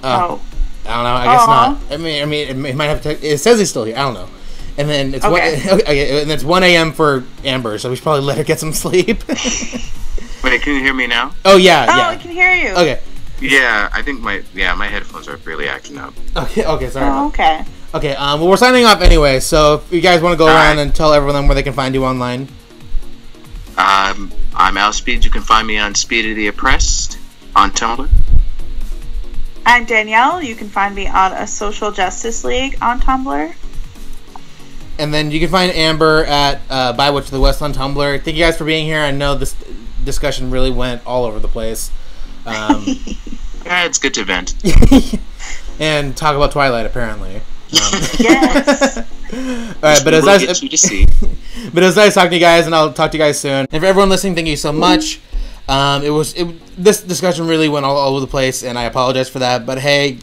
Oh. I don't know. I guess not. I mean, it might have. It says he's still here. I don't know. And then it's and it's 1 a.m. for Amber, so we should probably let her get some sleep. Wait, can you hear me now? Oh yeah. I can hear you. Okay. Yeah, I think my headphones are really acting up. Okay. Sorry. Oh, okay. Okay. Well, we're signing off anyway. So if you guys want to go around and tell everyone where they can find you online. I'm Al Speed. You can find me on Speed of the Oppressed on Tumblr. I'm Danielle. You can find me on A Social Justice League on Tumblr. And then you can find Amber at By Witch of the West on Tumblr. Thank you guys for being here. I know this discussion really went all over the place. Yeah, it's good to vent. And talk about Twilight, apparently. Yes. right, but as I get you to see. But it was nice talking to you guys, and I'll talk to you guys soon. And for everyone listening, thank you so much. This discussion really went all over the place, and I apologize for that. But hey,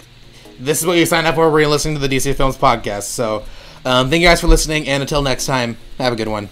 this is what you signed up for when you're listening to the DC Films podcast. So, thank you guys for listening, and until next time, have a good one.